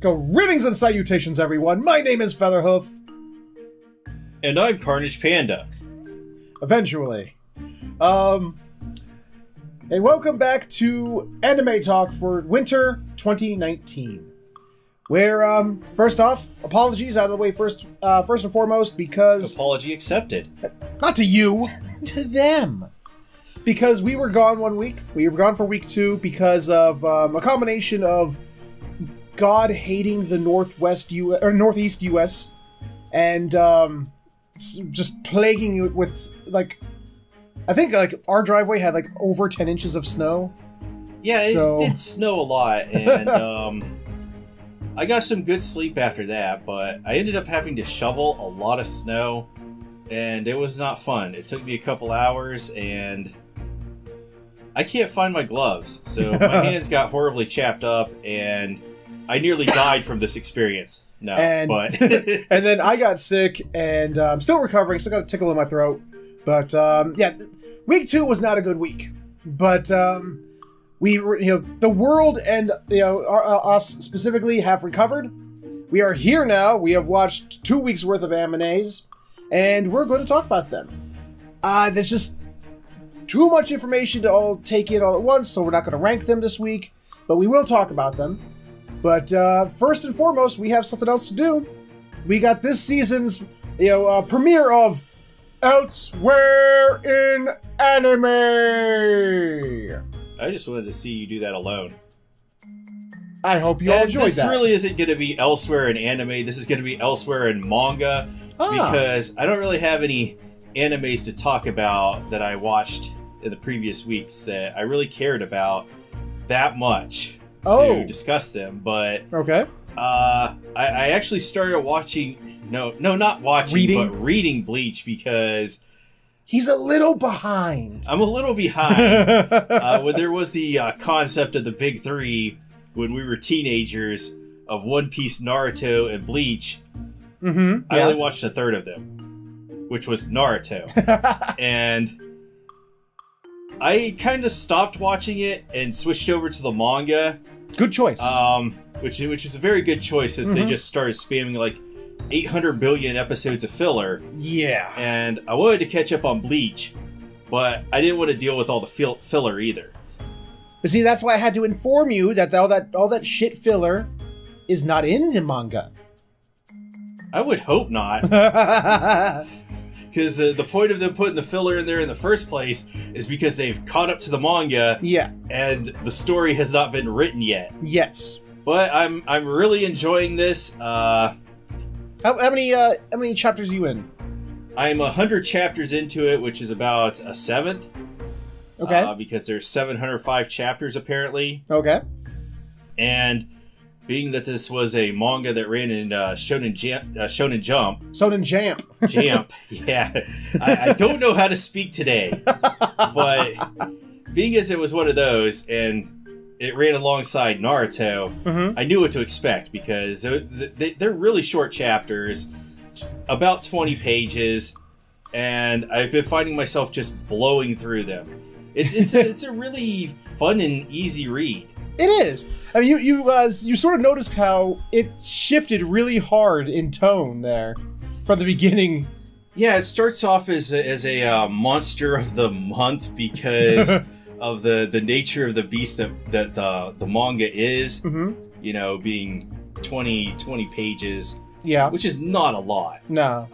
Greetings and salutations, everyone. My name is Featherhoof. And I'm CarnagePanda. Eventually. And welcome back to Anime Talk for Winter 2019. Where, first off, apologies out of the way first and foremost, because... Apology accepted. Not to you, to them. Because we were gone 1 week. We were gone for week 2 because of a combination of God hating the Northeast U.S. and just plaguing it with, like, I think, like, our driveway had, like, over 10 inches of snow. Yeah, so... it did snow a lot, and I got some good sleep after that, but I ended up having to shovel a lot of snow, and it was not fun. It took me a couple hours, and I can't find my gloves, so my hands got horribly chapped up, and I nearly died from this experience. No, but... and then I got sick, and I'm still recovering, still got a tickle in my throat. But, yeah, week 2 was not a good week. But, we were, the world and, us specifically have recovered. We are here now. We have watched 2 weeks worth of animes, and we're going to talk about them. There's just too much information to all take in all at once, so we're not going to rank them this week, but we will talk about them. But first and foremost, we have something else to do. We got this season's, premiere of Elsewhere in Anime. I just wanted to see you do that alone. I hope you all enjoyed that. This really isn't going to be Elsewhere in Anime. This is going to be Elsewhere in Manga. Because I don't really have any animes to talk about that I watched in the previous weeks that I really cared about that much to discuss them. But okay, I actually started watching. Not watching, but reading Bleach because he's a little behind. I'm a little behind. When there was the concept of the big three when we were teenagers of One Piece, Naruto, and Bleach, I only watched a third of them, which was Naruto. And I kind of stopped watching it and switched over to the manga. Good choice. Which is a very good choice since they just started spamming like 800 billion episodes of filler. Yeah. And I wanted to catch up on Bleach, but I didn't want to deal with all the filler either. But see, that's why I had to inform you that all that shit filler is not in the manga. I would hope not. Because the point of them putting the filler in there in the first place is because they've caught up to the manga. Yeah. And the story has not been written yet. Yes. But I'm really enjoying this. How many chapters are you in? I'm 100 chapters into it, which is about a 7th. Okay. Because there's 705 chapters apparently. Okay. And being that this was a manga that ran in Shonen Jump. Shonen Jump. Jump. Yeah. I don't know how to speak today. But being as it was one of those and it ran alongside Naruto, I knew what to expect because they're really short chapters, about 20 pages, and I've been finding myself just blowing through them. It's a really fun and easy read. It is. I mean, you sort of noticed how it shifted really hard in tone there from the beginning. Yeah, it starts off as a monster of the month because of the nature of the beast that the manga is. Being 20 pages. Yeah, which is not a lot. No.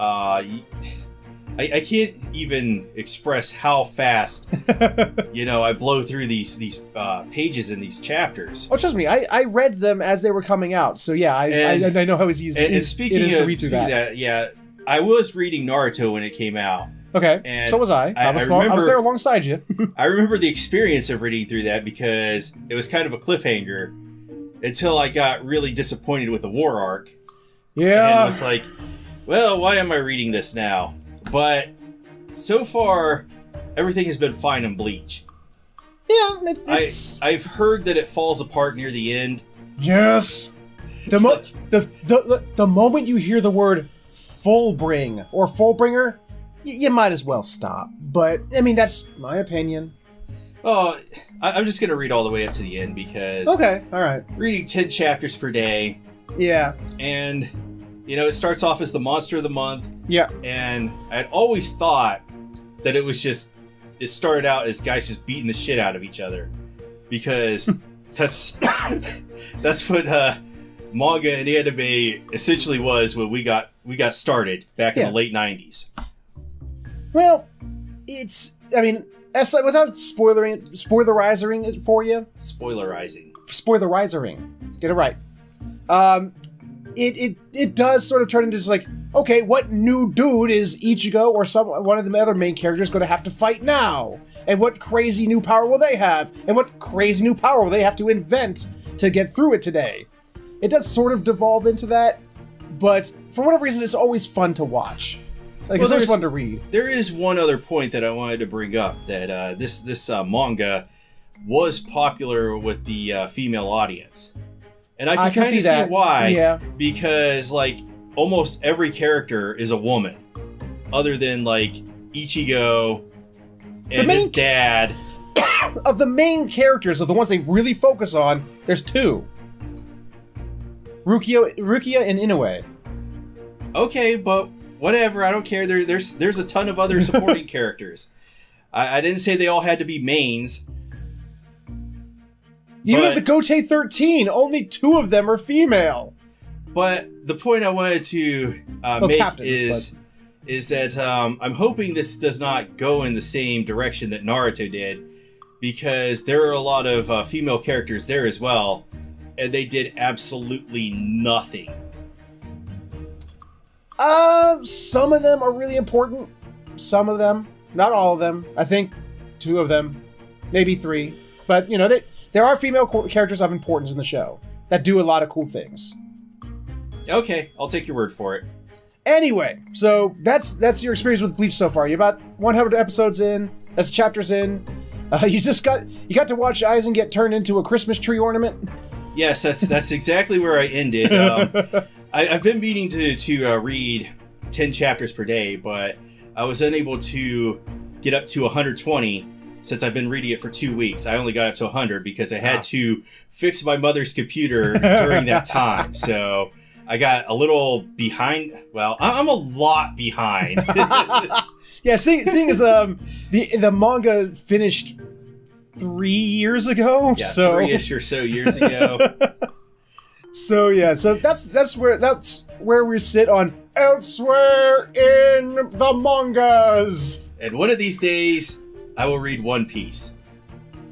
I can't even express how fast, I blow through these pages in these chapters. Oh, trust me, I read them as they were coming out, so yeah, I know how it's easy. And speaking of that, yeah, I was reading Naruto when it came out. Okay, and so was I. I was there alongside you. I remember the experience of reading through that because it was kind of a cliffhanger until I got really disappointed with the war arc. Yeah. And was like, well, why am I reading this now? But so far, everything has been fine in Bleach. Yeah, it's... I've heard that it falls apart near the end. Yes. The moment you hear the word Fullbring or Fullbringer, you might as well stop. But I mean, that's my opinion. Oh, I'm just gonna read all the way up to the end because okay, all right. Reading 10 chapters per day Yeah. And, it starts off as the Monster of the Month. Yeah. And I'd always thought that it started out as guys just beating the shit out of each other. Because that's what manga and anime essentially was when we got started back in the late 90s. Well, without spoilerizing it for you. Spoilerizing. Get it right. It does sort of turn into just like, okay, what new dude is Ichigo or one of the other main characters going to have to fight now? And what crazy new power will they have? And what crazy new power will they have to invent to get through it today? It does sort of devolve into that, but for whatever reason, it's always fun to watch. It's always fun to read. There is one other point that I wanted to bring up, that this manga was popular with the female audience. And I can kind of see why. Yeah. Because, almost every character is a woman. Other than, Ichigo and his dad. Of the main characters, of the ones they really focus on, there's two. Rukia and Inoue. Okay, but whatever, I don't care. There's a ton of other supporting characters. I didn't say they all had to be mains. Even at the Gote 13, only 2 of them are female. But the point I wanted to make is that I'm hoping this does not go in the same direction that Naruto did, because there are a lot of female characters there as well, and they did absolutely nothing. Some of them are really important. Some of them. Not all of them. I think 2 of them. Maybe 3. But, there are female characters of importance in the show that do a lot of cool things. Okay, I'll take your word for it. Anyway, so that's your experience with Bleach so far. You're about 100 episodes in. That's chapters in. You got to watch Aizen get turned into a Christmas tree ornament. Yes, that's exactly where I ended. I've been meaning to read 10 chapters per day, but I was unable to get up to 120 since I've been reading it for 2 weeks. I only got up to 100 because I had to fix my mother's computer during that time. So I got a little behind. Well, I'm a lot behind. Yeah, seeing as the manga finished 3 years ago. Yeah, so 3-ish or so years ago. So that's where we sit on elsewhere in the mangas. And one of these days, I will read One Piece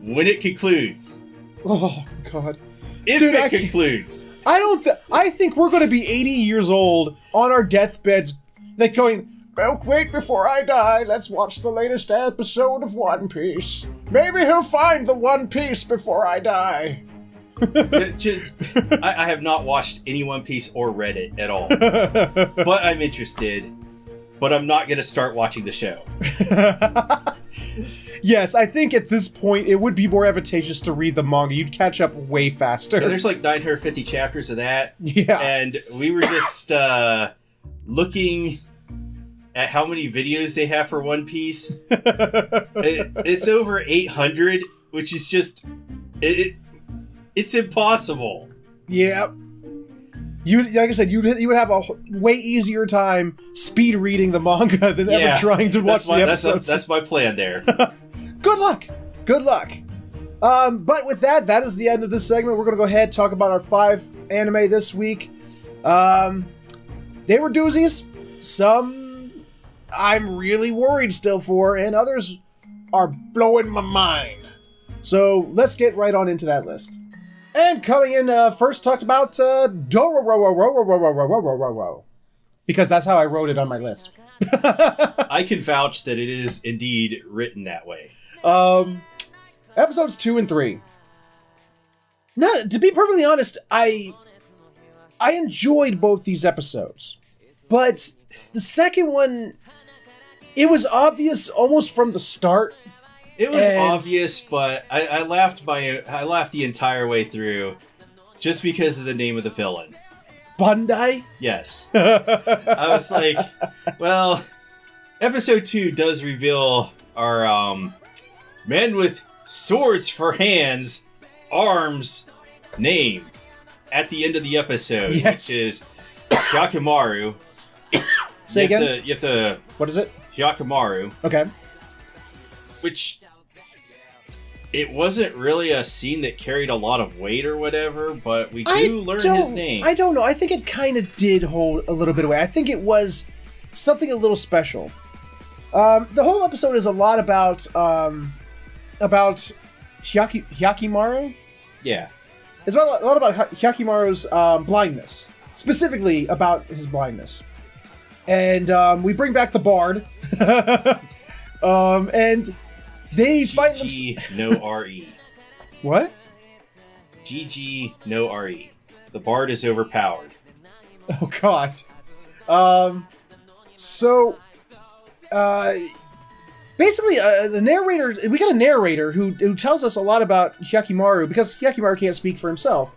when it concludes. Oh God! If it concludes, I think we're going to be 80 years old on our deathbeds, going. Well, wait before I die. Let's watch the latest episode of One Piece. Maybe he'll find the One Piece before I die. I have not watched any One Piece or read it at all. But I'm interested. But I'm not going to start watching the show. Yes, I think at this point it would be more advantageous to read the manga. You'd catch up way faster. Yeah, there's 950 chapters of that. Yeah. And we were just looking at how many videos they have for One Piece. It's over 800, which is just... It's impossible. Yeah. Like I said, you would have a way easier time speed reading the manga than ever trying to watch the episodes. That's my plan there. Good luck. But with that is the end of this segment. We're going to go ahead and talk about our 5 anime this week. They were doozies. Some I'm really worried still for, and others are blowing my mind. So let's get right on into that list. And coming in first, talked about Dororo, because that's how I wrote it on my list. I can vouch that it is indeed written that way. Episodes 2 and 3. Now, to be perfectly honest, I enjoyed both these episodes, but the second one, it was obvious almost from the start. It was obvious, but I laughed the entire way through, just because of the name of the villain. Bandai? Yes. I was like, well, episode 2 does reveal our man with swords for hands, arms, name. at the end of the episode, Yes. which is Hyakimaru. Say again? You have to... What is it? Hyakimaru. Okay. Which... It wasn't really a scene that carried a lot of weight or whatever, but we do learn his name. I don't know. I think it kind of did hold a little bit of weight. I think it was something a little special. The whole episode is a lot about Hyakimaru. Yeah. It's a lot about Hyakimaru's blindness, specifically about his blindness. And we bring back the Bard, and they find GG, no RE. What? GG, no RE. The Bard is overpowered. Oh God. Basically, the narrator, we got a narrator who tells us a lot about Hyakimaru, because Hyakimaru can't speak for himself.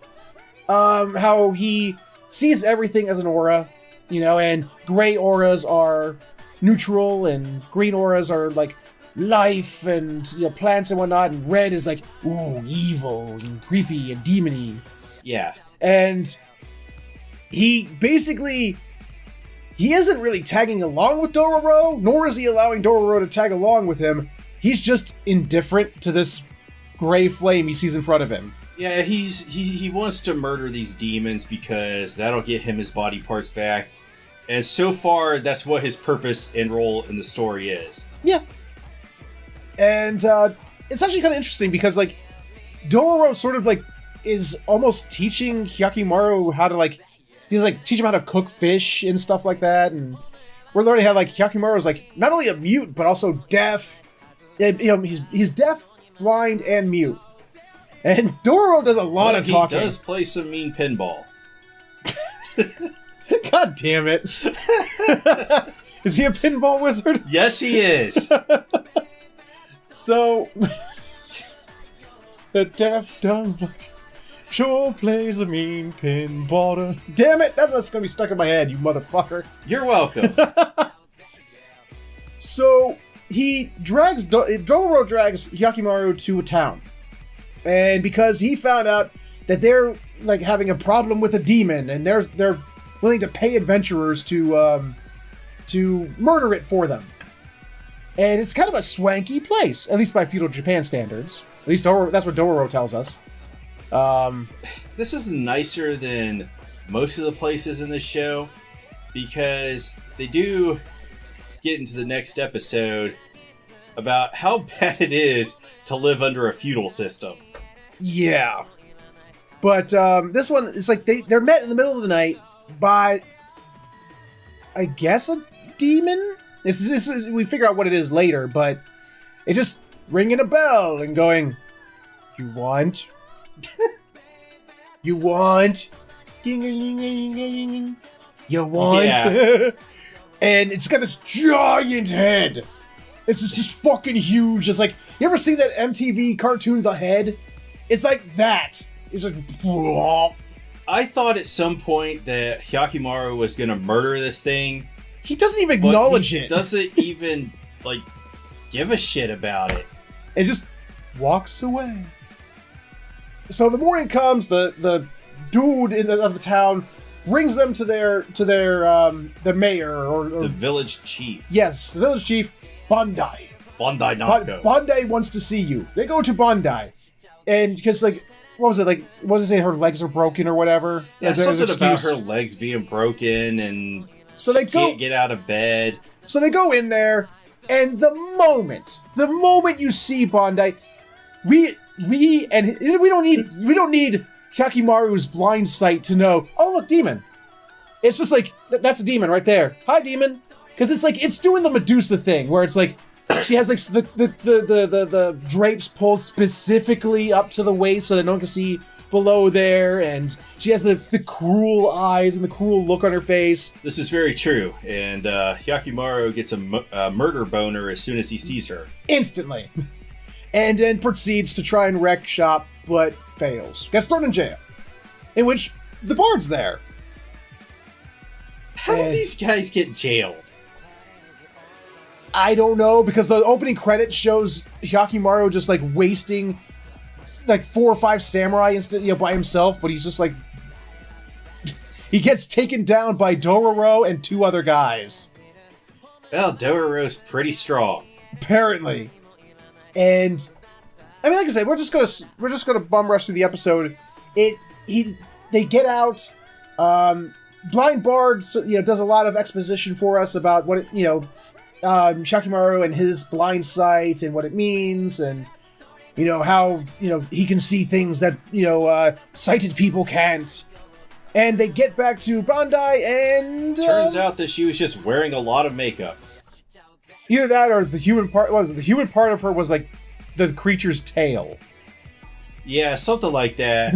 How he sees everything as an aura, and gray auras are neutral, and green auras are like life and plants and whatnot, and red is like, ooh, evil and creepy and demony. Yeah. And he isn't really tagging along with Dororo, nor is he allowing Dororo to tag along with him. He's just indifferent to this gray flame he sees in front of him. Yeah, he wants to murder these demons because that'll get him his body parts back. And so far, that's what his purpose and role in the story is. Yeah. And it's actually kind of interesting because, like, Dororo sort of, like, is almost teaching Hyakimaru how to, he's, teaching him how to cook fish and stuff like that, and we're learning how, Hyakimaru is, not only a mute, but also deaf. And, he's deaf, blind, and mute. And Dororo does a lot of talking. He does play some mean pinball. God damn it. Is he a pinball wizard? Yes, he is. So, the deaf, dumb, sure plays a mean pinball. Damn it, that's gonna be stuck in my head, you motherfucker. You're welcome. So, Dororo drags Hyakimaru to a town. And because he found out that they're, having a problem with a demon, and they're willing to pay adventurers to murder it for them. And it's kind of a swanky place, at least by feudal Japan standards. At least that's what Dororo tells us. This is nicer than most of the places in this show, because they do get into the next episode about how bad it is to live under a feudal system. Yeah. But this one, it's like they're met in the middle of the night by, I guess, a demon? We figure out what it is later, but it just ringing a bell and going, you want? You want? You want? Yeah. And it's got this giant head. It's just fucking huge. It's like, you ever see that MTV cartoon, The Head? It's like that. It's like, I thought at some point that Hyakimaru was going to murder this thing. He doesn't even acknowledge it. He doesn't even, give a shit about it. It just walks away. So the morning comes, the dude of the town brings them to the mayor or the village chief. Yes, the village chief, Bandai. Bandai Namco. Bandai wants to see you. They go to Bandai, and because what was it like? What did it say? Her legs are broken or whatever. Yeah, something about her legs being broken and so they can't get out of bed. So they go in there, and the moment you see Bandai, we don't need Hyakimaru's blind sight to know, oh look, demon. It's just like, that's a demon right there. Hi, demon. Because it's doing the Medusa thing, where it's like, she has the drapes pulled specifically up to the waist so that no one can see below there, and she has the cruel eyes and the cruel look on her face. This is very true, and Hyakimaru gets a murder boner as soon as he sees her. Instantly. And then proceeds to try and wreck shop, but fails. Gets thrown in jail. In which the Bard's there. How do these guys get jailed? I don't know, because the opening credits shows Hyakimaru just wasting 4 or 5 samurai by himself, but he's just he gets taken down by Dororo and 2 other guys. Well, Dororo's pretty strong. Apparently. And I mean, like I said, we're just gonna bum rush through the episode. They get out. Blind Bard, does a lot of exposition for us about what Shakimaru and his blind sight and what it means, and how he can see things that sighted people can't. And they get back to Bandai, and turns out that she was just wearing a lot of makeup. Either that, or the human part. What was it? The human part of her was like the creature's tail. Yeah, something like that.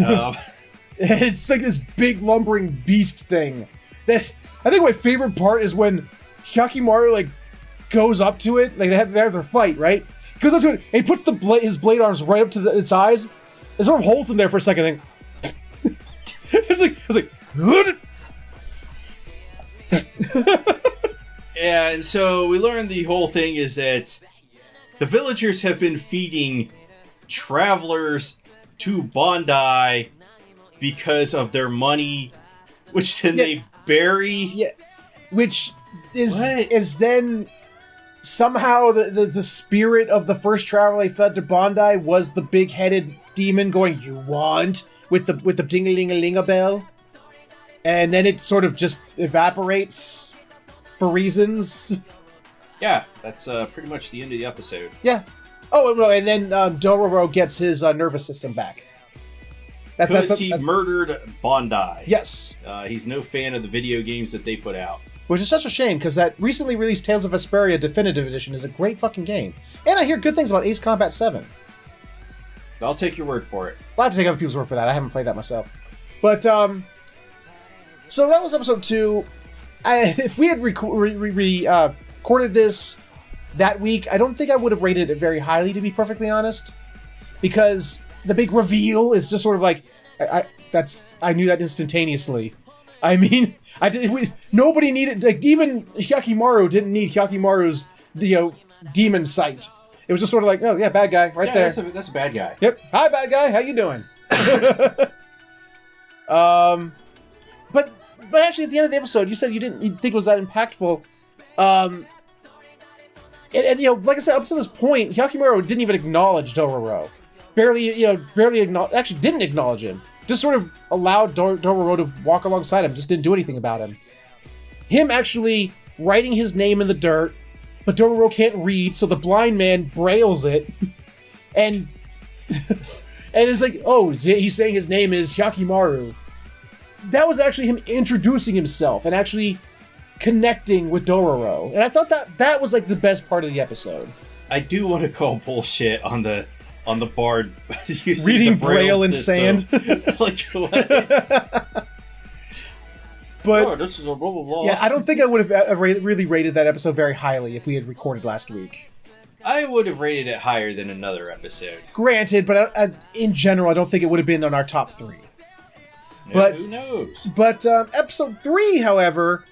It's like this big lumbering beast thing. That I think my favorite part is when Shakimaru like goes up to it. Like they have their fight, right? He goes up to it and he puts his blade arms right up to its eyes. It sort of holds him there for a second. It's like. Yeah, and so we learned the whole thing is that the villagers have been feeding travelers to Bandai because of their money, which then they bury. Yeah, which is then somehow the spirit of the first traveler they fed to Bandai was the big-headed demon going, "You want?" with the ding-a-ling-a-ling-a-bell, and then it sort of just evaporates for reasons. Yeah, that's pretty much the end of the episode. Yeah. Oh, no, and then Dororo gets his nervous system back. Because he murdered Bandai. Yes. He's no fan of the video games that they put out. Which is such a shame, because that recently released Tales of Vesperia Definitive Edition is a great fucking game. And I hear good things about Ace Combat 7. I'll take your word for it. I'll have to take other people's word for that. I haven't played that myself. But, so that was episode 2. If we had recorded this that week, I don't think I would have rated it very highly, to be perfectly honest. Because the big reveal is just sort of like, I knew that instantaneously. I mean, nobody needed, like, even Hyakimaru didn't need Hyakimaru's, demon sight. It was just sort of like, oh yeah, bad guy, right there. That's a bad guy. Yep. Hi, bad guy. How you doing? But actually, at the end of the episode, you said you didn't think it was that impactful. And like I said, up to this point, Hyakimaru didn't even acknowledge Dororo. Actually didn't acknowledge him. Just sort of allowed Dororo to walk alongside him. Just didn't do anything about him. Him actually writing his name in the dirt, but Dororo can't read, so the blind man brailles it. And it's like, oh, he's saying his name is Hyakimaru. That was actually him introducing himself and actually connecting with Dororo. And I thought that was like the best part of the episode. I do want to call bullshit on the bard reading braille in sand. Like what? But this is a blah blah blah. Yeah, I don't think I would have really rated that episode very highly if we had recorded last week. I would have rated it higher than another episode. Granted, but in general, I don't think it would have been on our top 3. No, but who knows? But episode 3, however,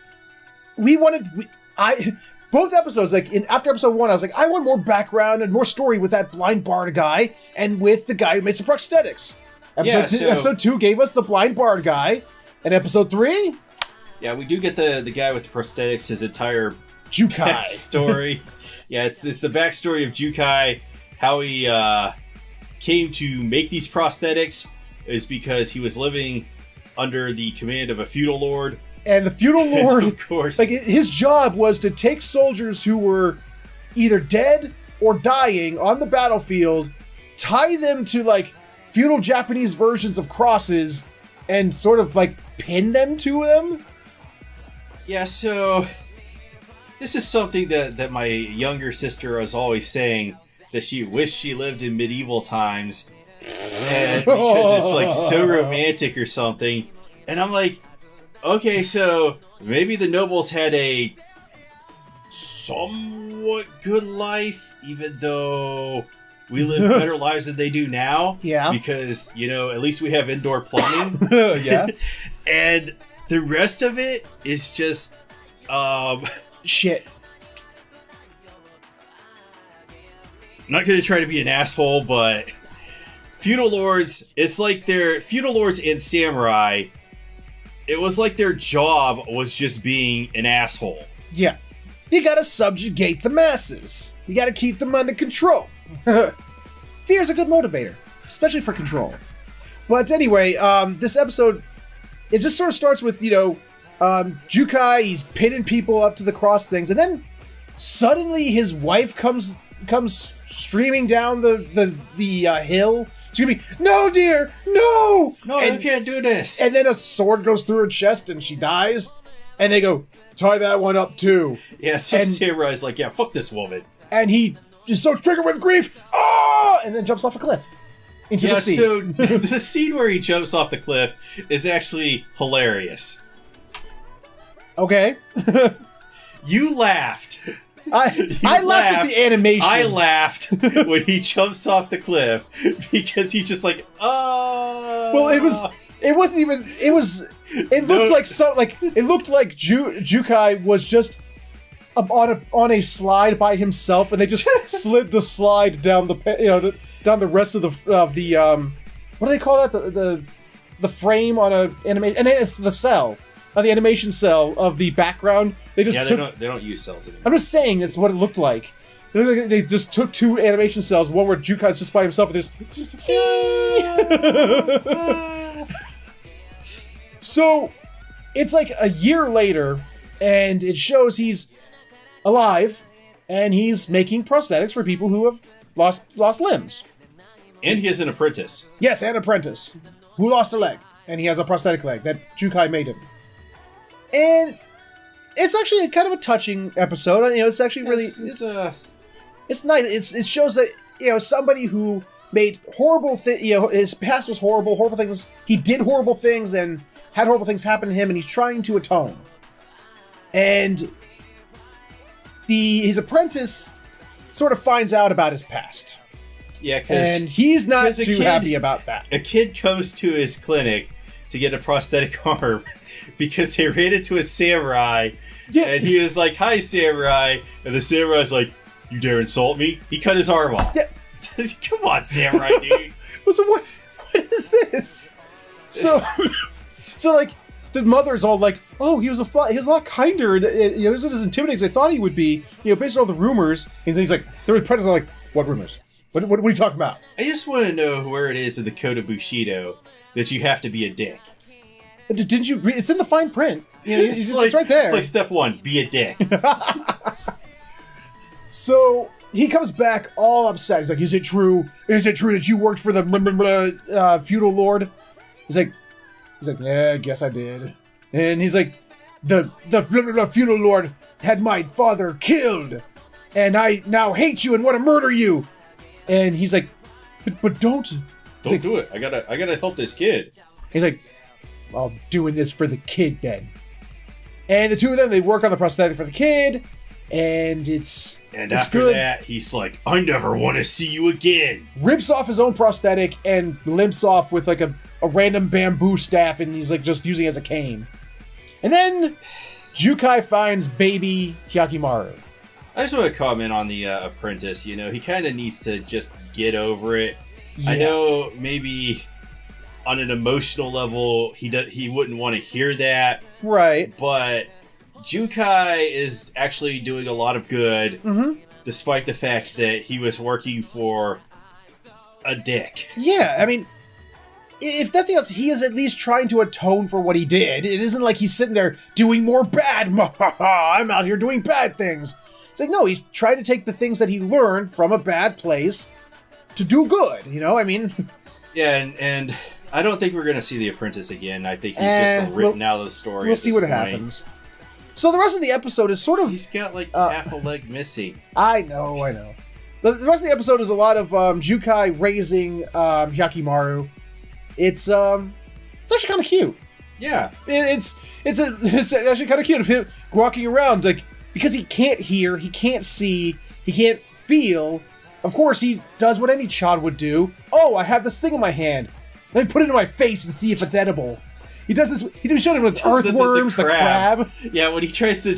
both episodes, like after episode 1, I was like, I want more background and more story with that blind bard guy and with the guy who makes the prosthetics. Episode 2 gave us the blind bard guy, and episode 3. Yeah, we do get the guy with the prosthetics, his entire Jukai story. Yeah, it's the backstory of Jukai. How he came to make these prosthetics is because he was living under the command of a feudal lord. And the feudal lord, of course, like his job was to take soldiers who were either dead or dying on the battlefield, tie them to like feudal Japanese versions of crosses, and sort of like pin them to them. Yeah, so this is something that my younger sister was always saying, that she wished she lived in medieval times, and because it's like so romantic or something. And I'm like, okay, so maybe the nobles had a somewhat good life, even though we live better lives than they do now. Yeah. Because, at least we have indoor plumbing. Yeah. And the rest of it is just, shit. I'm not going to try to be an asshole, but feudal lords, it's like they're feudal lords and samurai it was like their job was just being an asshole. Yeah. You gotta subjugate the masses. You gotta keep them under control. Fear's a good motivator, especially for control. But anyway, this episode, it just sort of starts with, Jukai, he's pinning people up to the cross things, and then suddenly his wife comes streaming down the hill, screaming, "No, dear, no! No, you can't do this!" And then a sword goes through her chest, and she dies, and they go, "Tie that one up, too." Yeah, so Samurai's like, yeah, fuck this woman. And he is so triggered with grief, and then jumps off a cliff into the sea. So the scene where he jumps off the cliff is actually hilarious. Okay. You laughed. I laughed at the animation. I laughed when he jumps off the cliff because he's just like, oh. Well, it wasn't even. It looked like Jukai was just on a slide by himself, and they just slid the slide down down the rest of the what do they call that, the frame on a animation, and then it's the cell, the animation cell of the background. They just they don't use cells anymore. I'm just saying that's what it looked like. They just took two animation cells, one where Jukai's just by himself, and just So it's like a year later, and it shows he's alive, and he's making prosthetics for people who have lost limbs. And he has an apprentice. Yes, an apprentice who lost a leg, and he has a prosthetic leg that Jukai made him. And it's actually kind of a touching episode. It's actually really it's nice. It shows that somebody who made horrible things. His past was horrible things. He did horrible things and had horrible things happen to him, and he's trying to atone. And his apprentice sort of finds out about his past. Yeah, and he's not too happy about that. A kid comes to his clinic to get a prosthetic arm because they ran into a samurai. Yeah. And he was like, "Hi, samurai," and the samurai's like, "You dare insult me?" He cut his arm off. Yeah. Come on, samurai, dude. So what is this? So like, the mother's all like, "Oh, he was a lot kinder. He wasn't as intimidating as I thought he would be. Based on all the rumors." And he's like, the apprentices are like, "What rumors? What are you talking about?" I just want to know where it is in the Code of Bushido that you have to be a dick. Didn't you read? It's in the fine print. It's right there. It's like step 1, be a dick. So he comes back all upset. He's like, "Is it true? Is it true that you worked for the feudal lord?" He's like, "Yeah, I guess I did." And he's like, the feudal lord had my father killed, and I now hate you and want to murder you." And he's like, but don't do it. I gotta help this kid. He's like, "I'm doing this for the kid then." And the two of them, they work on the prosthetic for the kid, and after good. that, he's like, "I never want to see you again." Rips off his own prosthetic and limps off with like a random bamboo staff, and he's like just using it as a cane. And then Jukai finds baby Hyakimaru. I just want to comment on the apprentice. He kind of needs to just get over it. Yeah. I know maybe on an emotional level, he wouldn't want to hear that. Right. But Jukai is actually doing a lot of good, despite the fact that he was working for a dick. Yeah, I mean, if nothing else, he is at least trying to atone for what he did. It isn't like he's sitting there doing more bad. I'm out here doing bad things. It's like, no, he's trying to take the things that he learned from a bad place to do good, I mean... Yeah, and I don't think we're going to see the apprentice again. I think he's just written out of the story. We'll see what happens. So the rest of the episode is sort of... He's got like half a leg missing. I know. The rest of the episode is a lot of Jukai raising Hyakimaru. It's actually kind of cute. Yeah. It's actually kind of cute of him walking around, like, because he can't hear, he can't see, he can't feel. Of course, he does what any child would do. "Oh, I have this thing in my hand. Let me put it in my face and see if it's edible." He does this. He showed him with earthworms, the crab. Yeah, when he tries to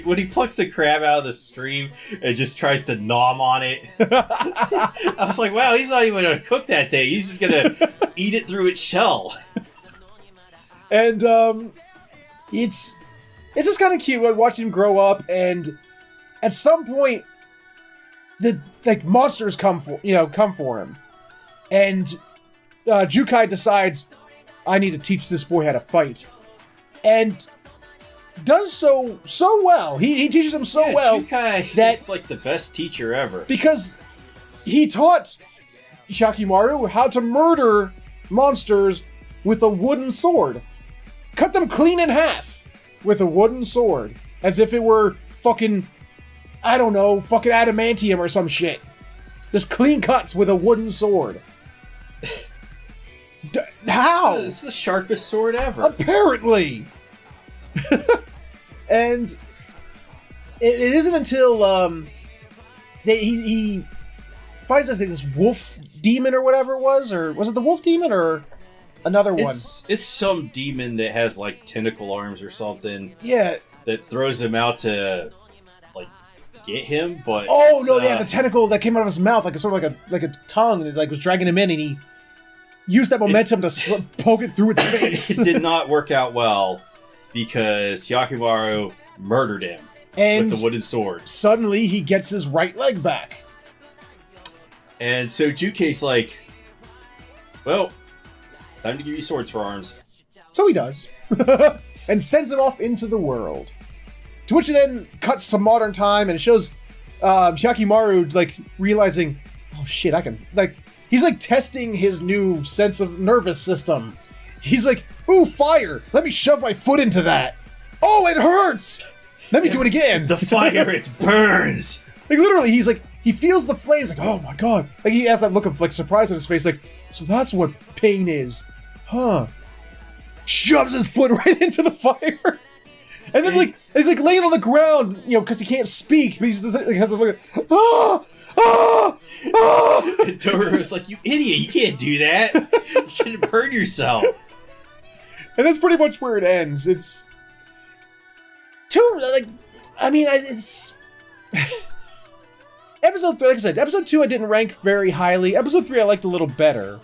when he plucks the crab out of the stream and just tries to nom on it. I was like, wow, he's not even going to cook that thing. He's just going to eat it through its shell. And it's just kind of cute, like, watching him grow up, and at some point, the monsters come for him, and Jukai decides, I need to teach this boy how to fight, and does so well. He teaches him so well Jukai that is like the best teacher ever, because he taught Hyakimaru how to murder monsters with a wooden sword. Cut them clean in half with a wooden sword. As if it were fucking, I don't know, fucking adamantium or some shit. Just clean cuts with a wooden sword. How? It's the sharpest sword ever. Apparently. And it isn't until he finds this wolf demon or whatever it was it the wolf demon or another one? It's some demon that has like tentacle arms or something. Yeah. That throws him out to like get him, but the tentacle that came out of his mouth, like a sort of like a tongue that like was dragging him in, and he used that momentum to poke it through its face. It did not work out well because Hyakimaru murdered him and with the wooden sword. Suddenly, he gets his right leg back. And so Jukei's like, well, time to give you swords for arms. So he does. And sends him off into the world. To which it then cuts to modern time, and it shows Hyakimaru, like, realizing, oh shit, I can, like, he's like testing his new sense of nervous system. He's like, ooh, fire! Let me shove my foot into that. Oh, it hurts! Let me do it again. The fire, it burns! Like, literally, he's like, he feels the flames, like, oh my god. Like, he has that look of, like, surprise on his face, like, so that's what pain is. Huh. Shoves his foot right into the fire. And then, like, he's, like, laying on the ground, you know, because he can't speak, but he's just, like, has to look at, ah! Ah! Ah! And Toro's like, you idiot, you can't do that. You shouldn't burn yourself. And that's pretty much where it ends. It's too, like, I mean, it's episode 3, like I said, episode 2 I didn't rank very highly. Episode 3 I liked a little better.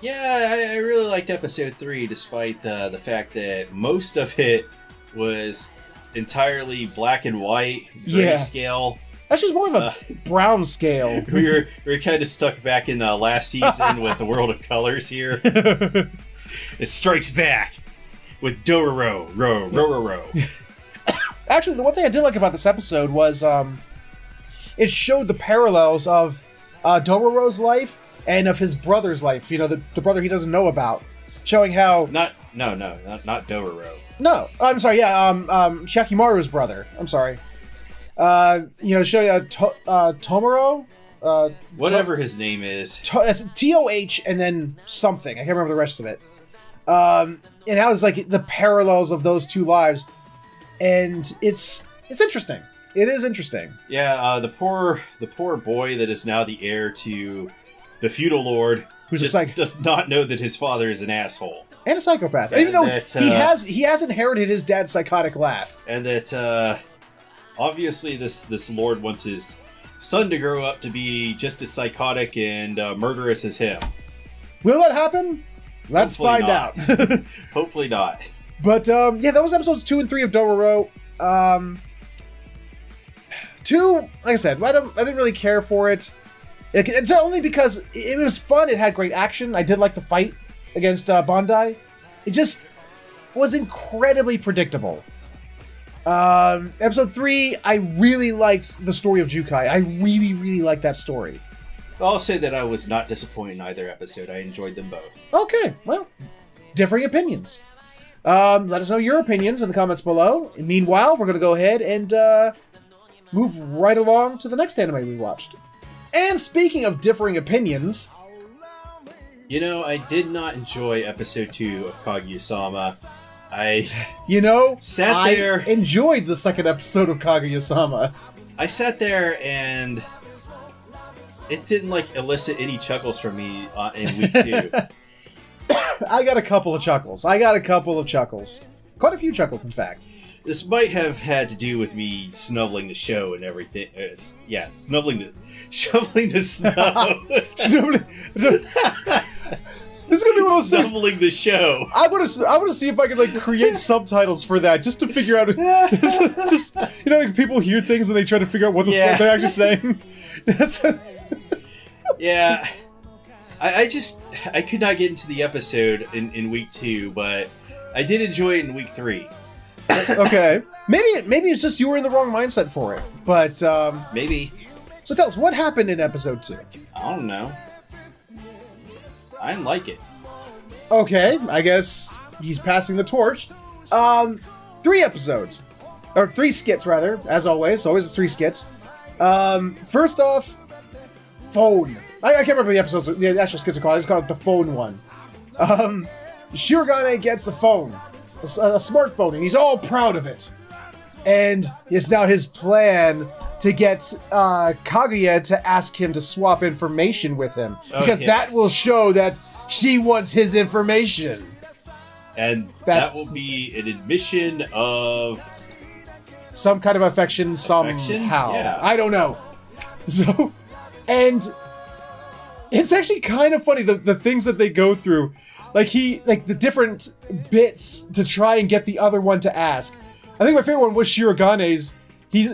Yeah, I really liked episode 3, despite the fact that most of it was entirely black and white, grayscale. Actually, it's more of a brown scale. we were kind of stuck back in last season with the World of Colors here. It strikes back with Dororo, row. Actually, the one thing I did like about this episode was it showed the parallels of Dororo's life and of his brother's life. You know, the brother he doesn't know about, showing how not Dororo. No, I'm sorry. Yeah, Hyakimaru's brother. I'm sorry. You know, showing Tomoro. Whatever his name is. It's TOH and then something. I can't remember the rest of it. And how it's like the parallels of those two lives, and it's interesting. It is interesting. Yeah, the poor boy that is now the heir to the feudal lord, who does not know that his father is an asshole and a psychopath. Even though he has inherited his dad's psychotic laugh, and that obviously this lord wants his son to grow up to be just as psychotic and murderous as him. Will that happen? Let's find out. Hopefully not. But yeah, that was episodes 2 and 3 of Dororo. 2, like I said, I didn't really care for it. It's only because it was fun. It had great action. I did like the fight against Bandai. It just was incredibly predictable. Episode 3, I really liked the story of Jukai. I really, really liked that story. I'll say that I was not disappointed in either episode. I enjoyed them both. Okay, well, differing opinions. Let us know your opinions in the comments below. And meanwhile, we're going to go ahead and move right along to the next anime we watched. And speaking of differing opinions... You know, I did not enjoy episode 2 of Kaguya-sama. I enjoyed the second episode of Kaguya-sama. I sat there and it didn't elicit any chuckles from me in week 2. I got a couple of chuckles. Quite a few chuckles, in fact. This might have had to do with me snubbling the show and everything. Shoveling the snow. This is gonna be one of those things. Stumbling the show. I want to see if I can like create subtitles for that, just to figure out. Just like people hear things and they try to figure out what they're actually saying. Yeah, I could not get into the episode in week 2, but I did enjoy it in week 3. Okay, maybe it's just you were in the wrong mindset for it, but maybe. So tell us what happened in episode 2. I don't know. I didn't like it. Okay, I guess he's passing the torch. 3 episodes. Or 3 skits, rather, as always. Always 3 skits. First off, phone. I can't remember the episodes, the actual skits are called. I just call it the phone one. Shirogane gets a phone. A smartphone, and he's all proud of it. And it's now his plan to get Kaguya to ask him to swap information with him. Because that will show that she wants his information. And that will be an admission of... some kind of affection somehow. Yeah. I don't know. So, and it's actually kind of funny, the things that they go through. Like the different bits to try and get the other one to ask. I think my favorite one was Shirogane's. He's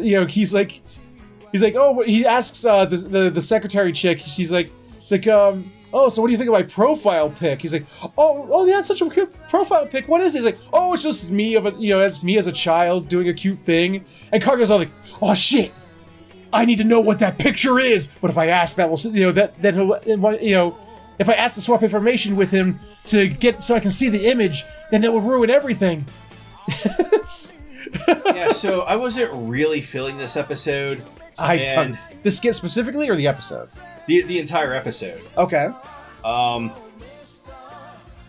like, oh, he asks the secretary chick. It's like, oh, so what do you think of my profile pic? He's like, oh, yeah, it's such a cute profile pic. What is it? He's like, oh, it's just me it's me as a child doing a cute thing. And Kaguya's all like, oh shit, I need to know what that picture is. But if I ask that, then he'll, if I ask to swap information with him so I can see the image, then it will ruin everything. Yeah, so I wasn't really feeling this episode. The skit specifically, or the episode? The entire episode. Okay.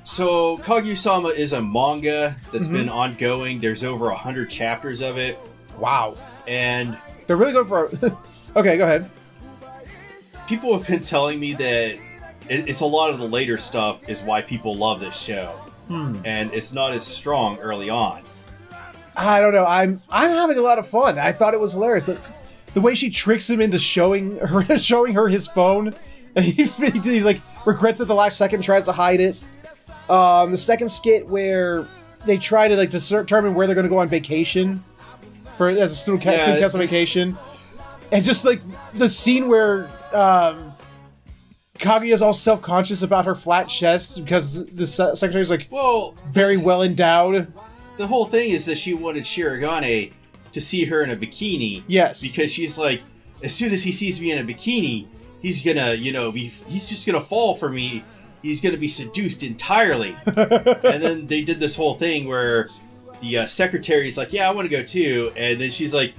So Kaguya-sama is a manga that's been ongoing. There's over 100 chapters of it. Wow. And they're really good for... Okay, go ahead. People have been telling me that it's a lot of the later stuff is why people love this show. And it's not as strong early on. I don't know. I'm having a lot of fun. I thought it was hilarious. The way she tricks him into showing her his phone, and he's like regrets it the last second, tries to hide it. The second skit where they try to like determine where they're going to go on vacation as a student council vacation, and just like the scene where Kaguya's all self-conscious about her flat chest because the secretary's like, very well endowed. The whole thing is that she wanted Shirogane to see her in a bikini. Yes. Because she's like, as soon as he sees me in a bikini, he's gonna, he's just gonna fall for me. He's gonna be seduced entirely. And then they did this whole thing where the secretary's like, yeah, I want to go too. And then she's like,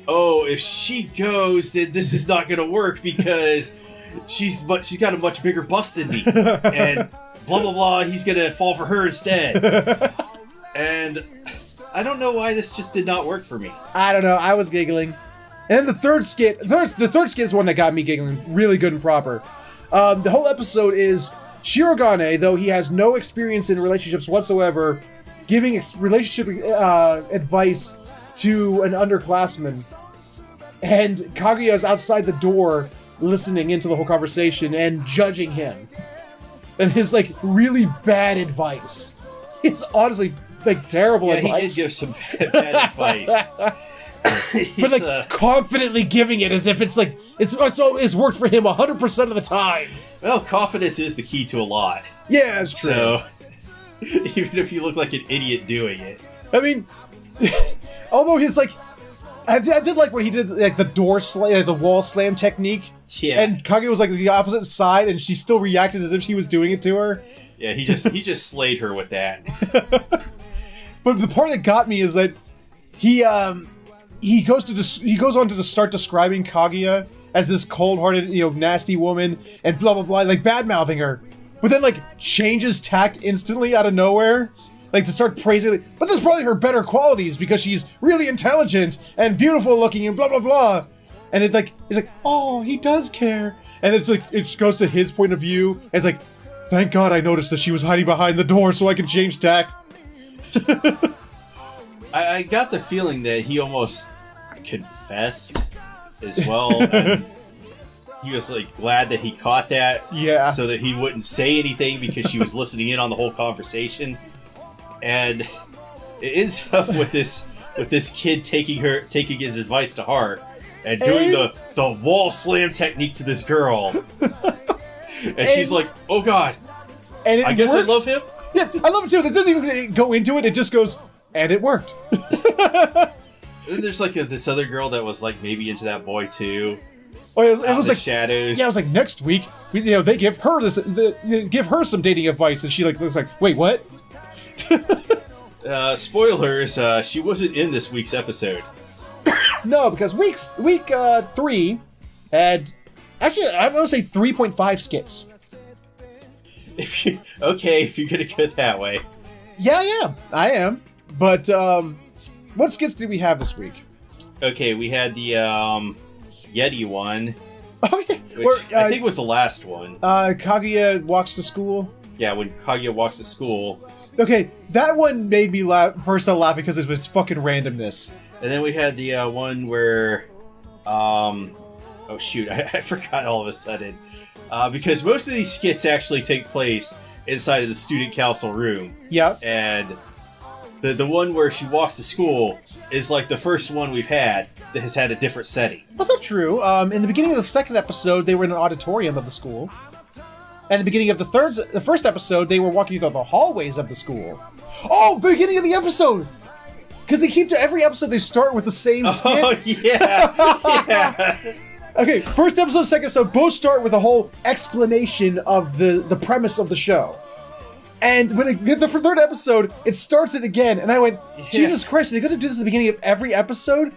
oh, if she goes, then this is not gonna work because she's got a much bigger bust than me. And blah, blah, blah, he's gonna fall for her instead. And I don't know why this just did not work for me. I don't know. I was giggling. And then the third skit is one that got me giggling. Really good and proper. The whole episode is Shirogane, though he has no experience in relationships whatsoever, giving relationship advice to an underclassman. And Kaguya's outside the door listening into the whole conversation and judging him. And his, like, really bad advice. It's honestly... like terrible advice. Yeah, he did give some bad advice. But like confidently giving it as if it's like it's worked for him 100% of the time. Well, confidence is the key to a lot. Yeah, it's true. So even if you look like an idiot doing it. I mean, although he's like, I did like when he did like the wall slam technique. Yeah. And Kaguya was like the opposite side, and she still reacted as if she was doing it to her. Yeah, he just slayed her with that. But the part that got me is that he goes on to start describing Kaguya as this cold-hearted, nasty woman, and blah blah blah, like bad-mouthing her, but then like changes tact instantly out of nowhere, like to start praising. But this is probably her better qualities because she's really intelligent and beautiful looking and blah blah blah. And he's like, oh, he does care. And it's like it goes to his point of view. And it's like, thank God I noticed that she was hiding behind the door so I can change tact. I got the feeling that he almost confessed as well. And he was like glad that he caught that. Yeah. So that he wouldn't say anything because she was listening in on the whole conversation. And it ends up with this kid taking his advice to heart and doing the wall slam technique to this girl. And she's like, "Oh God." And I guess works. I love him. Yeah, I love it too. It doesn't even go into it. It just goes, and it worked. And then there's like this other girl that was like maybe into that boy too. Oh, it was like shadows. Yeah, it was like next week. They give her give her some dating advice, and she looks like, wait, what? Spoilers. She wasn't in this week's episode. No, because week 3 had actually I'm gonna say 3.5 skits. If you're gonna go that way. Yeah, I am. But what skits did we have this week? Okay, we had the Yeti one. Oh yeah, which I think was the last one. Kaguya walks to school. Yeah, when Kaguya walks to school. Okay, that one made me personally laugh because it was fucking randomness. And then we had the one where, oh shoot, I forgot all of a sudden. Because most of these skits actually take place inside of the student council room. Yeah. And the one where she walks to school is like the first one we've had that has had a different setting. That's not true. In the beginning of the second episode, they were in an auditorium of the school. And the beginning of the first episode, they were walking through the hallways of the school. Oh, beginning of the episode! Because they keep to every episode, they start with the same skit. Oh, yeah. Okay, first episode, second episode, both start with a whole explanation of the premise of the show. And when it get the third episode, it starts it again, and I went, Jesus Christ, are they going to do this at the beginning of every episode?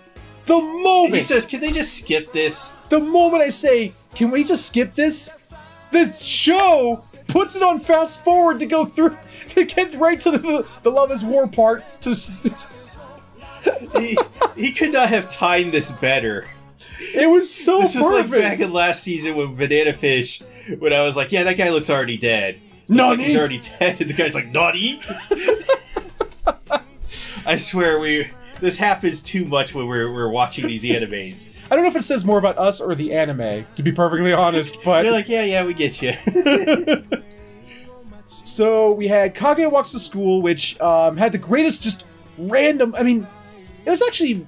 The moment... He says, can they just skip this? The moment I say, can we just skip this? The show puts it on fast forward to go through, to get right to the Love is War part. He could not have timed this better. It was so This perfect. was like back in last season with Banana Fish, when I was like, yeah, that guy looks already dead. Nani? Like he's already dead, and the guy's like, Nani? I swear, this happens too much when we're watching these animes. I don't know if it says more about us or the anime, to be perfectly honest, but... You're like, yeah, we get you. So, we had Kaguya Walks to School, which had the greatest just random... I mean, it was actually...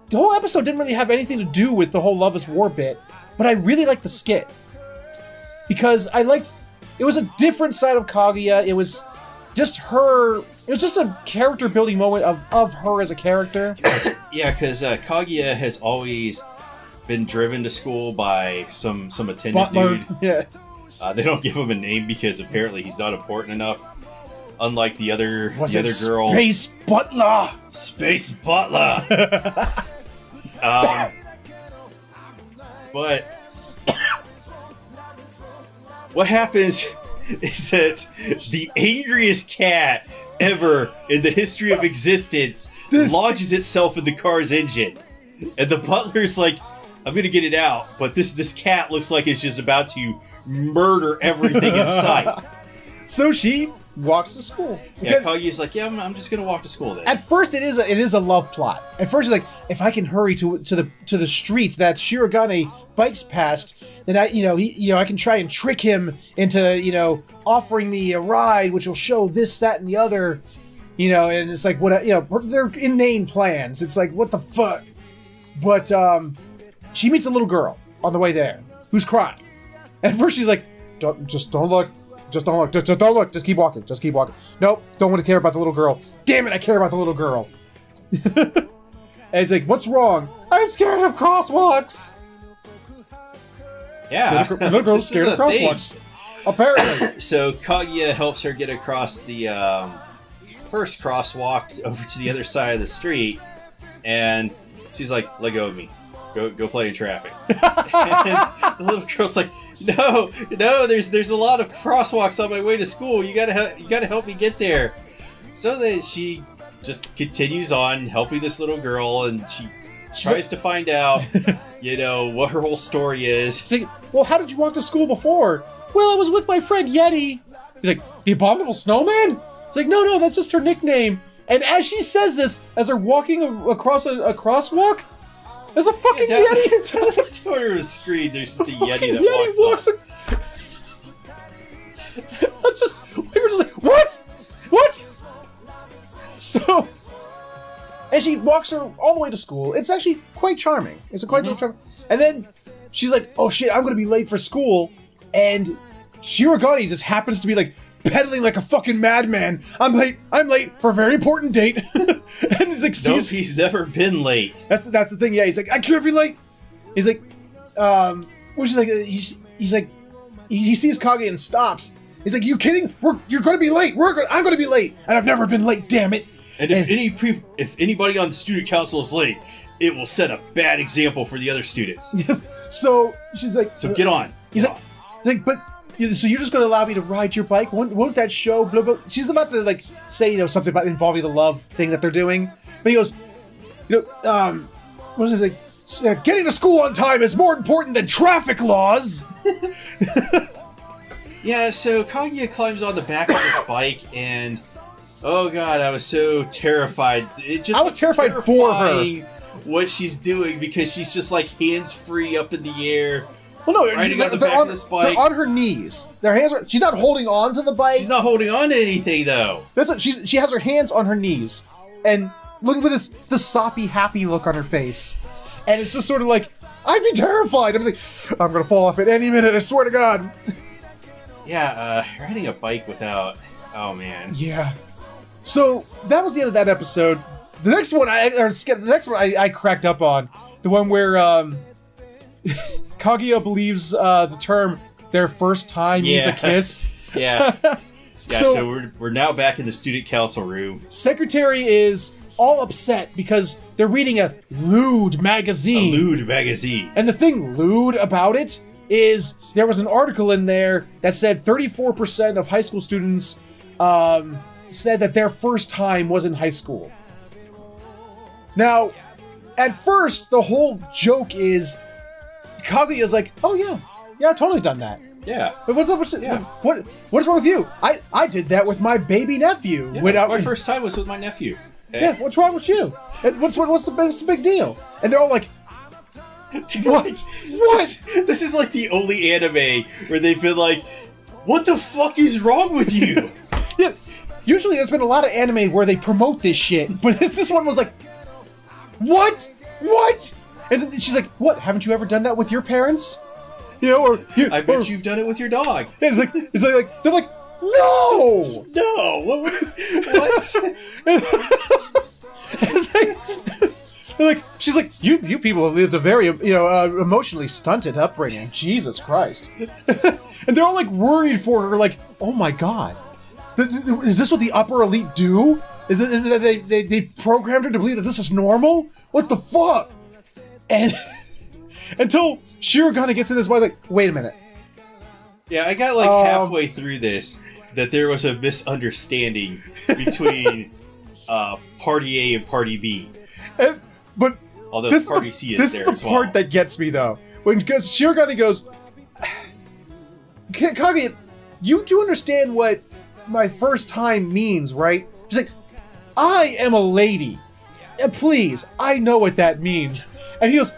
The whole episode didn't really have anything to do with the whole Love is War bit, but I really liked the skit. Because I liked... It was a different side of Kaguya. It was just her... It was just a character-building moment of her as a character. Yeah, because Kaguya has always been driven to school by some attendant Butler. dude. Yeah. They don't give him a name because apparently he's not important enough. Unlike the other girl. Space Butler! Space Butler! But what happens is that the angriest cat ever in the history of existence lodges itself in the car's engine. And the butler's like, I'm gonna get it out, but this cat looks like it's just about to murder everything in sight. So she walks to school. Yeah, Kaguya's like, yeah, I'm just gonna walk to school then. At first, it is a love plot. At first, it's like, if I can hurry to the streets that Shirogane bikes past, then I can try and trick him into offering me a ride, which will show this, that, and the other. And it's like they're inane plans. It's like, what the fuck? But she meets a little girl on the way there who's crying. And at first, she's like, don't look. Just don't look. Just don't look. Just keep walking. Just keep walking. Nope. Don't want to care about the little girl. Damn it! I care about the little girl. And it's like, what's wrong? I'm scared of crosswalks. Yeah, the little girl's scared of crosswalks. Apparently. So Kaguya helps her get across the first crosswalk over to the other side of the street, and she's like, "Let go of me. Go play in traffic." And the little girl's like, No, there's a lot of crosswalks on my way to school. You gotta help me get there. So that she just continues on helping this little girl, and she tries to find out, what her whole story is. She's like, well, how did you walk to school before? Well, I was with my friend Yeti. He's like, the Abominable Snowman? It's like, no, that's just her nickname. And as she says this, as they're walking across a crosswalk, There's a fucking Yeti in the corner of the screen. There's just a fucking Yeti that walks up. That's just, we were just like, what? What? So, and she walks her all the way to school. It's actually quite charming. It's a quite charming. And then she's like, oh shit, I'm going to be late for school. And Shirogane just happens to be like pedaling like a fucking madman. I'm late for a very important date. And he's like, nope, he's never been late. That's the thing. Yeah, he's like, I can't be late. He's like, which is like, he's like, he sees Kage and stops. He's like, you kidding? You're going to be late. I'm going to be late, and I've never been late. Damn it! And if anybody on the student council is late, it will set a bad example for the other students. Yes. So she's like, so get on. He's like, but. So you're just going to allow me to ride your bike? Won't that show? Blah, blah. She's about to like say something about involving the love thing that they're doing, but he goes, what was it like? Getting to school on time is more important than traffic laws. Yeah. So Kaguya climbs on the back of his bike, and oh god, I was so terrified. I was terrified for her. What she's doing, because she's just like hands free up in the air. Well, no, they're on her knees. Their hands are. She's not holding on to the bike. She's not holding on to anything, though. That's what she has her hands on her knees, and look at the soppy, happy look on her face, and it's just sort of like, I'd be terrified. I'm like, I'm gonna fall off at any minute. I swear to God. Yeah, riding a bike without. Oh man. Yeah. So that was the end of that episode. The next one I cracked up on, the one where Kaguya believes the term "their first time" means a kiss. Yeah. Yeah. So we're now back in the student council room. Secretary is all upset because they're reading a lewd magazine. A lewd magazine. And the thing lewd about it is there was an article in there that said 34% of high school students said that their first time was in high school. Now, at first, the whole joke is Kaguya's like, oh yeah, I've totally done that. Yeah. But what is wrong with you? I did that with my baby nephew. Yeah, my first time was with my nephew. Yeah, what's wrong with you? What's the big deal? And they're all like, what? This is like the only anime where they've been like, what the fuck is wrong with you? Yeah. Usually there's been a lot of anime where they promote this shit, but this one was like, what? And then she's like, what? Haven't you ever done that with your parents? I bet you've done it with your dog. It's like they're like, no! What? She's like, you people have lived a very emotionally stunted upbringing. Jesus Christ. And they're all like worried for her, like, oh my god. Is this what the upper elite do? Is it that they programmed her to believe that this is normal? What the fuck? And until Shirogane gets in his mind, like, wait a minute. Yeah, I got like halfway through this that there was a misunderstanding between Party A and Party B. But although Party C is there as well. This is the part that gets me, though. When Shirogane goes, Kaguya, you do understand what my first time means, right? She's like, I am a lady. Please, I know what that means. And he goes,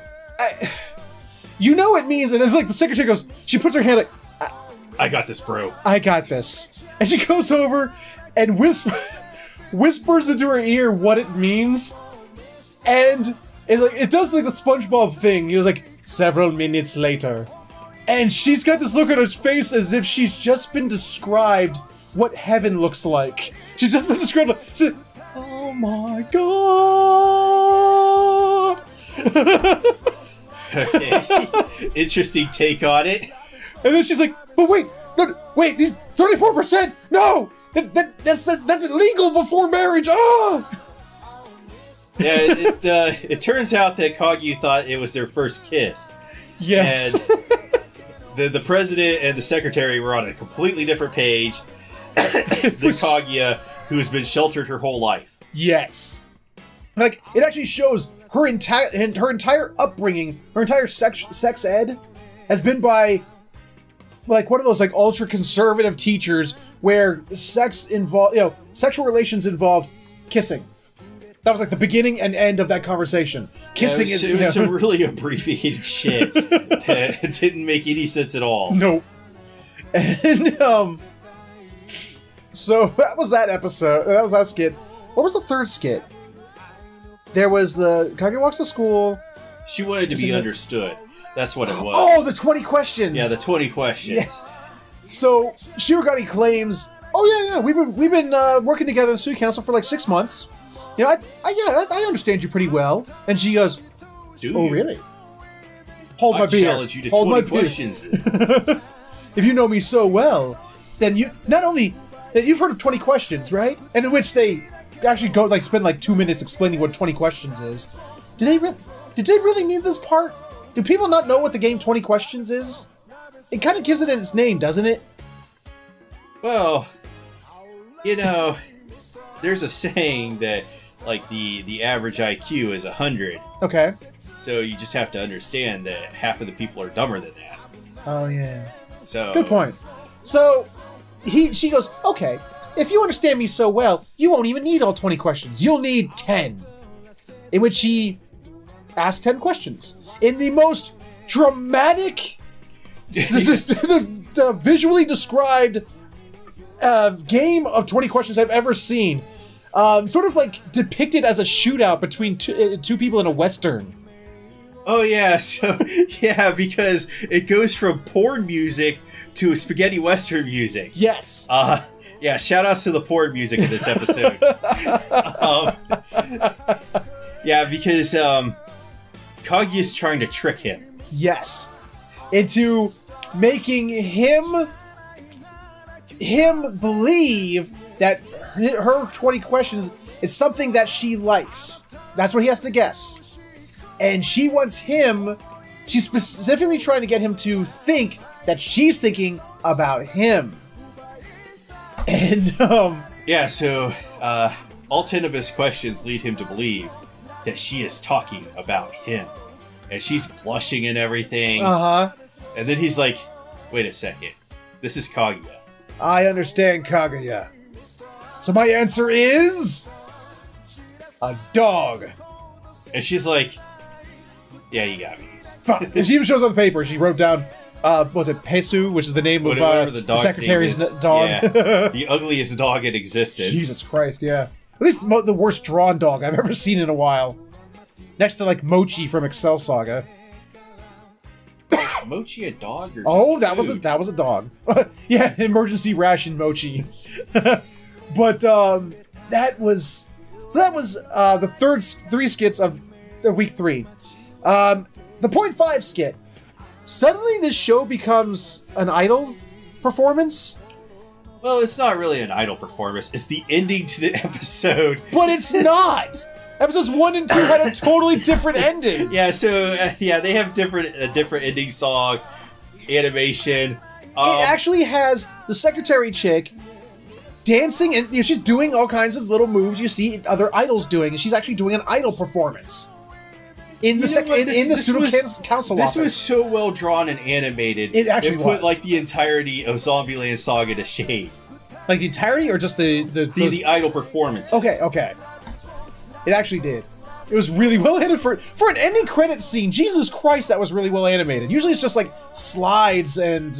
you know what it means? And it's like the secretary goes, she puts her hand like, I got this, bro. I got this. And she goes over and whispers into her ear what it means. And it does like the SpongeBob thing. He was like, several minutes later. And she's got this look on her face as if she's just been described what heaven looks like. She's just been described like, she's like, oh my god. Okay. Interesting take on it. And then she's like, but wait, these 34%? No! That's illegal before marriage! Oh! Yeah, it turns out that Kaguya thought it was their first kiss. Yes. And the president and the secretary were on a completely different page than Kaguya, who has been sheltered her whole life. Yes. Like, it actually shows her entire upbringing, her entire sex ed has been by, like, one of those, like, ultra-conservative teachers where sexual relations involved kissing. That was like the beginning and end of that conversation. Kissing it was some really abbreviated shit that didn't make any sense at all. Nope. And so that was that episode. That was that skit. What was the third skit? There was the Kaguya walks to school. She wanted to be understood. That's what it was. Oh, the 20 questions. Yeah, the 20 questions. Yeah. So Shirogane claims, "Oh yeah, we've been working together in the student council for like 6 months. You know, I understand you pretty well." And she goes, "Oh really? Hold my beer. I challenge you to Hold 20 questions. If you know me so well, then you not only that you've heard of 20 questions, right? And in which they actually go like spend like 2 minutes explaining what 20 questions is. Did they really need this part? Do people not know what the game 20 Questions is? It kind of gives it its name, doesn't it? Well, you know, there's a saying that like the average IQ is 100. Okay. So you just have to understand that half of the people are dumber than that. Oh yeah. So good point. So she goes, "Okay, if you understand me so well, you won't even need all 20 questions. You'll need 10." In which she asked 10 questions in the most dramatic, visually described game of 20 questions I've ever seen. Sort of like depicted as a shootout between two people in a Western. Oh yeah, so yeah, because it goes from porn music to spaghetti Western music. Yes. Yeah, shout outs to the porn music in this episode. Yeah, because Kaguya's trying to trick him. Yes. Into making him believe that her 20 questions is something that she likes. That's what he has to guess. And she wants him, she's specifically trying to get him to think that she's thinking about him. And, yeah, so, all 10 of his questions lead him to believe that she is talking about him. And she's blushing and everything. Uh-huh. And then he's like, wait a second. This is Kaguya. I understand Kaguya. So my answer is... a dog. And she's like, yeah, you got me. And she even shows on the paper. She wrote down, was it Pesu, which is the name of the secretary's dog. Yeah, the ugliest dog in existence. Jesus Christ, yeah. At least the worst drawn dog I've ever seen in a while. Next to like Mochi from Excel Saga. Is Mochi a dog or just food? that was a dog. Yeah, emergency ration Mochi. But that was the third 3 skits of week 3. The 0.5 skit. Suddenly this show becomes an idol performance. Well, it's not really an idol performance. It's the ending to the episode. But it's not! Episodes 1 and 2 had a totally different ending. Yeah, so, they have a different ending song, animation. It actually has the secretary chick dancing, and she's doing all kinds of little moves you see other idols doing, and she's actually doing an idol performance. In the student council office. This was so well drawn and animated. It actually put like the entirety of Zombieland Saga to shame. Like the entirety, or just the idol performances? Okay. It actually did. It was really well animated for an ending credit scene. Jesus Christ, that was really well animated. Usually it's just like slides and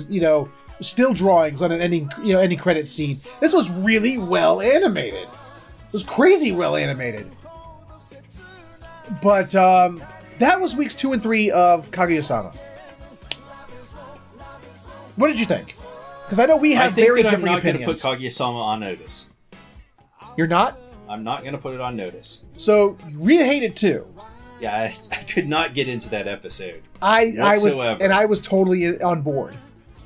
still drawings on an ending credit scene. This was really well animated. It was crazy well animated. But that was weeks 2 and 3 of Kaguya-sama. What did you think? Because I know we have very different opinions. I'm not going to put Kaguya-sama on notice. You're not? I'm not going to put it on notice. So, you hate it too? Yeah, I could not get into that episode. I was totally on board.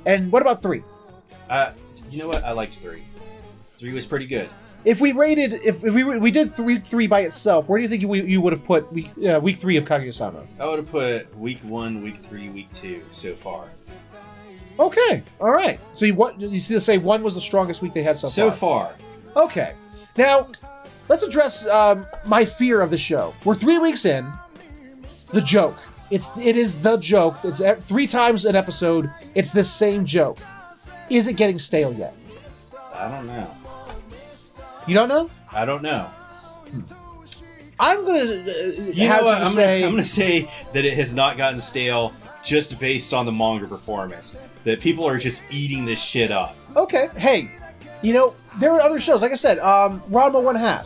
And what about 3? You know what? I liked 3. 3 was pretty good. If we did 3 by itself, where do you think you would have put week 3 of Kaguya-sama? I would have put week 1, week 3, week 2 so far. Okay, all right. So you say 1 was the strongest week they had so far. Okay, now let's address my fear of the show. We're 3 weeks in. The joke. It is the joke. It's 3 times an episode. It's the same joke. Is it getting stale yet? I don't know. You don't know? I don't know. I'm gonna I'm gonna say that it has not gotten stale just based on the manga performance. That people are just eating this shit up. Okay, hey, there were other shows. Like I said, Ranma 1/2.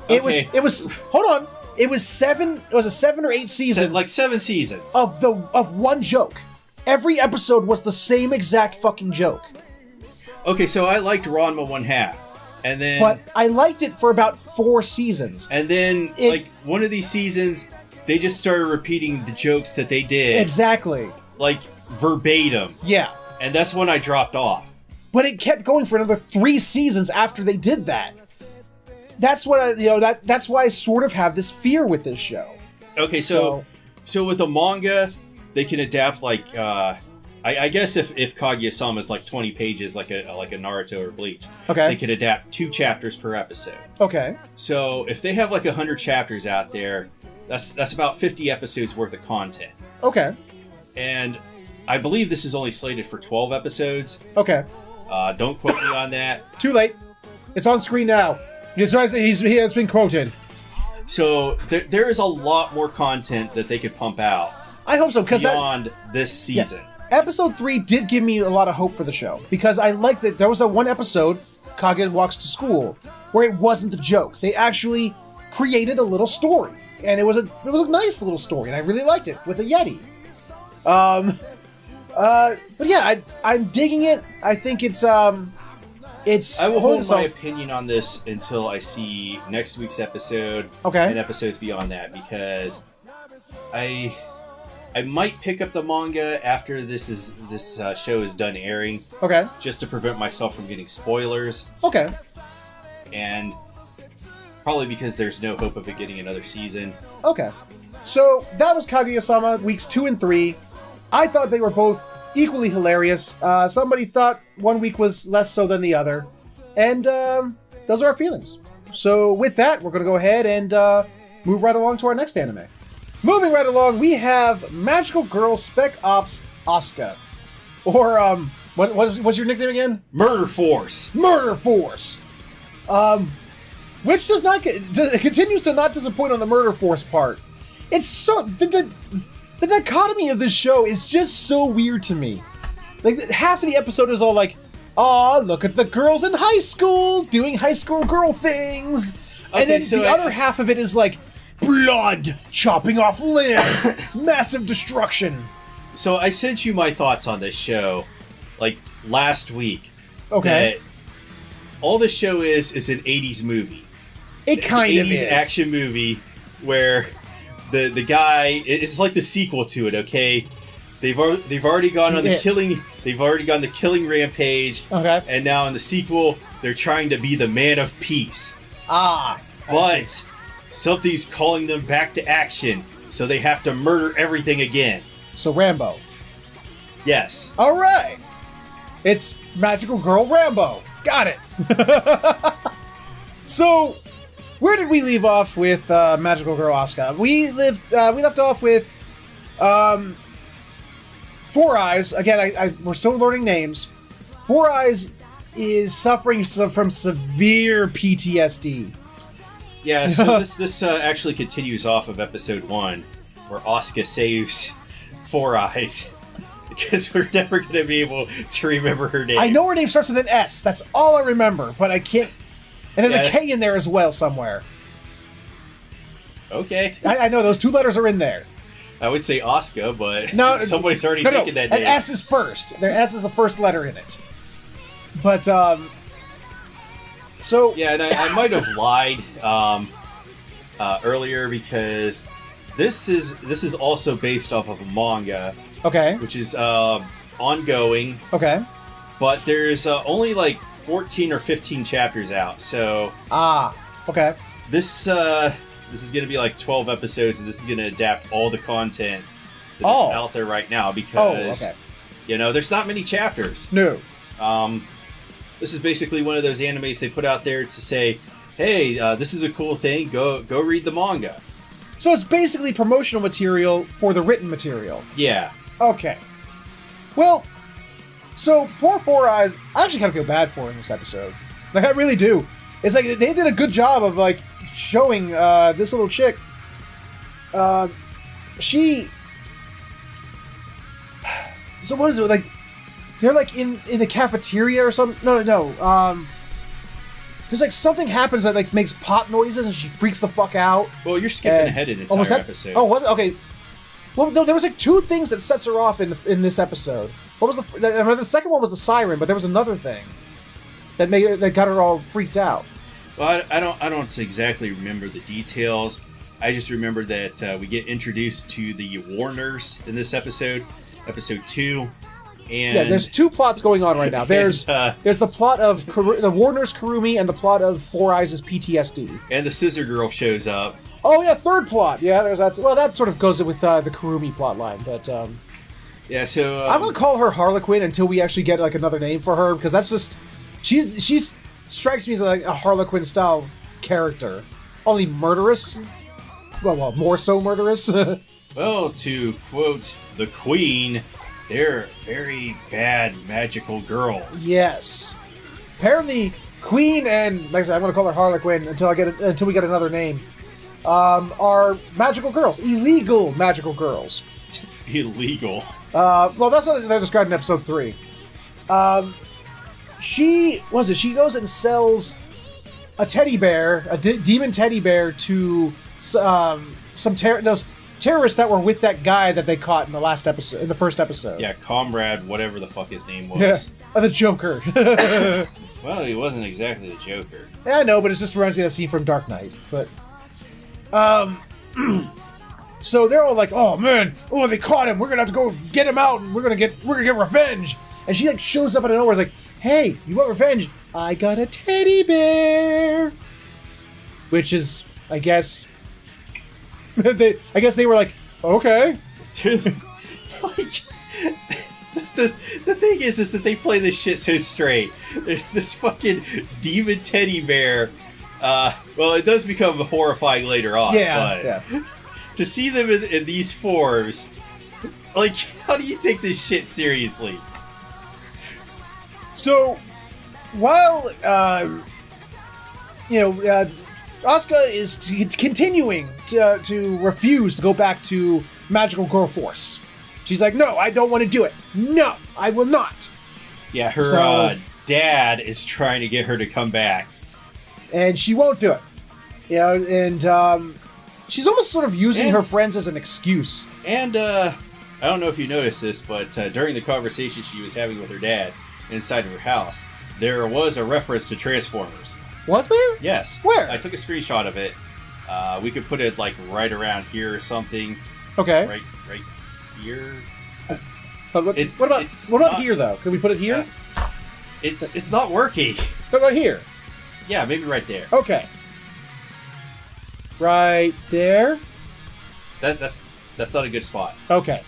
It was. Hold on. It was 7. It was a 7 or 8 seasons. Like 7 seasons of one joke. Every episode was the same exact fucking joke. Okay, so I liked Ranma 1/2. And then, but I liked it for about 4 seasons. And then, like, one of these seasons, they just started repeating the jokes that they did. Exactly. Like, verbatim. Yeah. And that's when I dropped off. But it kept going for another 3 seasons after they did that. That's what that's why I sort of have this fear with this show. Okay, so with a manga, they can adapt, like, I guess if Kaguya-sama is like 20 pages, like a Naruto or Bleach, okay, they can adapt 2 chapters per episode. Okay. So if they have like 100 chapters out there, that's about 50 episodes worth of content. Okay. And I believe this is only slated for 12 episodes. Okay. Don't quote me on that. Too late. It's on screen now. He has been quoted. So there is a lot more content that they could pump out. I hope so, because beyond this season. Yeah. Episode 3 did give me a lot of hope for the show, because I liked that there was one episode, Kage walks to school, where it wasn't the joke. They actually created a little story, and it was a nice little story, and I really liked it with a Yeti. But yeah, I'm digging it. I think it's. I will hold my opinion on this until I see next week's episode. Okay. And episodes beyond that, because I might pick up the manga after this show is done airing. Okay. Just to prevent myself from getting spoilers. Okay. And probably because there's no hope of it getting another season. Okay. So that was Kaguya-sama weeks 2 and 3. I thought they were both equally hilarious. Somebody thought one week was less so than the other. And those are our feelings. So with that, we're going to go ahead and move right along to our next anime. Moving right along, we have Magical Girl Spec Ops Asuka. Or, what's your nickname again? Murder Force. Murder Force. Which does not it continues to not disappoint on the Murder Force part. It's so... The dichotomy of this show is just so weird to me. Like, half of the episode is all like, aw, look at the girls in high school doing high school girl things. Okay, and then the other half of it is like, blood, chopping off limbs, massive destruction. So I sent you my thoughts on this show, like, last week. Okay. All this show is an 80s movie. It kind of is. 80s action movie where the guy, it's like the sequel to it, okay? They've already gone on the killing rampage. Okay. And now in the sequel, they're trying to be the man of peace. But something's calling them back to action, so they have to murder everything again. So Rambo. Yes. All right. It's Magical Girl Rambo. Got it. So, where did we leave off with Magical Girl Asuka? We left off with Four Eyes. Again, we're still learning names. Four Eyes is suffering from severe PTSD. Yeah, so this actually continues off of episode 1, where Asuka saves Four Eyes. Because we're never going to be able to remember her name. I know her name starts with an S. That's all I remember, but I can't... And there's a K in there as well somewhere. Okay. I know, those 2 letters are in there. I would say Asuka, but somebody's already taken that name. An S is first. The S is the first letter in it. But, so... Yeah, and I might have lied earlier, because this is also based off of a manga. Okay. Which is ongoing. Okay. But there's only like 14 or 15 chapters out, so... okay. This is going to be like 12 episodes, and this is going to adapt all the content that's out there right now, because, there's not many chapters. No. This is basically one of those animes they put out there to say, hey, this is a cool thing, go read the manga. So it's basically promotional material for the written material. Yeah. Okay. Well, so poor Four Eyes, I actually kind of feel bad for her in this episode. Like, I really do. It's like they did a good job of, like, showing this little chick. She. So what is it like? They're like in the cafeteria or something. No. There's like something happens that like makes pop noises and she freaks the fuck out. Well, you're skipping ahead an entire episode. Oh, was it? Okay. Well, no, there was like 2 things that sets her off in this episode. What was the second one was the siren, but there was another thing that got her all freaked out. Well, I don't exactly remember the details. I just remember that we get introduced to the Warners in this episode 2. And yeah, there's 2 plots going on right now. There's the plot of the Warner's Kurumi and the plot of Four Eyes' PTSD. And the Scissor Girl shows up. Oh yeah, 3rd plot. Yeah, there's that. Well, that sort of goes with the Kurumi plot line, but yeah. So I'm gonna call her Harlequin until we actually get like another name for her, because that's just she's strikes me as like a Harlequin style character, only murderous. Well, more so murderous. Well, to quote the Queen, they're very bad magical girls. Yes. Apparently, Queen and like I said, I'm going to call her Harlequin until we get another name. Are magical girls, illegal magical girls. Illegal. Well, that's what they're described in episode 3. She goes and sells a teddy bear, a demon teddy bear to those terrorists that were with that guy that they caught in the first episode. Yeah, Comrade, whatever the fuck his name was. Yeah, the Joker. Well, he wasn't exactly the Joker. Yeah, I know, but it just reminds me of that scene from Dark Knight. But, so they're all like, "Oh man, they caught him. We're gonna have to go get him out, and we're gonna get revenge." And she like shows up out of nowhere, is like, "Hey, you want revenge? I got a teddy bear," which is, I guess. I guess they were like, okay. Like, the thing is that they play this shit so straight. There's this fucking demon teddy bear. Well, it does become horrifying later on. Yeah. But to see them in these forms, like, how do you take this shit seriously? So, while Asuka is continuing to refuse to go back to Magical Girl Force. She's like, no, I don't want to do it. No, I will not. Yeah, her dad is trying to get her to come back. And she won't do it. And she's almost sort of using her friends as an excuse. And I don't know if you noticed this, but during the conversation she was having with her dad inside of her house, there was a reference to Transformers. Was there? Yes. Where? I took a screenshot of it. We could put it like right around here or something. Okay. Right here. But what about here though? Can we put it here? It's not working. What about here? Yeah, maybe right there. Okay. Right there. That's not a good spot. Okay.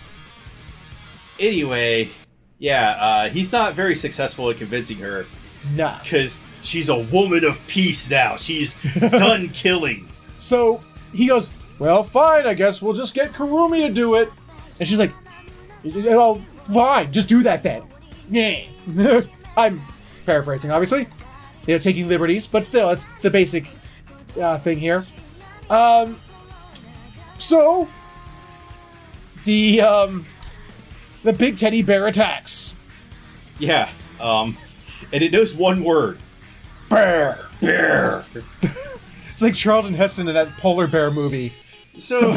Anyway, yeah, he's not very successful at convincing her. Nah. Because she's a woman of peace now. She's done killing. So he goes, well, fine, I guess we'll just get Kurumi to do it. And she's like, oh, fine, just do that then. Yeah. I'm paraphrasing, obviously. Taking liberties, but still, it's the basic thing here. So the big teddy bear attacks. Yeah, and it knows one word. Bear. Bear. It's like Charlton Heston in that polar bear movie. So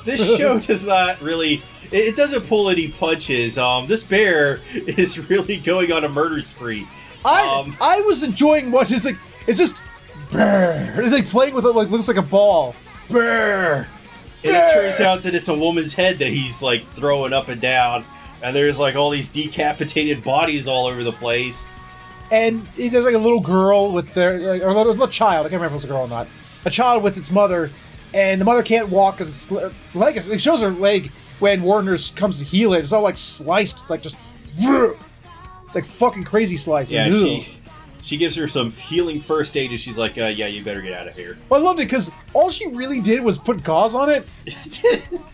this show does not really. It doesn't pull any punches. This bear is really going on a murder spree. I was enjoying watching. It's just bear. It's like playing with it. Like looks like a ball. Bear. And it turns out that it's a woman's head that he's like throwing up and down, and there's like all these decapitated bodies all over the place. And there's like a little girl with or a little child. I can't remember if it was a girl or not. A child with its mother, and the mother can't walk because its leg. It shows her leg when Warner's comes to heal it. It's all like sliced, like just. It's like fucking crazy slices. Yeah, She gives her some healing first aid, and she's like, yeah, you better get out of here. Well, I loved it, because all she really did was put gauze on it.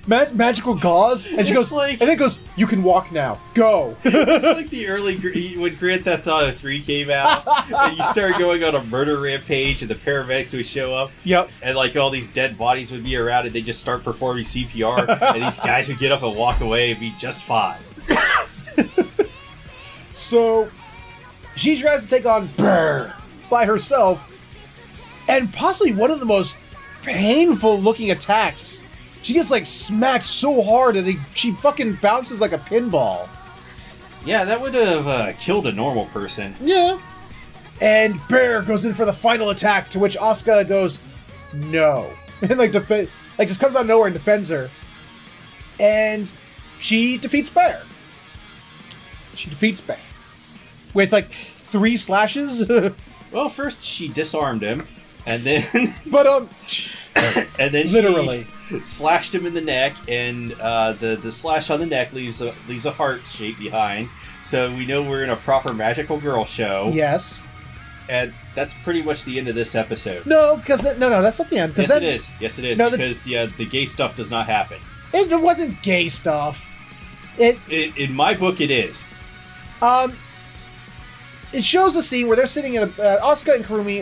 Magical gauze. And she goes, like, and then goes, you can walk now. Go. It's like the early, when Grand Theft Auto 3 came out, and you started going on a murder rampage, and the paramedics would show up. Yep. And, like, all these dead bodies would be around, and they just start performing CPR, and these guys would get up and walk away and be just fine. So, she tries to take on Brr by herself, and possibly one of the most painful looking attacks. She gets like smacked so hard that she fucking bounces like a pinball. Yeah, that would have killed a normal person. Yeah. And Bear goes in for the final attack, to which Asuka goes, no. And like just comes out of nowhere and defends her. And she defeats Bear. With like 3 slashes. Well, first she disarmed him, and then But and then literally she slashed him in the neck, and the slash on the neck leaves a heart shape behind, so we know we're in a proper magical girl show. Yes. And that's pretty much the end of this episode. No, because no, that's not the end. Yes, it is. Yes, it is. No, because the gay stuff does not happen. It wasn't gay stuff. In my book, it is. It shows a scene where they're sitting in Asuka and Kurumi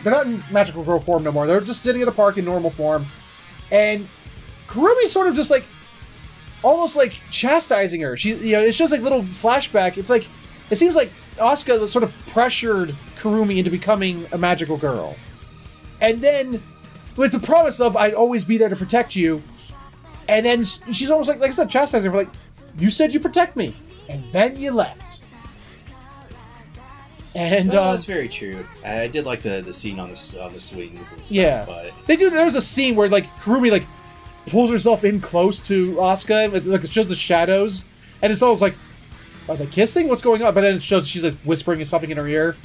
they're not in magical girl form no more. They're just sitting at a park in normal form, and Kurumi's sort of just like, almost like chastising her. It shows like little flashback. It's like, it seems like Asuka sort of pressured Kurumi into becoming a magical girl, and then with the promise of I'd always be there to protect you, and then she's almost like I said, chastising her, like, you said you protect me, and then you left. And that's very true. I did like the scene on the swings and stuff. Yeah, but there was a scene where like Kurumi like pulls herself in close to Asuka, like it shows the shadows, and it's almost like, are they kissing? What's going on? But then it shows she's like whispering something in her ear.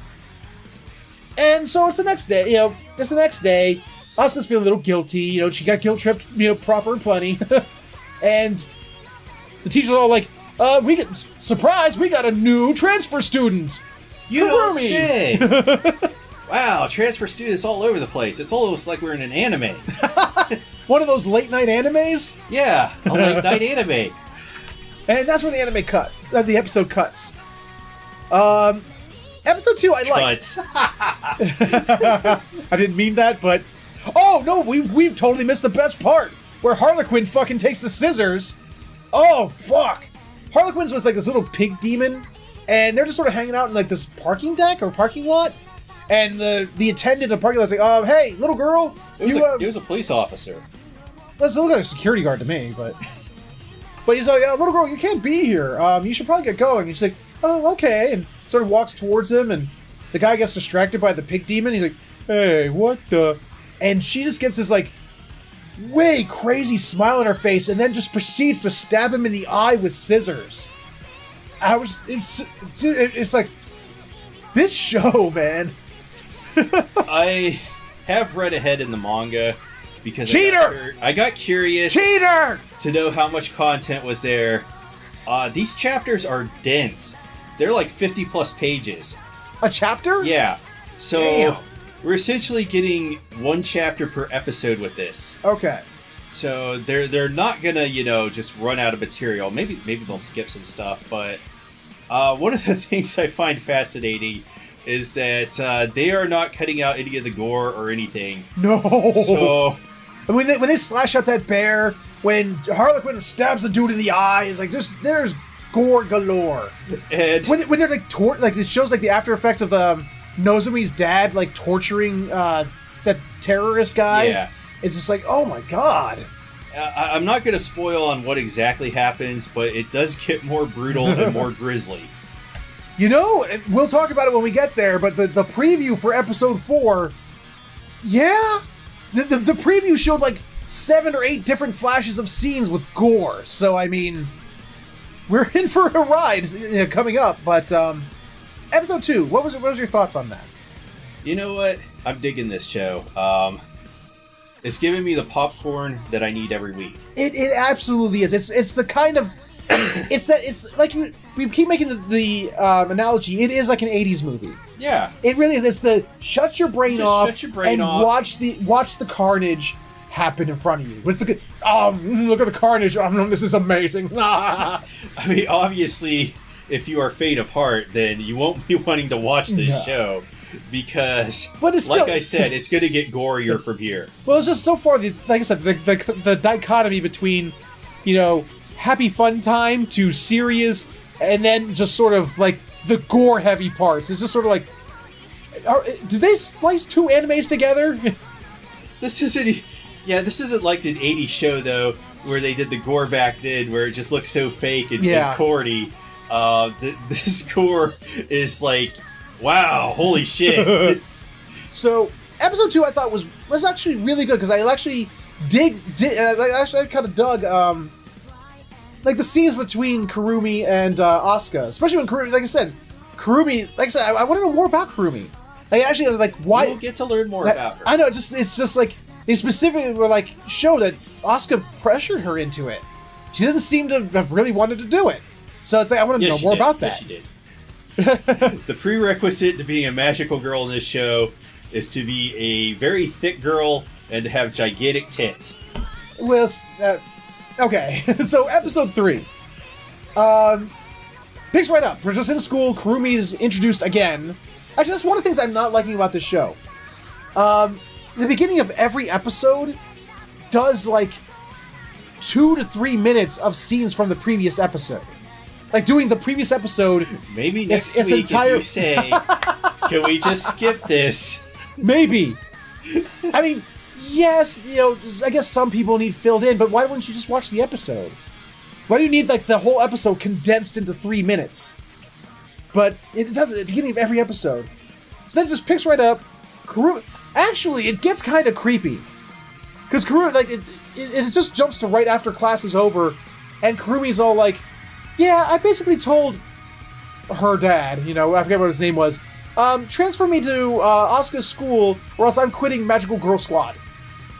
And so it's the next day. It's the next day. Asuka's feeling a little guilty. She got guilt tripped. Proper and plenty. And the teacher's all like, we got a new transfer student. You don't say! Wow, transfer students all over the place. It's almost like we're in an anime. One of those late night animes? Yeah, a late night anime. And that's when the anime cuts. The episode cuts. Episode 2 I liked. I didn't mean that, but... Oh, no, we've totally missed the best part. Where Harlequin fucking takes the scissors. Oh, fuck. Harlequin's with like this little pig demon. And they're just sort of hanging out in like this parking deck or parking lot, and the attendant of the parking lot's like, hey, little girl, it was a police officer. Well, it looked like a security guard to me, but he's like, little girl, you can't be here. You should probably get going. And she's like, oh, okay, and sort of walks towards him, and the guy gets distracted by the pig demon. He's like, hey, what the? And she just gets this like way crazy smile on her face, and then just proceeds to stab him in the eye with scissors. It's like, this show, man. I have read ahead in the manga because Cheater! I got curious Cheater! to know how much content was there. These chapters are dense. They're like 50 plus pages. A chapter? Yeah. So damn. We're essentially getting 1 chapter per episode with this. Okay. So they're not gonna, just run out of material. Maybe they'll skip some stuff, but one of the things I find fascinating is that they are not cutting out any of the gore or anything. No. So when they slash up that bear, when Harlequin stabs the dude in the eye, it's like there's gore galore. And when they're like it shows like the after effects of Nozomi's dad like torturing that terrorist guy. Yeah. It's just like, oh my god. I'm not going to spoil on what exactly happens, but it does get more brutal and more grisly. We'll talk about it when we get there, but the preview for episode 4, yeah, the preview showed like 7 or 8 different flashes of scenes with gore. So, I mean, we're in for a ride coming up. But episode 2, what was your thoughts on that? You know what? I'm digging this show. It's giving me the popcorn that I need every week. It absolutely is. It's the kind of it's like we keep making the analogy. It is like an 80s movie. Yeah. It really is. It's the shut your brain Just off shut your brain and off. watch the carnage happen in front of you. With the look at the carnage. This is amazing. I mean, obviously, if you are faint of heart, then you won't be wanting to watch this show because, but it's like still, I said, it's going to get gorier from here. Well, it's just so far, like I said, the dichotomy between, happy fun time to serious, and then just sort of like the gore heavy parts. It's just sort of like, did they splice two animes together? This isn't like the 80s show, though, where they did the gore back then, where it just looks so fake and corny. This gore is like, wow, holy shit. So, episode 2 I thought was actually really good, because I actually I kind of dug, like the scenes between Kurumi and Asuka, especially when Kurumi, like I said, I want to know more about Kurumi. Like, actually, like, why... You'll get to learn more about her. I know, it's just like, they specifically were like, show that Asuka pressured her into it. She doesn't seem to have really wanted to do it. So it's like, I want to know more about that. Yes, she did. The prerequisite to being a magical girl in this show is to be a very thick girl and to have gigantic tits. Well, okay. So, episode 3. Picks right up. We're just in school. Kurumi's introduced again. Actually, that's one of the things I'm not liking about this show. The beginning of every episode does, like, 2 to 3 minutes of scenes from the previous episode. Like, doing the previous episode... Maybe next week, if you say, can we just skip this? Maybe. I mean, yes, I guess some people need filled in, but why wouldn't you just watch the episode? Why do you need, like, the whole episode condensed into 3 minutes? But it does it at the beginning of every episode. So then it just picks right up. Actually, it gets kind of creepy. Because Kurumi, like, it just jumps to right after class is over, and Kurumi's all like, yeah, I basically told her dad, I forget what his name was, transfer me to Asuka's school, or else I'm quitting Magical Girl Squad.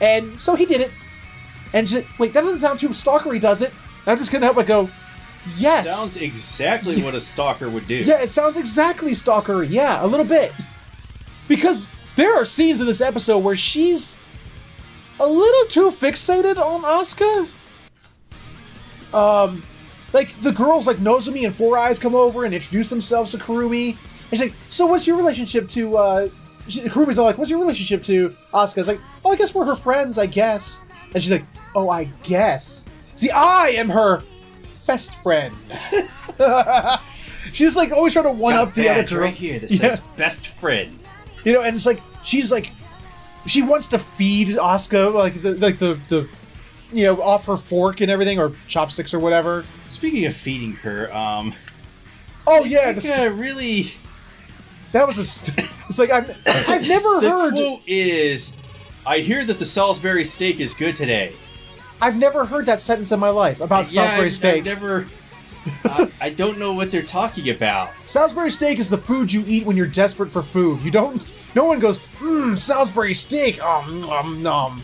And so he did it. And she's like, wait, that doesn't sound too stalkery, does it? And I'm just gonna help but go, yes. Sounds exactly what a stalker would do. Yeah, it sounds exactly stalkery. Yeah, a little bit. Because there are scenes in this episode where she's a little too fixated on Asuka. Like, the girls like Nozomi and Four Eyes come over and introduce themselves to Kurumi. And she's like, so what's your relationship to, Kurumi's all like, what's your relationship to Asuka? It's like, oh, I guess we're her friends, I guess. And she's like, oh, I guess. See, I am her best friend. She's like always trying to one-up the other girl. Right here that says best friend. And it's like, she's like, she wants to feed Asuka, like the off her fork and everything, or chopsticks or whatever. Speaking of feeding her, oh yeah, really. That was it's like I've never heard. The quote is, "I hear that the Salisbury steak is good today." I've never heard that sentence in my life about Salisbury steak. I've never. I don't know what they're talking about. Salisbury steak is the food you eat when you're desperate for food. You don't. No one goes, Salisbury steak. Nom.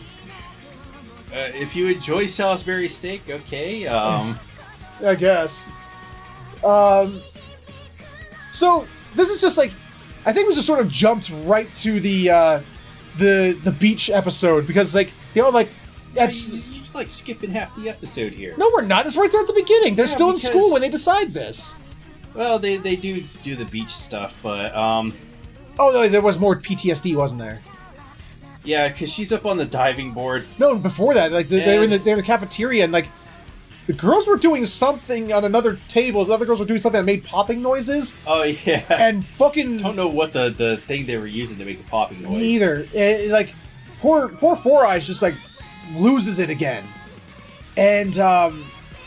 If you enjoy Salisbury steak, okay. I guess. So this is just like, I think we just sort of jumped right to the beach episode, because like they all like. You're like skipping half the episode here. No, we're not. It's right there at the beginning. They're still in school when they decide this. Well, they do the beach stuff, but Oh no, there was more PTSD, wasn't there? Yeah, because she's up on the diving board. No, before that, like they're in the cafeteria, and like the girls were doing something on another table. The other girls were doing something that made popping noises. Oh yeah. And fucking. I don't know what the thing they were using to make the popping noise. Me either. Like poor Four Eyes just like loses it again. And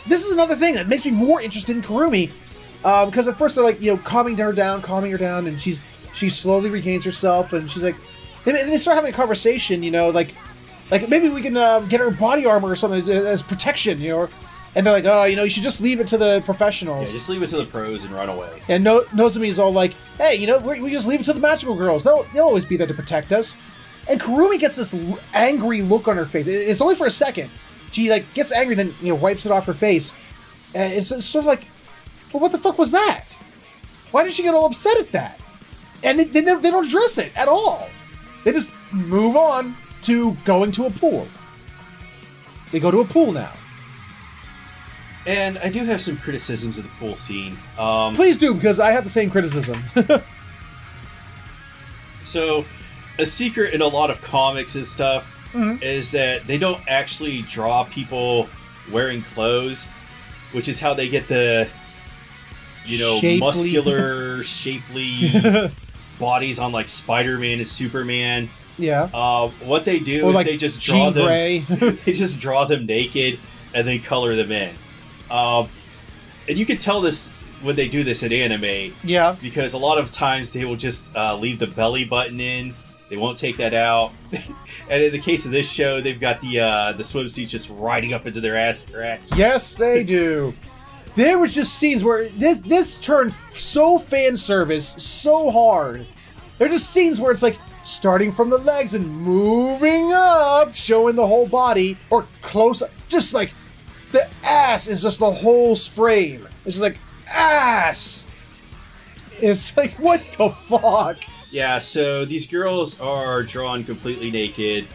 this is another thing that makes me more interested in Kurumi, because at first they're like calming her down, and she slowly regains herself, and she's like. They start having a conversation, like maybe we can get her body armor or something as protection, and they're like, oh, you should just leave it to the professionals. Yeah, just leave it to the pros and run away. And Nozomi's all like, hey, we just leave it to the magical girls. They'll always be there to protect us. And Kurumi gets this angry look on her face. It's only for a second. She like gets angry, then wipes it off her face. And it's sort of like, well, what the fuck was that? Why did she get all upset at that? And they don't address it at all. They just move on to going to a pool. They go to a pool now. And I do have some criticisms of the pool scene. Please do, because I have the same criticism. So, a secret in a lot of comics and stuff is that they don't actually draw people wearing clothes, which is how they get the, shapely. Muscular, shapely bodies on like Spider-Man and Superman. Yeah. What they do or is like they just draw them. Grey. They just draw them naked and then color them in. And you can tell this when they do this in anime. Yeah. Because a lot of times they will just leave the belly button in. They won't take that out. And in the case of this show, they've got the swimsuit just riding up into their ass crack. Yes, they do. There was just scenes where this turned so fan service so hard. There are just scenes where it's like starting from the legs and moving up, showing the whole body, or close up, just like the ass is just the whole frame. It's just like ass. It's like, what the fuck? Yeah, so these girls are drawn completely naked,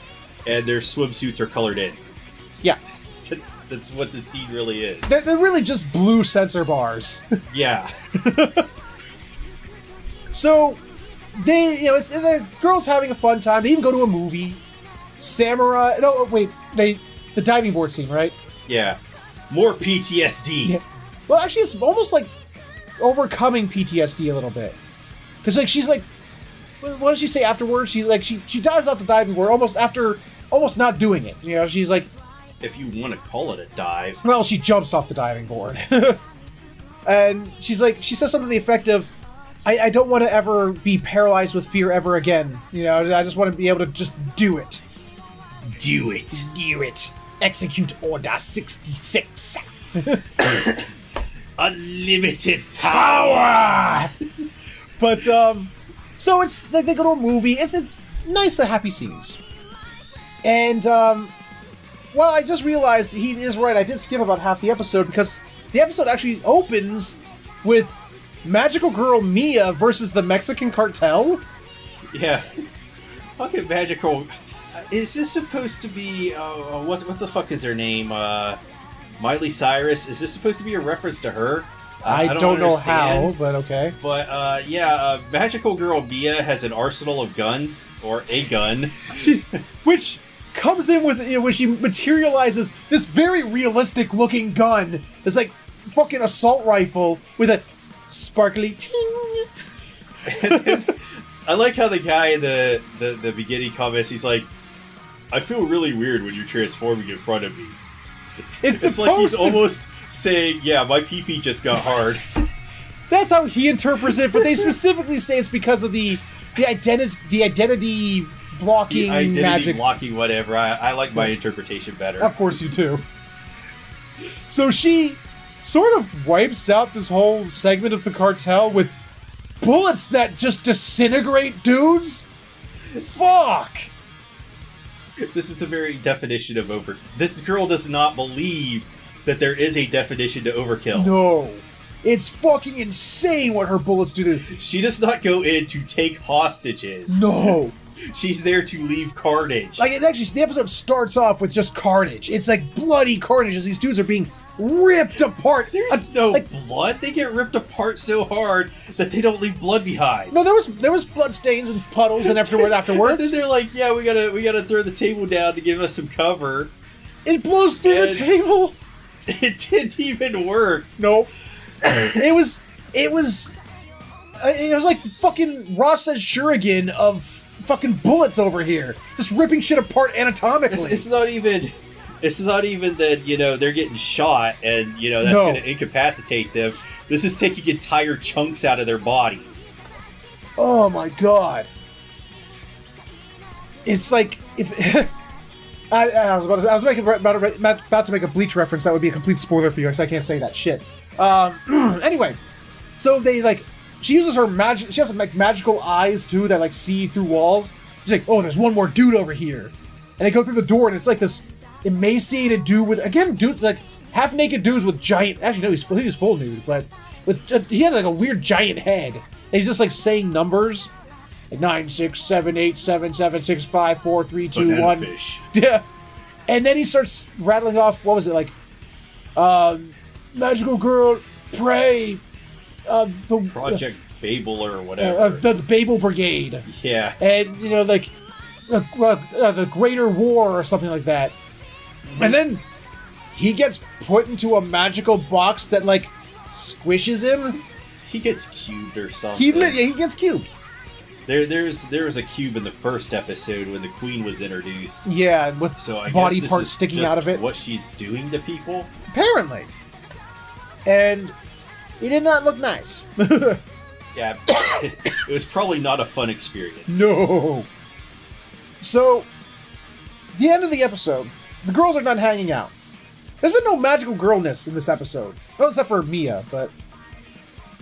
and their swimsuits are colored in. Yeah. That's what the scene really is. They're really just blue sensor bars. Yeah. So, it's the girls having a fun time. They even go to a movie. Samurai... No, wait. The diving board scene, right? Yeah. More PTSD. Yeah. Well, actually, it's almost like overcoming PTSD a little bit. Because, like, she's like... What does she say afterwards? She dives off the diving board almost not doing it. She's like... If you want to call it a dive. Well, she jumps off the diving board. And she says something to the effect of, I don't want to ever be paralyzed with fear ever again. I just want to be able to just do it. Do it. Do it. Execute Order 66. Unlimited power! But, so it's like they go to a movie. It's nice, the happy scenes. And, well, I just realized he is right. I did skip about half the episode because the episode actually opens with Magical Girl Mia versus the Mexican cartel. Yeah. Fucking Magical... Is this supposed to be... what the fuck is her name? Miley Cyrus? Is this supposed to be a reference to her? I don't know how, but okay. But, Magical Girl Mia has an arsenal of guns, or a gun. Which comes in with, when she materializes this very realistic looking gun. It's like fucking assault rifle with a sparkly ting. I like how the guy in the beginning comments, he's like, I feel really weird when you're transforming in front of me. It's like he's almost saying, yeah, my pee-pee just got hard. That's how he interprets it, but they specifically say it's because of the identity blocking magic. Blocking, whatever. I like my interpretation better. Of course you do. So she sort of wipes out this whole segment of the cartel with bullets that just disintegrate dudes? Fuck! This is the very definition of over... This girl does not believe that there is a definition to overkill. No. It's fucking insane what her bullets do to... She does not go in to take hostages. No. She's there to leave carnage. Like, the episode starts off with just carnage. It's like bloody carnage as these dudes are being ripped apart. There's no blood. They get ripped apart so hard that they don't leave blood behind. No, there was blood stains and puddles and afterwards. And then they're like, yeah, we gotta throw the table down to give us some cover. It blows through the table. It didn't even work. Nope. It was like fucking Ross says Shuriken of fucking bullets over here, just ripping shit apart anatomically. It's not even that they're getting shot and that's going to incapacitate them. This is taking entire chunks out of their body. Oh my god! It's like if I was about to make a Bleach reference that would be a complete spoiler for you, so I can't say that shit. Anyway, so she uses her magic. She has some magical eyes too that see through walls. She's like, oh, there's one more dude over here, and they go through the door, and it's like this emaciated dude with half naked dudes with giant. Actually, no, he was full nude, but he had a weird giant head. he's just like saying numbers. Like 9, 6, 7, 8, 7, 7, 6, 5, 4, 3, 2, Banana 1. fish. Yeah. And then he starts rattling off, what was it, like, magical girl, pray, the Project Babel or whatever. the Babel Brigade. Yeah. And, you know, like, the Greater War or something like that. And then he gets put into a magical box that, like, squishes him. He gets cubed or something. He gets cubed. There was a cube in the first episode when the Queen was introduced. Yeah, with So I body guess this parts is sticking just out of it. what she's doing to people. Apparently. And he did not look nice. Yeah, it was probably not a fun experience. No. So, the end of the episode, the girls are done hanging out. There's been no magical girlness in this episode. Well, except for Mia, but...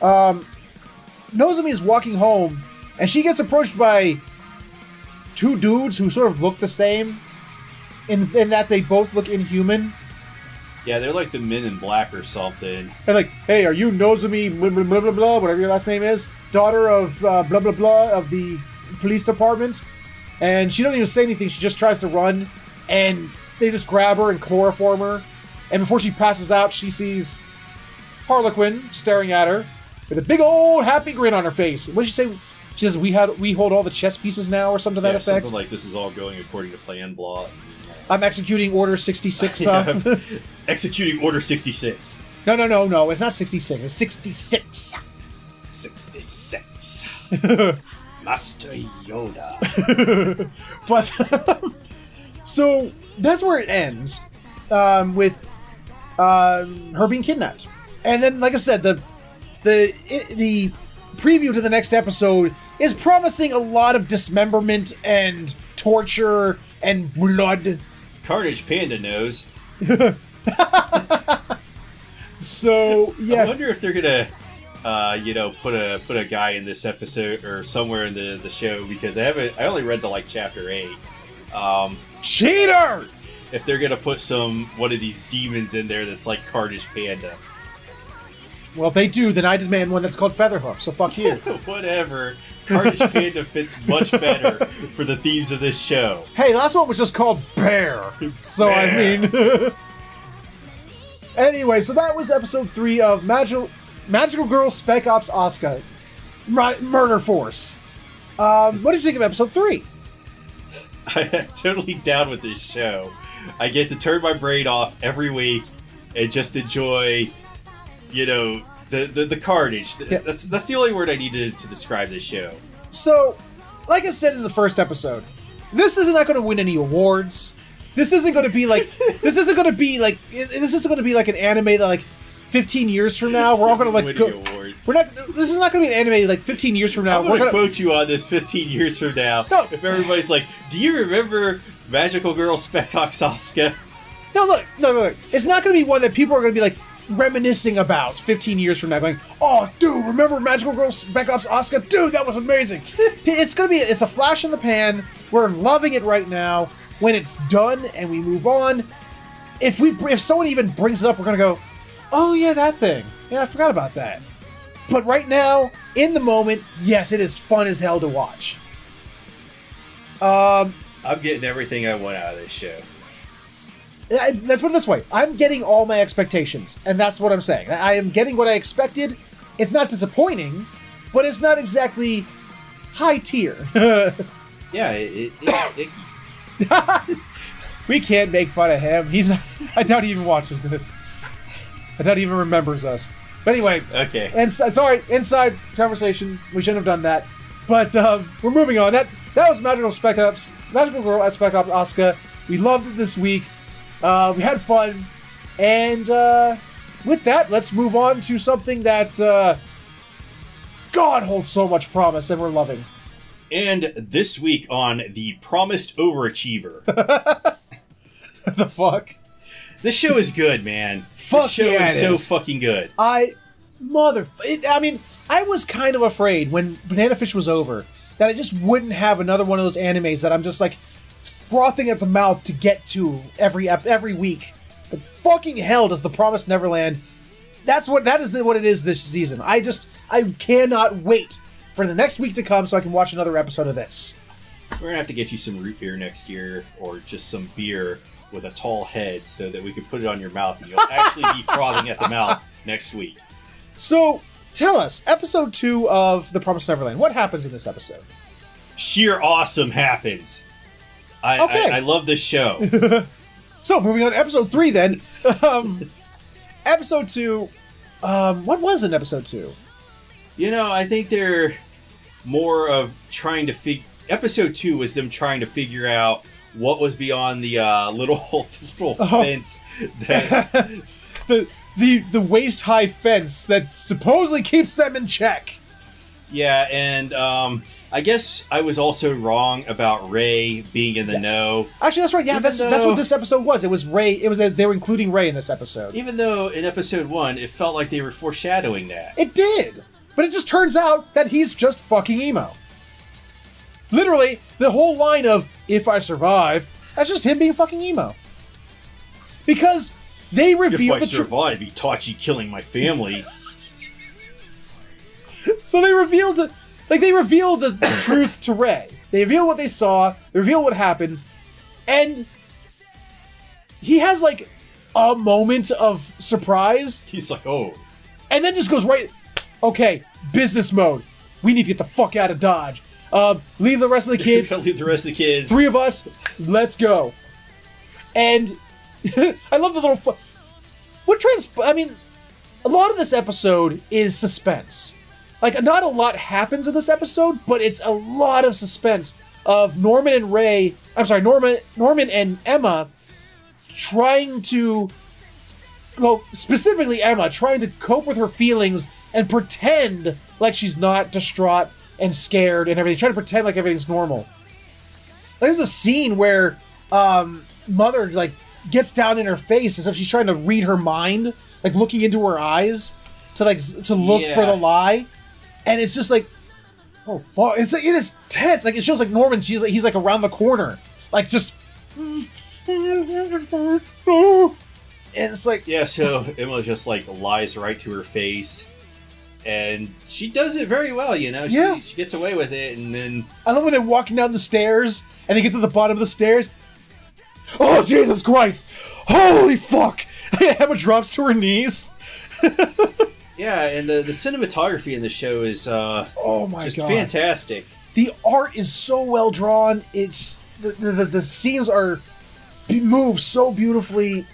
Nozomi is walking home, and she gets approached by two dudes who sort of look the same, in that they both look inhuman. Yeah, they're like the Men in Black or something. And like, hey, are you Nozomi, blah, blah, blah, blah, blah, whatever your last name is, daughter of blah, blah, blah, of the police department? And she doesn't even say anything, she just tries to run, and they just grab her and chloroform her. And before she passes out, she sees Harlequin staring at her with a big old happy grin on her face. What did she say? She says, we hold all the chess pieces now, or something to that effect? Something like this is all going according to plan, blah. I'm executing Order 66. Yeah. Executing Order 66. No, it's not 66, it's 66. 66. Master Yoda. But, so, that's where it ends, with her being kidnapped. And then, like I said, the preview to the next episode is promising a lot of dismemberment and torture and blood. CarnagePanda knows. So, yeah. I wonder if they're gonna, put a guy in this episode or somewhere in the show, because I only read to like chapter 8. Cheater! If they're gonna put one of these demons in there that's like CarnagePanda. Well, if they do, then I demand one that's called Featherhoof, so fuck you. Whatever. CarnagePanda fits much better for the themes of this show. Hey, last one was just called Bear. So, Bear. I mean... Anyway, so that was episode 3 of Magical Girl Spec Ops Asuka. Murder Force. What did you think of episode 3? I am totally down with this show. I get to turn my brain off every week and just enjoy, the carnage. Yeah. That's the only word I need to describe this show. So, like I said in the first episode, this is not going to win any awards. This isn't going to be like this isn't going to be like an anime that like 15 years from now we're all going to like go. Awards. This is not going to be an anime like 15 years from now. I'm going to quote you on this 15 years from now. No. If everybody's like, "Do you remember Magical Girl Spec Ops Asuka?" No, look. It's not going to be one that people are going to be like reminiscing about 15 years from now, going, "Oh, dude, remember Magical Girl Spec Ops Asuka? Dude, that was amazing." It's a flash in the pan. We're loving it right now. When it's done and we move on, if someone even brings it up, we're gonna go, "Oh yeah, that thing. Yeah, I forgot about that." But right now, in the moment, yes, it is fun as hell to watch. I'm getting everything I want out of this show. Let's put it this way. I'm getting all my expectations, and that's what I'm saying. I am getting what I expected. It's not disappointing, but it's not exactly high tier. Yeah, it's icky. We can't make fun of him. I doubt he even watches this. I doubt he even remembers us. But anyway. Okay. And sorry, inside conversation. We shouldn't have done that. But we're moving on. That was Magical Girl at Spec Ops Asuka. We loved it this week. We had fun. And with that, let's move on to something that God holds so much promise and we're loving. And this week on The Promised Overachiever. The fuck? This show is good, man. Fuck this show yeah, is it so is. fucking good. I was kind of afraid when Banana Fish was over that I just wouldn't have another one of those animes that I'm just like frothing at the mouth to get to every week. But fucking hell does The Promised Neverland. That is what it is this season. I cannot wait for the next week to come so I can watch another episode of this. We're going to have to get you some root beer next year, or just some beer with a tall head so that we can put it on your mouth and you'll actually be frothing at the mouth next week. So, tell us, episode 2 of The Promised Neverland, what happens in this episode? Sheer awesome happens. I love this show. So, moving on to episode 3 then. Episode 2, what was in episode 2? I think they're more of trying to figure... Episode 2 was them trying to figure out what was beyond the little fence that... the waist-high fence that supposedly keeps them in check. Yeah, and I guess I was also wrong about Ray being in the know. Actually, that's right. Yeah, that's what this episode was. It was Ray. They were including Ray in this episode. Even though in episode 1, it felt like they were foreshadowing that. It did, but it just turns out that he's just fucking emo. Literally, the whole line of "If I survive," that's just him being fucking emo. Because they revealed if I survive, Itachi killing my family. So they revealed it. Like, they revealed the truth to Ray. They reveal what they saw, they reveal what happened, and he has, like, a moment of surprise. He's like, oh. And then just goes right, okay, business mode. We need to get the fuck out of Dodge. Leave the rest of the kids. Leave the rest of the kids. 3 of us, let's go. And I love the little... I mean, a lot of this episode is suspense. Like, not a lot happens in this episode, but it's a lot of suspense of Norman and Emma trying to, well, specifically Emma, trying to cope with her feelings and pretend like she's not distraught and scared and everything. Trying to pretend like everything's normal. Like, there's a scene where Mother, like, gets down in her face as if she's trying to read her mind, like, looking into her eyes to look for the lie. And it's just like, oh fuck! It's like, it is tense. Like, it shows like Norman. He's like around the corner, like just. And it's like, yeah. So Emma just like lies right to her face, and she does it very well. She gets away with it, and then I love when they're walking down the stairs, and they get to the bottom of the stairs. Oh Jesus Christ! Holy fuck! Emma drops to her knees. Yeah, and the cinematography in the show is oh my just God. Fantastic. The art is so well drawn. It's the scenes move so beautifully.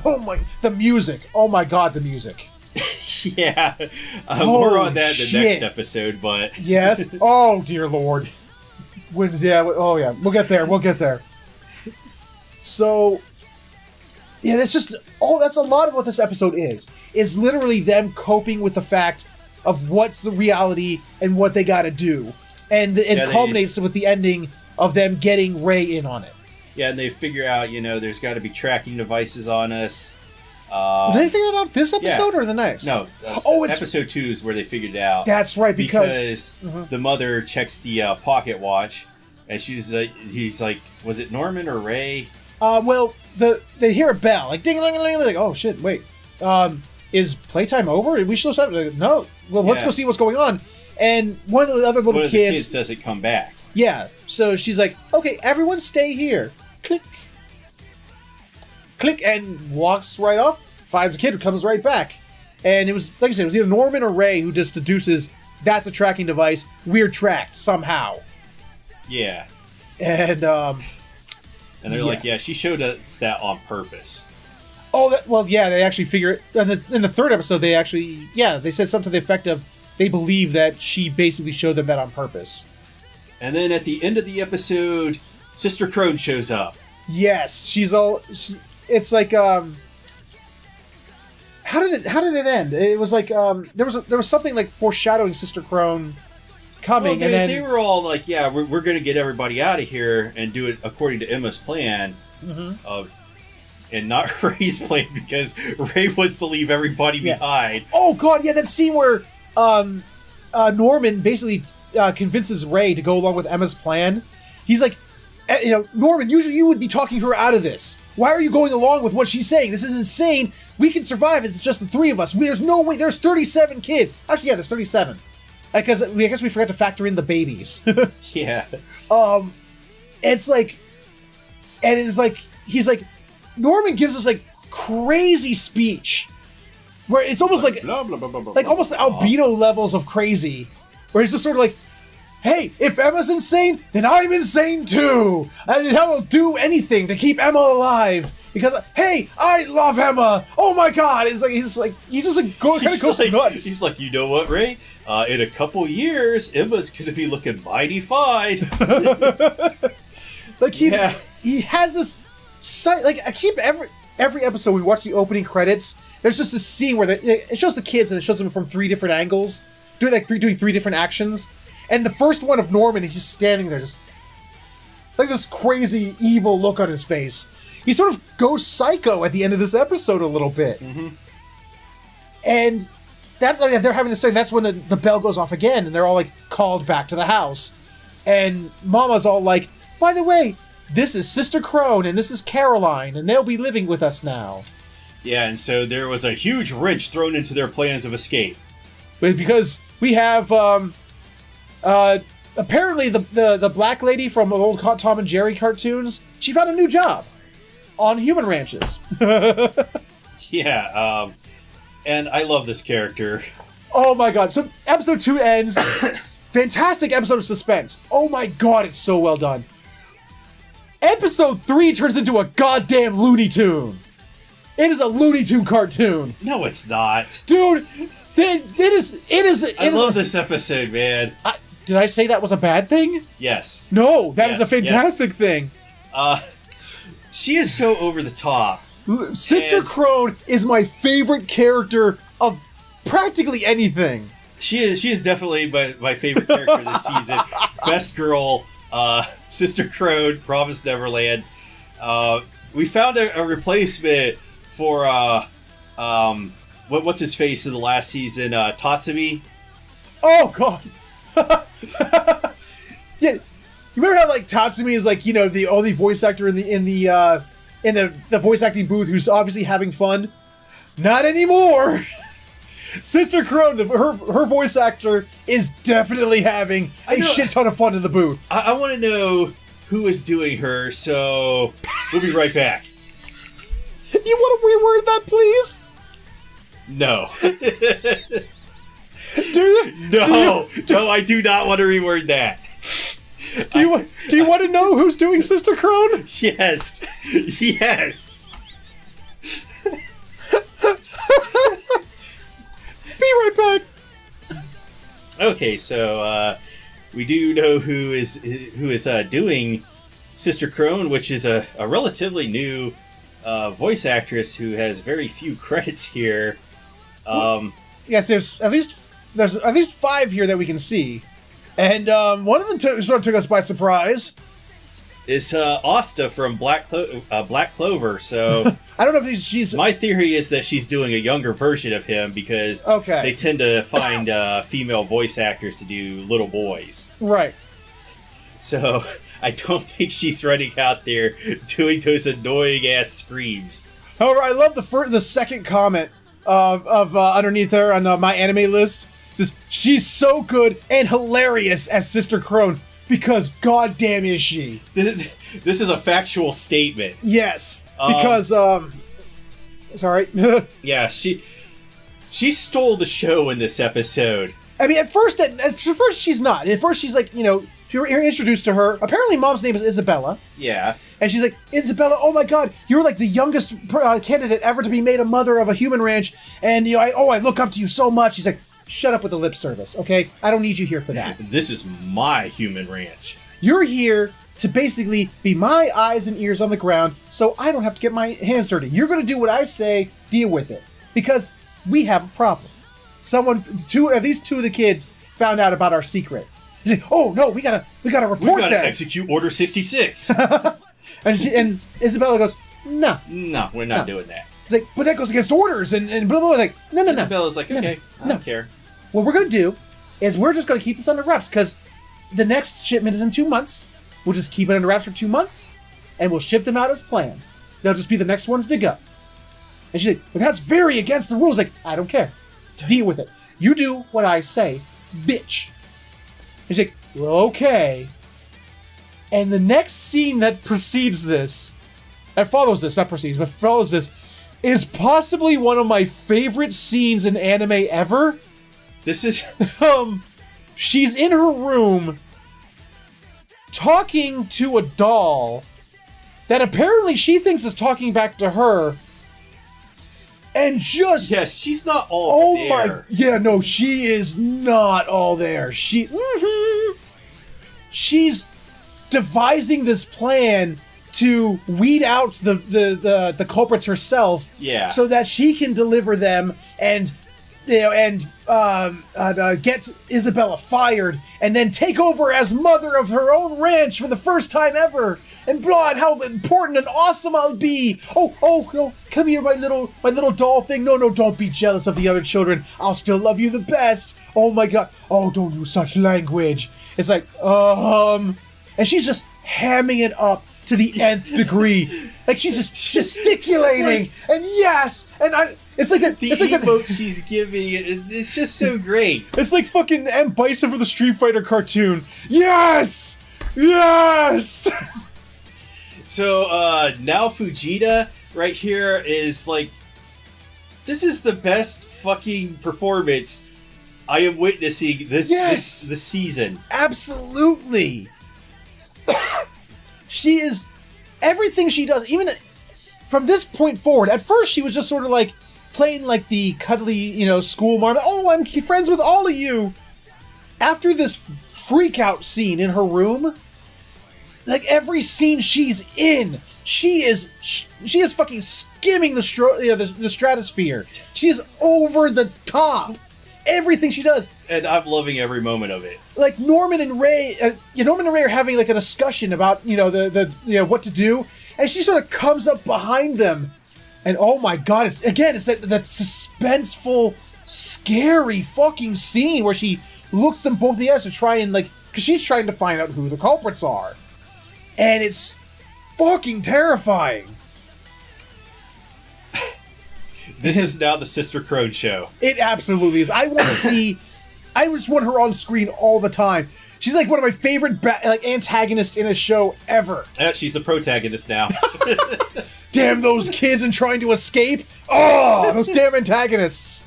Oh my! The music. Oh my God! The music. Yeah, more on that in the next episode. But yes. Oh dear Lord. We'll get there. So. Yeah, that's a lot of what this episode is. It's literally them coping with the fact of what's the reality and what they gotta do. And it culminates with the ending of them getting Ray in on it. Yeah, and they figure out, there's gotta be tracking devices on us. Did they figure that out this episode or the next? No, episode 2 is where they figured it out. That's right, because the mother checks the pocket watch, and he's like, was it Norman or Ray? They hear a bell, like ding-a-ling-a-ling, like, oh shit, wait, is playtime over? Are we still starting? Like, no. Well, let's go see what's going on. And one of the other little kids doesn't come back. Yeah, so she's like, okay, everyone stay here. Click. Click, and walks right off, finds the kid who comes right back. And it was, like I said, it was either Norman or Ray who just deduces that's a tracking device, we're tracked somehow. Yeah. And they're like, yeah, she showed us that on purpose. Oh, they actually figure it. In the third episode, they said something to the effect of they believe that she basically showed them that on purpose. And then at the end of the episode, Sister Crone shows up. Yes, it's like, how did it end? It was like, there was something like foreshadowing Sister Crone coming, and then they were all like, yeah, we're going to get everybody out of here and do it according to Emma's plan, and not Ray's plan, because Ray wants to leave everybody behind. Oh God, yeah, that scene where Norman basically convinces Ray to go along with Emma's plan. He's like, Norman, usually you would be talking her out of this. Why are you going along with what she's saying? This is insane. We can survive. It's just the 3 of us. There's no way. There's 37 kids. Actually, yeah, there's 37. Because I guess we forgot to factor in the babies. Yeah. It's like, and it's like, he's like, Norman gives us like crazy speech where it's almost like, blah, blah, blah, blah, blah, like almost the albedo levels of crazy, where he's just sort of like, hey, if Emma's insane, then I'm insane too. And I will do anything to keep Emma alive. Because, hey, I love Emma. Oh my God. It's like, he's just like, kind of goes nuts. He's like, you know what, Ray? In a couple years, Emma's going to be looking mighty fine. Like, he has this, like, I keep every episode we watch the opening credits, there's just this scene where it shows the kids and it shows them from 3 different angles, doing 3 different actions. And the first one of Norman, he's just standing there, just like this crazy, evil look on his face. He sort of goes psycho at the end of this episode a little bit. Mm-hmm. And they're having this thing. That's when the bell goes off again, and they're all like called back to the house. And Mama's all like, by the way, this is Sister Crone, and this is Caroline, and they'll be living with us now. Yeah, and so there was a huge wrench thrown into their plans of escape. Because we have, apparently the black lady from old Tom and Jerry cartoons, she found a new job on human ranches. Yeah, and I love this character. Oh my God. So episode 2 ends. Fantastic episode of suspense. Oh my God, it's so well done. Episode 3 turns into a goddamn Looney Tune. It is a Looney Tune cartoon. No, it's not. Dude, it is. I love this episode, man. Did I say that was a bad thing? Yes. No, that is a fantastic thing. She is so over the top. Sister Crone is my favorite character of practically anything. She is definitely my favorite character this season. Best girl, Sister Crone, Promised Neverland. We found a replacement for what's his face in the last season, Tatsumi. Oh God. Yeah, you remember how like Tatsumi is like, you know, the only voice actor in the voice acting booth who's obviously having fun? Not anymore. Sister Crone, her voice actor, is definitely having a shit ton of fun in the booth. I want to know who is doing her, so we'll be right back. You want to reword that, please? No. No, I do not want to reword that. Do you want to know who's doing Sister Crone? Yes. Yes. Be right back. Okay, so we do know who is doing Sister Crone, which is a relatively new voice actress who has very few credits here. Yes, there's at least 5 here that we can see, and one of them sort of took us by surprise. Is Asta from Black Clover? So I don't know if she's. My theory is that she's doing a younger version of him because they tend to find female voice actors to do little boys. Right. So I don't think she's running out there doing those annoying ass screams. However, I love the second comment of underneath her on my anime list. It says, she's so good and hilarious as Sister Crone because goddamn is she. This is a factual statement. Yes, because sorry. Yeah, she stole the show in this episode. I mean, at first she's not. At first she's like, you know, you're introduced to her. Apparently, Mom's name is Isabella. Yeah. And she's like, Isabella, oh my God, you're like the youngest candidate ever to be made a mother of a human ranch. And, you know, I look up to you so much. She's like, shut up with the lip service, okay? I don't need you here for that. This is my human ranch. You're here to basically be my eyes and ears on the ground so I don't have to get my hands dirty. You're going to do what I say, deal with it. Because we have a problem. At least 2 of the kids found out about our secret. He's like, oh no, we gotta report that. We gotta execute Order 66. and Isabella goes, no, we're not doing that. It's like, but that goes against orders and blah blah blah. Like, no. Isabella's like, okay, I don't care. What we're gonna do is we're just gonna keep this under wraps because the next shipment is in 2 months. We'll just keep it under wraps for 2 months, and we'll ship them out as planned. They'll just be the next ones to go. And she's like, but that's very against the rules. Like, I don't care. Deal with it. You do what I say. bitch. And she's like, well, okay. And the next scene that precedes this, that follows this, not precedes, but follows this, is possibly one of my favorite scenes in anime ever. This is... She's in her room talking to a doll that apparently she thinks is talking back to her. And just... Yes, she's not all there. Oh my... Yeah, no, she is not all there. She's devising this plan to weed out the culprits herself. Yeah. So that she can deliver them and... get Isabella fired and then take over as mother of her own ranch for the first time ever. And blah, and how important and awesome I'll be. Oh, come here, my little doll thing. No, don't be jealous of the other children. I'll still love you the best. Oh my god. Oh, don't use such language. It's like, and she's just hamming it up to the nth degree. Like she's just gesticulating and yes, and it's like the emote she's giving. It's just so great. It's like fucking M. Bison for the Street Fighter cartoon. Yes. So now Fujita right here is like, this is the best fucking performance I am witnessing this season. Absolutely. She is everything she does. Even from this point forward, at first she was just sort of like playing like the cuddly, school mom. Oh, I'm friends with all of you. After this freak out scene in her room, like every scene she's in, she is fucking skimming the stratosphere. She is over the top. Everything she does, and I'm loving every moment of it. Like Norman and Ray are having like a discussion about what to do, and she sort of comes up behind them, and oh my god, it's that suspenseful, scary fucking scene where she looks them both in the eyes to try and because she's trying to find out who the culprits are, and it's fucking terrifying. This is now the Sister Crone show. It absolutely is. I just want her on screen all the time. She's like one of my favorite antagonists in a show ever. She's the protagonist now. Damn those kids and trying to escape. Oh, those damn antagonists.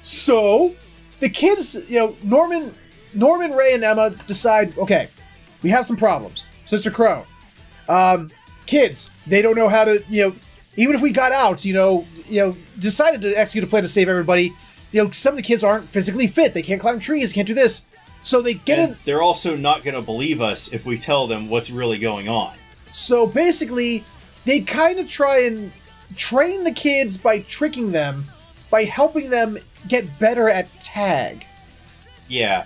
So, the kids, Norman, Ray, and Emma decide, okay, we have some problems. Sister Crone. Kids, they don't know how to, even if we got out, decided to execute a plan to save everybody, some of the kids aren't physically fit. They can't climb trees, can't do this. So they get in. They're also not going to believe us if we tell them what's really going on. So basically, they kind of try and train the kids by tricking them, by helping them get better at tag. Yeah.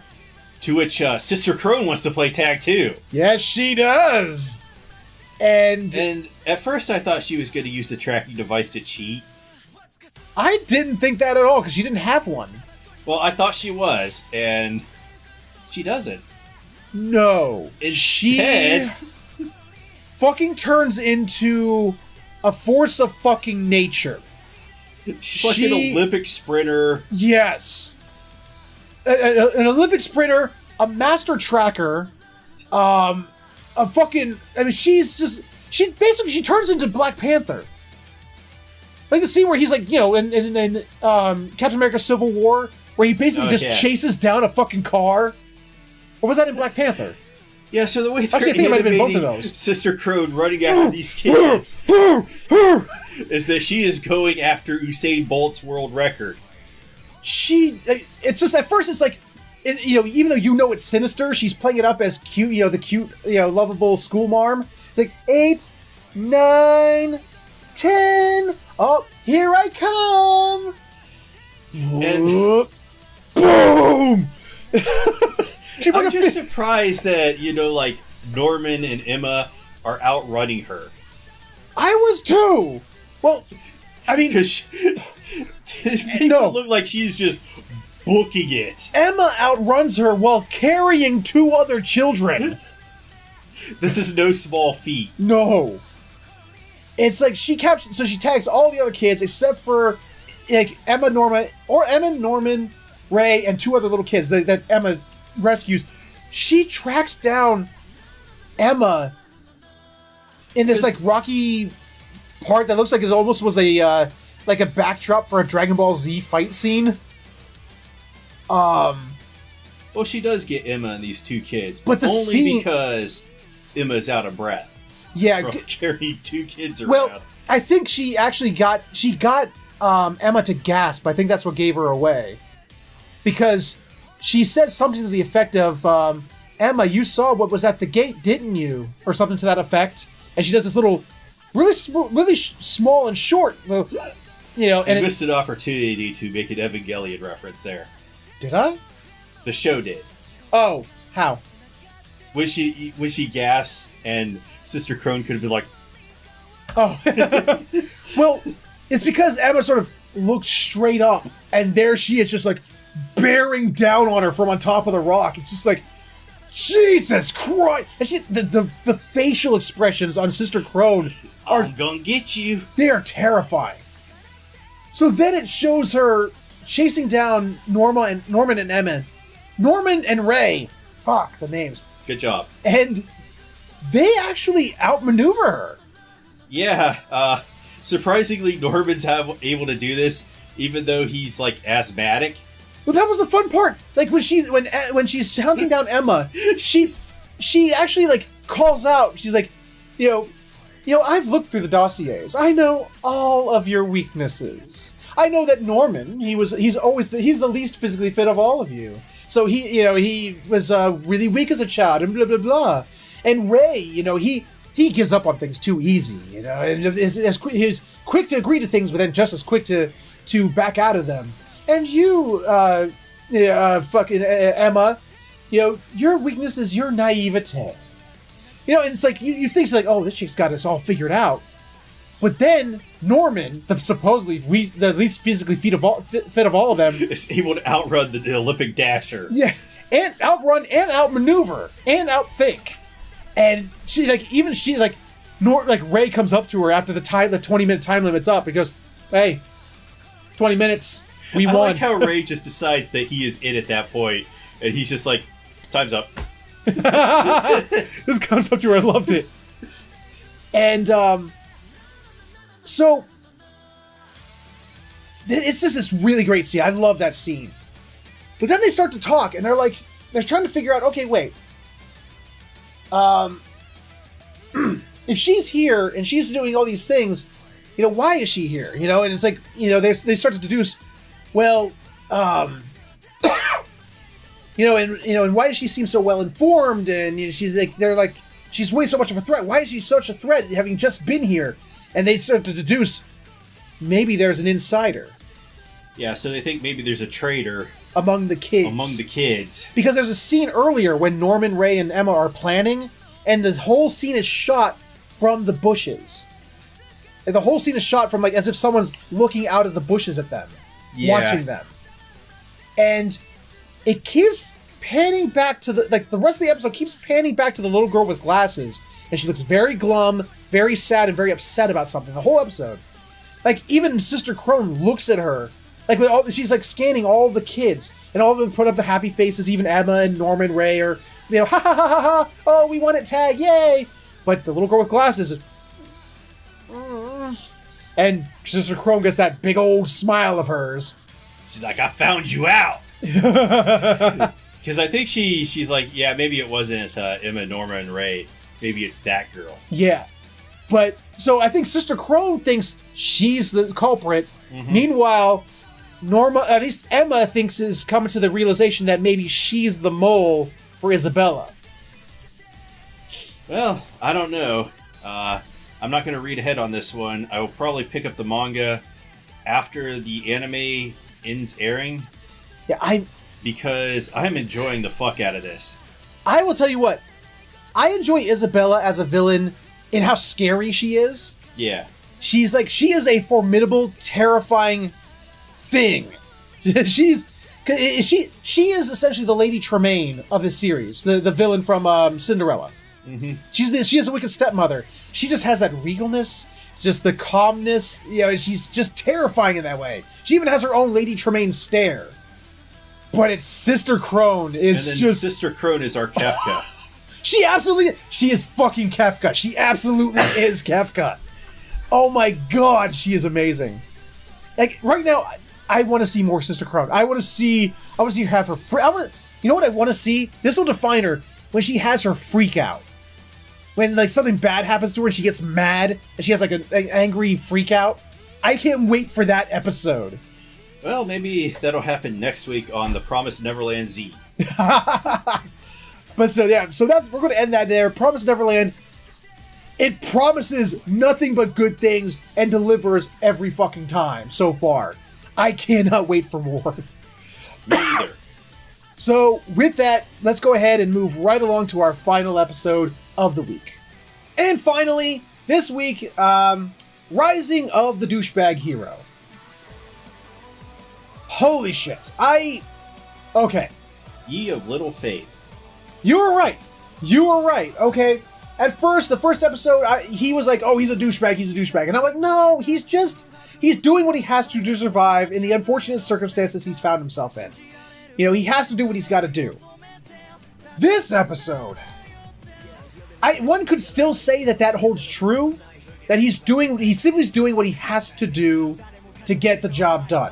To which Sister Crone wants to play tag too. Yes, she does. And at first I thought she was going to use the tracking device to cheat. I didn't think that at all, because she didn't have one. Well, I thought she was, and she doesn't. No. Instead, she fucking turns into a force of fucking nature. She's like an Olympic sprinter. Yes. An Olympic sprinter, a master tracker, a fucking... I mean, she turns into Black Panther. Like the scene where he's like, in Captain America Civil War, where he basically chases down a fucking car. Or was that in Black Panther? Yeah, so the way they're I think it might have been both of those. Sister Crone running after these kids is that she is going after Usain Bolt's world record. It's just, at first it's like, even though it's sinister, she's playing it up as cute, the cute, lovable school marm. It's like, 8, 9, 10, oh, here I come! And boom! I'm just surprised that, Norman and Emma are outrunning her. I was too! Well, I mean... Because it makes it look like she's just booking it. Emma outruns her while carrying 2 other children. This is no small feat. No. It's like she tags all the other kids except for Emma, Norman, Ray, and 2 other little kids that Emma rescues. She tracks down Emma in this like rocky part that looks like it almost was a like a backdrop for a Dragon Ball Z fight scene. Well, she does get Emma and these 2 kids, but the only scene... because Emma's out of breath. Yeah, from carrying 2 kids around. Well, I think she actually got Emma to gasp. I think that's what gave her away, because she said something to the effect of, "Emma, you saw what was at the gate, didn't you?" or something to that effect. And she does this little, really small and short, and you missed an opportunity to make an Evangelion reference there. Did I? The show did. Oh, how? When she gasps, and Sister Crone could have been like, "Oh." Well, it's because Emma sort of looked straight up, and there she is, just like bearing down on her from on top of the rock. It's just like, Jesus Christ! And the facial expressions on Sister Crone are... "I'm gonna get you." They are terrifying. So then it shows her chasing down Norman and Emma. Norman and Ray. Fuck, the names. Good job. And they actually outmaneuver her. Yeah, surprisingly, Norman's able to do this, even though he's, like, asthmatic. Well, that was the fun part. Like, when she's hunting down Emma, she actually, like, calls out. She's like, I've looked through the dossiers. I know all of your weaknesses. I know that Norman, he's the least physically fit of all of you. So he was really weak as a child, and blah blah blah. And Ray, he gives up on things too easy, and he's quick to agree to things, but then just as quick to back out of them. And you, fucking Emma, your weakness is your naivete. And it's like, you think, like, oh, this chick's got us all figured out. But then Norman, supposedly the least physically fit of all of them, is able to outrun the Olympic dasher. Yeah, and outrun and outmaneuver and outthink. And Ray comes up to her after the 20-minute time limit's up. He goes, "Hey, 20 minutes, we won." I like how Ray just decides that he is it at that point, and he's just like, "Time's up." This comes up to her. I loved it. And so it's just this really great scene. I love that scene. But then they start to talk, and they're trying to figure out, okay, wait. If she's here and she's doing all these things, why is she here? And it's like, they start to deduce, well, and why does she seem so well informed? And she's like, they're like, she's way so much of a threat. Why is she such a threat, having just been here? And they start to deduce, maybe there's an insider. Yeah, so they think maybe there's a traitor among the kids. Because there's a scene earlier when Norman, Ray, and Emma are planning, and the whole scene is shot from the bushes. And the whole scene is shot from, like, as if someone's looking out of the bushes at them, watching them. And it keeps panning back to the rest of the episode keeps panning back to the little girl with glasses, and she looks very glum, very sad, and very upset about something the whole episode. Like, even Sister Crone looks at her, like, she's like scanning all the kids, and all of them put up the happy faces. Even Emma and Norman, Ray are, ha ha ha ha ha, oh, we won at tag, yay! But the little girl with glasses is, and Sister Crone gets that big old smile of hers. She's like, "I found you out." Because I think she's like, yeah, maybe it wasn't Emma, Norma, and Ray. Maybe it's that girl. Yeah. But, so I think Sister Crone thinks she's the culprit. Mm-hmm. Meanwhile, at least Emma is coming to the realization that maybe she's the mole for Isabella. Well, I don't know. I'm not going to read ahead on this one. I will probably pick up the manga after the anime ends airing. Yeah, because I'm enjoying the fuck out of this. I will tell you what. I enjoy Isabella as a villain in how scary she is. Yeah. She is a formidable, terrifying thing. She is essentially the Lady Tremaine of this series, the villain from Cinderella. Mm-hmm. She is a wicked stepmother. She just has that regalness, just the calmness. She's just terrifying in that way. She even has her own Lady Tremaine stare. but it's Sister Crone. It's and then just Sister Crone is our Kefka. She is fucking Kefka. She absolutely is Kefka. Oh my god, she is amazing. Like right now, I want to see more Sister Crone. I want to see her have her. You know what I want to see? This will define her when she has her freak out. When like something bad happens to her, she gets mad and she has like an angry freak out. I can't wait for that episode. Well, maybe that'll happen next week on the Promised Neverland Z. But so yeah, so we're going to end that there. Promised Neverland. It promises nothing but good things and delivers every fucking time so far. I cannot wait for more. Me either. So with that, let's go ahead and move right along to our final episode of the week. And finally, this week, Rising of the Douchebag Hero. Holy shit. Okay. Ye of little faith. You were right. You were right, okay? At first, the first episode, he was like, oh, he's a douchebag. And I'm like, no, he's doing what he has to survive in the unfortunate circumstances he's found himself in. You know, he has to do what he's got to do. This episode, one could still say that holds true, that he's simply doing what he has to do to get the job done.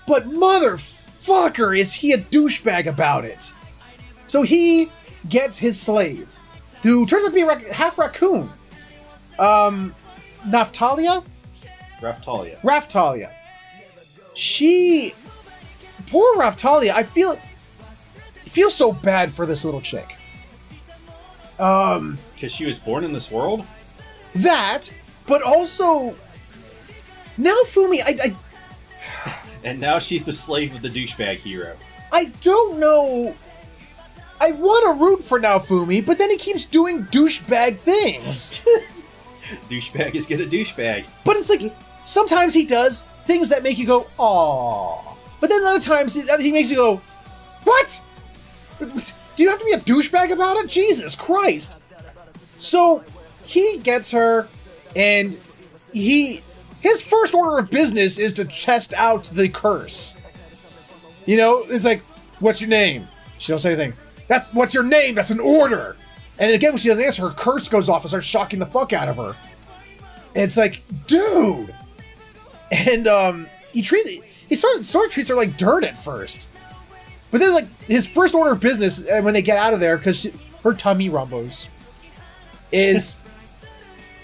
But motherfucker, is he a douchebag about it. So he gets his slave, who turns out to be half raccoon. Raftalia. Poor Raftalia, I feel so bad for this little chick. Because she was born in this world? That, but also, now Fumi, And now she's the slave of the douchebag hero. I don't know. I want to root for Naofumi, but then he keeps doing douchebag things. Douchebag is gonna douchebag. But it's like, sometimes he does things that make you go, aww. But then other times he makes you go, what? Do you have to be a douchebag about it? Jesus Christ. So he gets her, and his first order of business is to test out the curse. You know, it's like, what's your name? She don't say anything. What's your name? That's an order. And again, when she doesn't answer, her curse goes off and starts shocking the fuck out of her. And it's like, dude. And he sort of treats her like dirt at first. But then, like, his first order of business when they get out of there, because her tummy rumbles, is,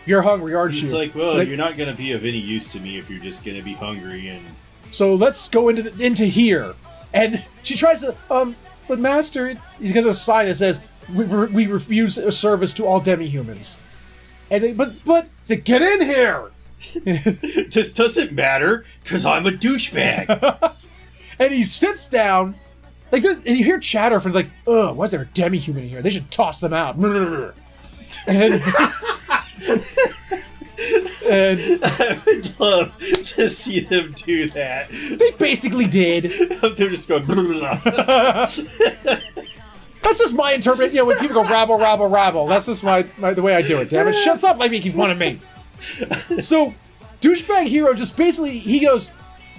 you're hungry, aren't you? He's like, well, you're not going to be of any use to me if you're just going to be hungry. And so let's go into here. And she tries to, but master, he gets a sign that says, we refuse a service to all demi-humans. And they, but to get in here! This doesn't matter, because I'm a douchebag. And he sits down, like, and you hear chatter from like, ugh, why is there a demi-human in here? They should toss them out. And I would love to see them do that. They basically did. They're just going. That's just my interpretation. You know, when people go rabble, rabble, rabble. That's just the way I do it. Damn it! Shuts up, like making fun of me. So, douchebag hero just basically he goes,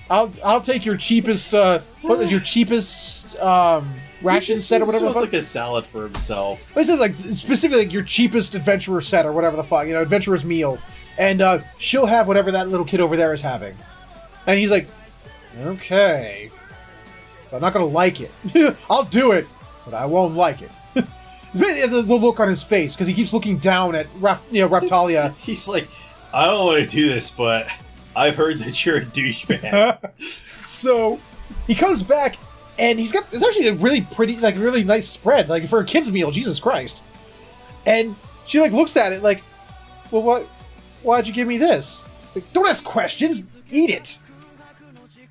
"I'll take your cheapest. What is your cheapest ration set or whatever?" It's like a salad for himself. This is like specifically like your cheapest adventurer set or whatever the fuck, you know, adventurer's meal, and she'll have whatever that little kid over there is having. And he's like, okay, I'm not gonna like it. I'll do it, but I won't like it. the look on his face, because he keeps looking down at Raftalia. He's like, I don't want to do this, but I've heard that you're a douchebag. So he comes back, and it's actually a really pretty, like, really nice spread, like, for a kid's meal, Jesus Christ. And she, like, looks at it like, well, why'd you give me this? It's like, don't ask questions, eat it.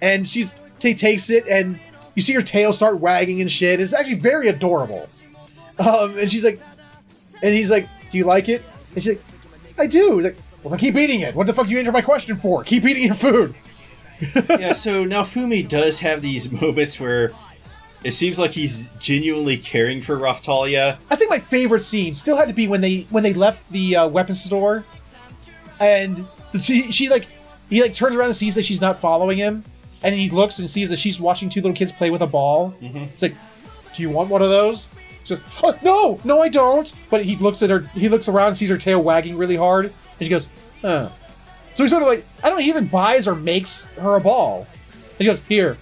And she takes it, and you see her tail start wagging and shit. It's actually very adorable. And she's like, and he's like, do you like it? And she's like, I do. He's like, well, then keep eating it. What the fuck did you answer my question for? Keep eating your food. Yeah, so Naofumi does have these moments where it seems like he's genuinely caring for Raftalia. I think my favorite scene still had to be when they left the weapons store, and he turns around and sees that she's not following him, and he looks and sees that she's watching two little kids play with a ball. Mm-hmm. It's like, do you want one of those? She's like, oh, no, I don't. But he looks at her. He looks around and sees her tail wagging really hard, and she goes, huh. So he's sort of like, I don't know, he either buys or makes her a ball. And she goes, here's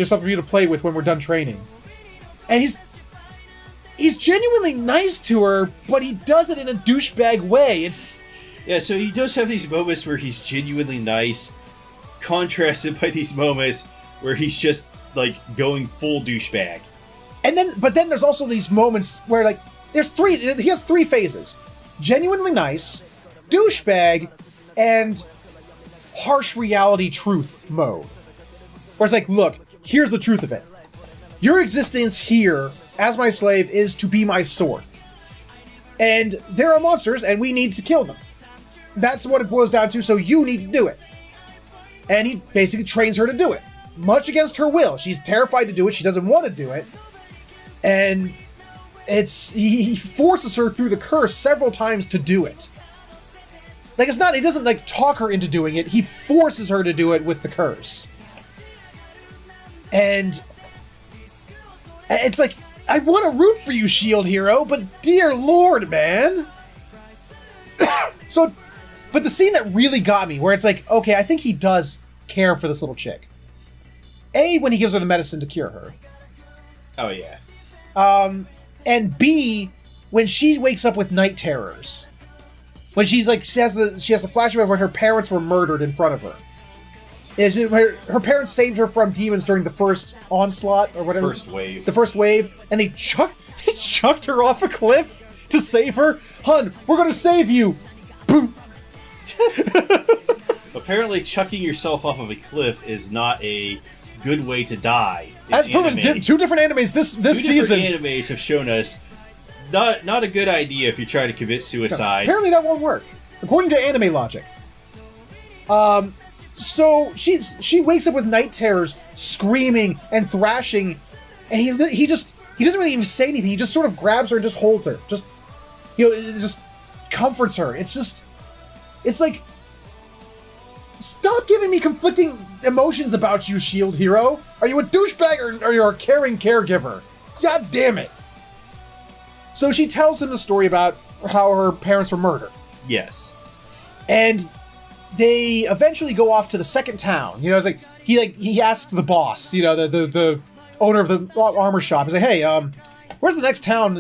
something for you to play with when we're done training. And he's genuinely nice to her, but he does it in a douchebag way. Yeah, so he does have these moments where he's genuinely nice, contrasted by these moments where he's just, like, going full douchebag. But then there's also these moments where, like, he has three phases. Genuinely nice, douchebag, and harsh reality truth mode. Where it's like, look, here's the truth of it. Your existence here as my slave is to be my sword. And there are monsters, and we need to kill them. That's what it boils down to, so you need to do it. And he basically trains her to do it. Much against her will. She's terrified to do it, she doesn't want to do it. And he forces her through the curse several times to do it. Like, he doesn't, like, talk her into doing it, he forces her to do it with the curse. And it's like, I want to root for you, Shield Hero, but dear Lord, man. But the scene that really got me, where it's like, okay, I think he does care for this little chick. A, when he gives her the medicine to cure her. Oh, yeah. And B, when she wakes up with night terrors. When she's like, she has the flashback when her parents were murdered in front of her. Her parents saved her from demons during the first onslaught, or whatever. The first wave. And they chucked her off a cliff to save her. Hun, we're gonna save you! Boom! Apparently chucking yourself off of a cliff is not a good way to die. As proven, two different animes this season. Two different animes have shown us not a good idea if you try to commit suicide. Apparently that won't work, according to anime logic. So she wakes up with night terrors, screaming and thrashing, and he doesn't really even say anything. He just sort of grabs her and just holds her, it just comforts her. It's like, stop giving me conflicting emotions about you, Shield Hero. Are you a douchebag or are you a caring caregiver? God damn it. So she tells him the story about how her parents were murdered. Yes. And they eventually go off to the second town. It's like he asks the boss, the owner of the armor shop. He's like, hey, where's the next town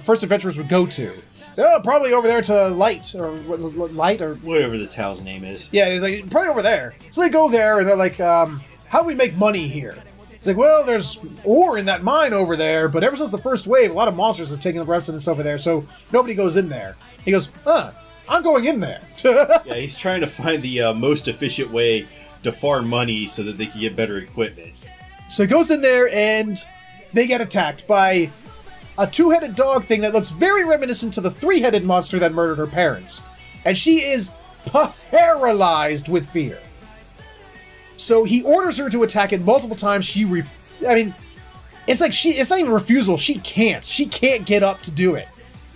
First Adventurers would go to? Oh, probably over there to Light or whatever the town's name is. Yeah, he's like, probably over there. So they go there and they're like, how do we make money here? It's like, well, there's ore in that mine over there, but ever since the first wave, a lot of monsters have taken up residence over there, so nobody goes in there. He goes, I'm going in there. Yeah, he's trying to find the most efficient way to farm money so that they can get better equipment. So he goes in there and they get attacked by a two-headed dog thing that looks very reminiscent to the three-headed monster that murdered her parents. And she is paralyzed with fear. So he orders her to attack it multiple times. It's not even refusal. She can't get up to do it.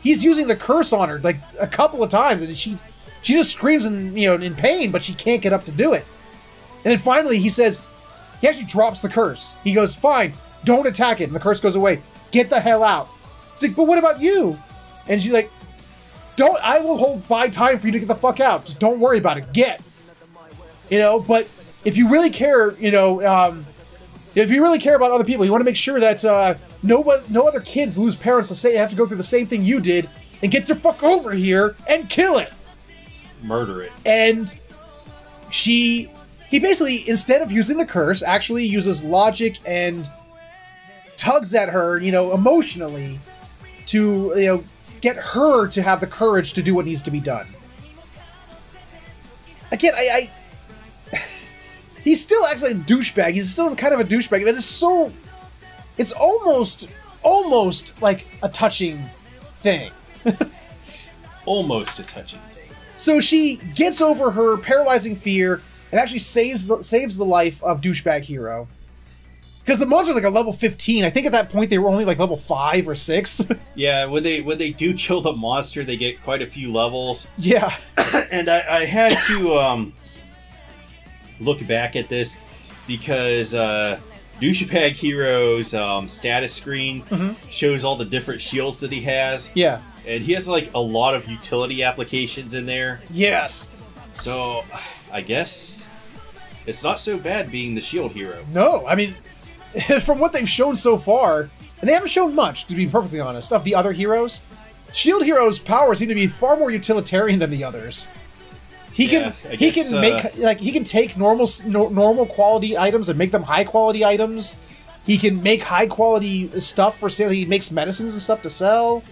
He's using the curse on her like a couple of times, and she just screams in pain, but she can't get up to do it. And then finally he actually drops the curse. He goes, fine, don't attack it. And the curse goes away. Get the hell out. It's like, but what about you? And she's like, I will buy time for you to get the fuck out. Just don't worry about it. Get. But if you really care, if you really care about other people, you want to make sure that no other kids lose parents have to go through the same thing you did, and get the fuck over here and kill it. Murder it. And he basically, instead of using the curse, actually uses logic and tugs at her, emotionally to, get her to have the courage to do what needs to be done. Again, he's still actually a douchebag. He's still kind of a douchebag. It's almost like a touching thing. Almost a touching thing. So she gets over her paralyzing fear and actually saves the life of douchebag hero. Because the monster's like a level 15. I think at that point they were only like level 5 or 6. Yeah, when they do kill the monster, they get quite a few levels. Yeah. And I had to look back at this because Douchebag Hero's status screen shows all the different shields that he has. Yeah. And he has like a lot of utility applications in there. Yes. So I guess it's not so bad being the shield hero. No, I mean, from what they've shown so far, and they haven't shown much, to be perfectly honest, of the other heroes, Shield Hero's powers seem to be far more utilitarian than the others. He can take normal quality items and make them high quality items. He can make high quality stuff for sale. He makes medicines and stuff to sell.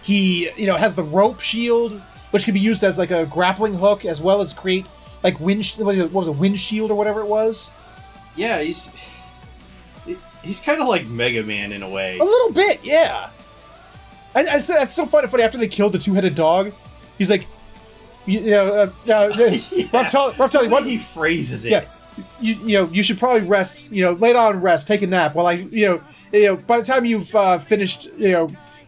He, has the rope shield, which can be used as like a grappling hook, as well as create like wind shield or whatever it was. Yeah, he's kind of like Mega Man in a way. A little bit, yeah. And that's so funny. After they killed the two-headed dog, he's like, yeah. Rough Telly, what he phrases it. Yeah, you should probably rest. Lay down and rest. Take a nap. While I, by the time you've finished,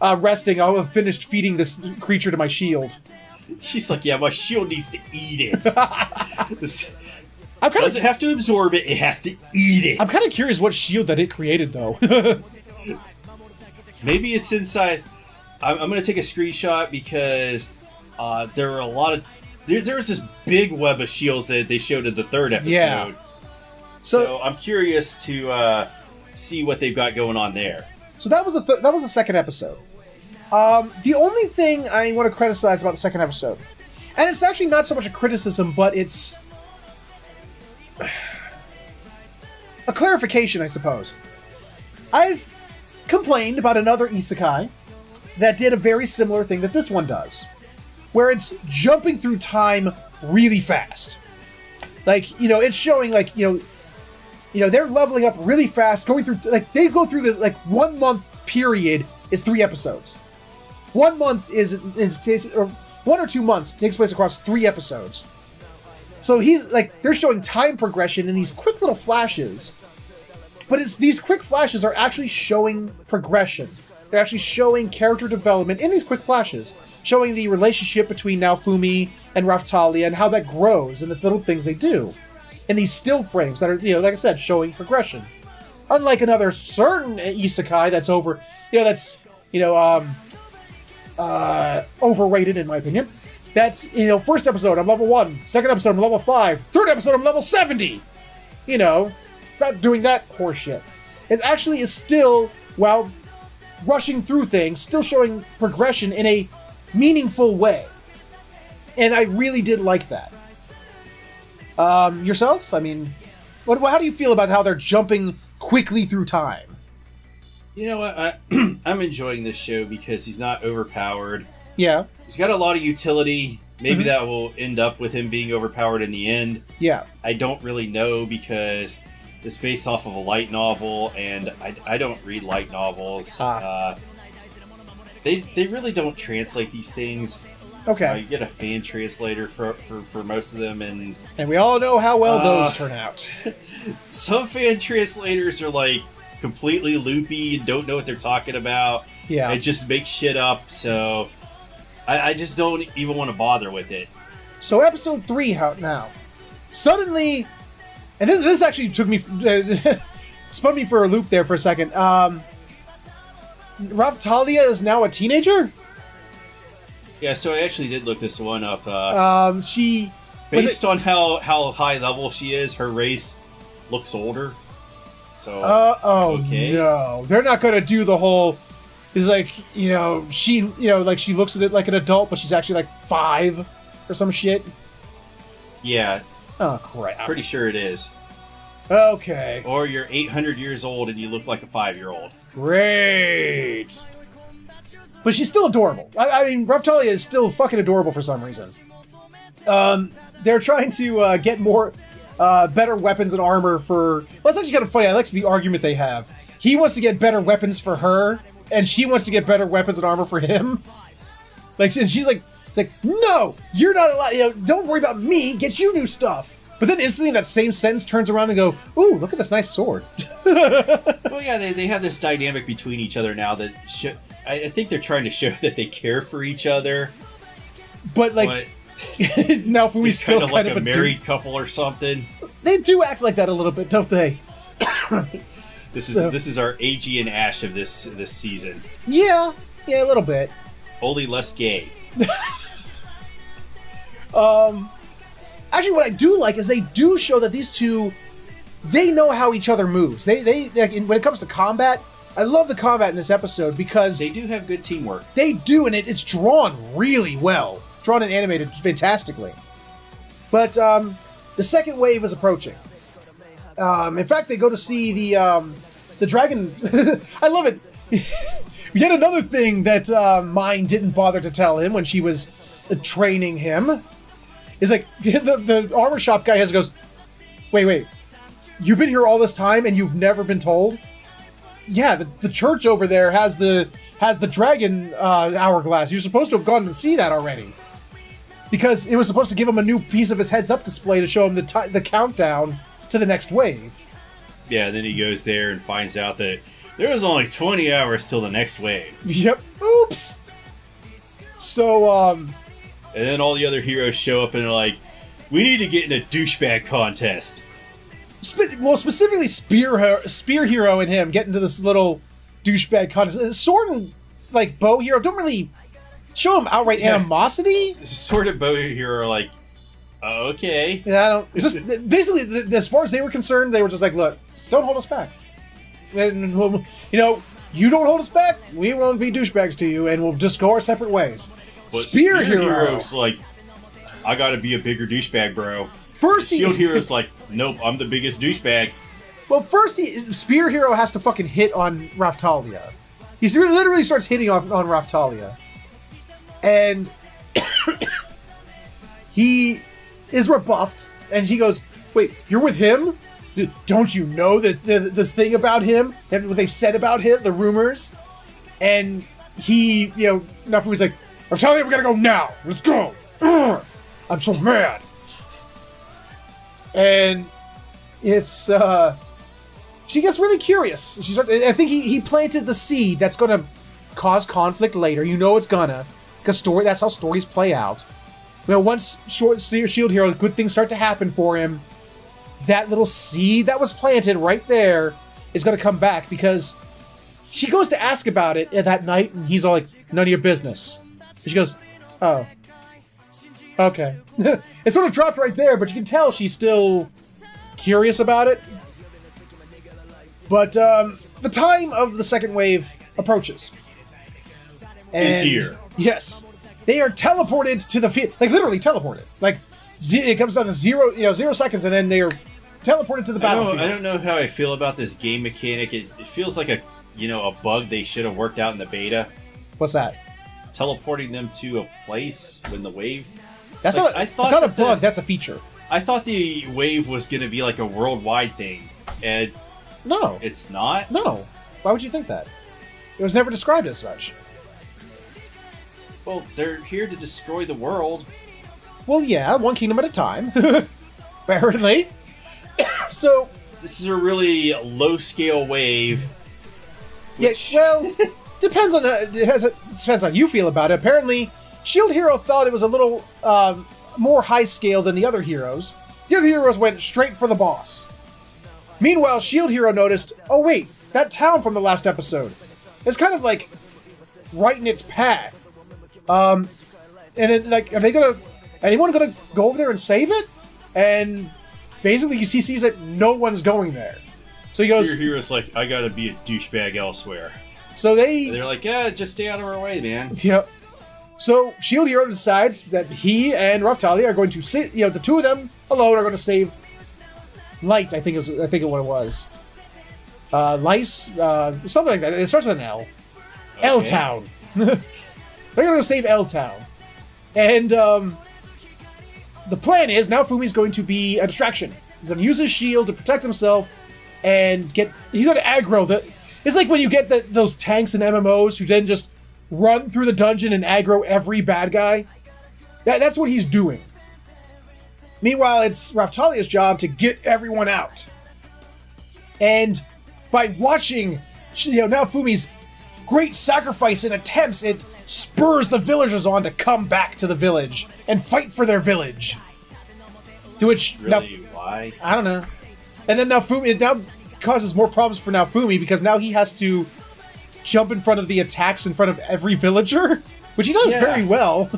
resting, I'll have finished feeding this creature to my shield. He's like, yeah, my shield needs to eat it. I'm doesn't have to absorb it; it has to eat it. I'm kind of curious what shield that it created, though. Maybe it's inside. I'm going to take a screenshot because there were a lot of. There was this big web of shields that they showed in the third episode. Yeah. So I'm curious to see what they've got going on there. So that was the second episode. The only thing I want to criticize about the second episode, and it's actually not so much a criticism, but it's a clarification, I suppose. I've complained about another isekai that did a very similar thing that this one does, where it's jumping through time really fast. Like, it's showing like, they're leveling up really fast, going through, like, they go through the, like, 1 month period is 3 episodes. 1 month or 1 or 2 months takes place across 3 episodes. So they're showing time progression in these quick little flashes, but these quick flashes are actually showing progression. They're actually showing character development in these quick flashes, showing the relationship between Naofumi and Raftalia and how that grows and the little things they do. In these still frames that are, like I said, showing progression. Unlike another certain isekai that's overrated in my opinion. That's, first episode I'm level 1, second episode I'm level 5, third episode I'm level 70. It's not doing that horseshit. It actually is still, while rushing through things, still showing progression in a meaningful way. And I really did like that. Yourself? I mean, how do you feel about how they're jumping quickly through time? You know what? I'm enjoying this show because he's not overpowered. Yeah. He's got a lot of utility. Maybe that will end up with him being overpowered in the end. Yeah. I don't really know because it's based off of a light novel, and I don't read light novels. They really don't translate these things. Okay. You get a fan translator for most of them, and we all know how well those turn out. Some fan translators are like completely loopy and don't know what they're talking about. Yeah. It just makes shit up, so I just don't even want to bother with it. So episode 3 out now. Suddenly, and this actually took me, spun me for a loop there for a second. Raftalia is now a teenager? Yeah, so I actually did look this one up. She... Based on how high level she is, her race looks older. So, okay. No. They're not going to do the whole... It's like, she looks at it like an adult, but she's actually like 5 or some shit. Yeah. Oh, crap. Pretty sure it is. Okay. Or you're 800 years old and you look like a 5-year-old. Great. But she's still adorable. I mean, Raftalia is still fucking adorable for some reason. They're trying to get more, better weapons and armor for... Well, it's actually kind of funny. I like the argument they have. He wants to get better weapons for her, and she wants to get better weapons and armor for him. Like, and she's like, no, you're not allowed, don't worry about me, get you new stuff. But then instantly in that same sentence turns around and go, ooh, look at this nice sword. Well, yeah, they have this dynamic between each other now that I think they're trying to show that they care for each other. But, like, now Fumi's still kind of like a married couple or something. They do act like that a little bit, don't they? This is our AG and Ash of this season. Yeah, a little bit. Only less gay. Actually, what I do like is they do show that these two, they know how each other moves. They like, when it comes to combat, I love the combat in this episode because they do have good teamwork. They do, and it's drawn really well. Drawn and animated fantastically. But the second wave is approaching. In fact, they go to see the dragon. I love it. Yet another thing that Mine didn't bother to tell him when she was training him is like the armor shop guy goes, wait, you've been here all this time and you've never been told? Yeah, the church over there has the dragon hourglass. You're supposed to have gone to see that already. Because it was supposed to give him a new piece of his heads-up display to show him the countdown to the next wave. Yeah, then he goes there and finds out that there was only 20 hours till the next wave. Yep. Oops! So, And then all the other heroes show up and they're like, we need to get in a douchebag contest. Specifically Spear Hero and him get into this little douchebag contest. Sword and, like, Bow Hero don't really show him outright animosity. Sword and Bow Hero are like, okay. Yeah, I don't. Just basically, as far as they were concerned, they were just like, look, don't hold us back. And you don't hold us back, we won't be douchebags to you, and we'll just go our separate ways. But Spear Hero's like, I gotta be a bigger douchebag, bro. First, Shield Hero's like, nope, I'm the biggest douchebag. Well, first, Spear Hero has to fucking hit on Raftalia. He literally starts hitting on Raftalia. And he is rebuffed, and he goes, wait, you're with him? Don't you know that the thing about him, what they've said about him, the rumors? And he, Nafumi's like, Raftalia, we gotta go now. Let's go. Ugh, I'm so mad. And it's, she gets really curious. I think he planted the seed that's gonna cause conflict later. You know it's gonna. Because that's how stories play out. Once Shield Hero, good things start to happen for him, that little seed that was planted right there is going to come back, because she goes to ask about it that night, and he's all like, none of your business. And she goes, oh. Okay. It sort of dropped right there, but you can tell she's still curious about it. But the time of the second wave approaches. Is here. Yes. They are teleported to the field. Like, literally teleported. Like, it comes down to 0 seconds, and then they are teleported to the battlefield. I don't know how I feel about this game mechanic. It feels like a bug they should have worked out in the beta. What's that? Teleporting them to a place when the wave... That's not a bug, that's a feature. I thought the wave was going to be like a worldwide thing, and... No. It's not? No. Why would you think that? It was never described as such. Well, they're here to destroy the world. Well, yeah, one kingdom at a time. Apparently. So... This is a really low-scale wave. Which... Yeah, well, depends on depends on how you feel about it. Apparently, Shield Hero thought it was a little more high-scale than the other heroes. The other heroes went straight for the boss. Meanwhile, Shield Hero noticed, oh wait, that town from the last episode is kind of like right in its path. And then, like, anyone gonna go over there and save it? And basically, he sees that no one's going there. So he goes... Spear Hero's like, I gotta be a douchebag elsewhere. So they're like, yeah, just stay out of our way, man. Yep. So Shield Hero decides that he and Raftalia are going to sit, the two of them alone are going to save Light, I think it was. Lice, something like that. It starts with an L. Okay. L-Town. They're going to save L-Town. And the plan is, now Fumi's going to be a distraction. He's going to use his shield to protect himself and he's going to aggro it's like when you get those tanks in MMOs who then just run through the dungeon and aggro every bad guy. That's what he's doing. Meanwhile, it's Raftalia's job to get everyone out. And by watching, now Fumi's great sacrifice and attempts, it spurs the villagers on to come back to the village and fight for their village. To which... Really? Why? Why? I don't know. And then Naofumi, it now causes more problems for Naofumi because now he has to jump in front of the attacks in front of every villager, which he does very well.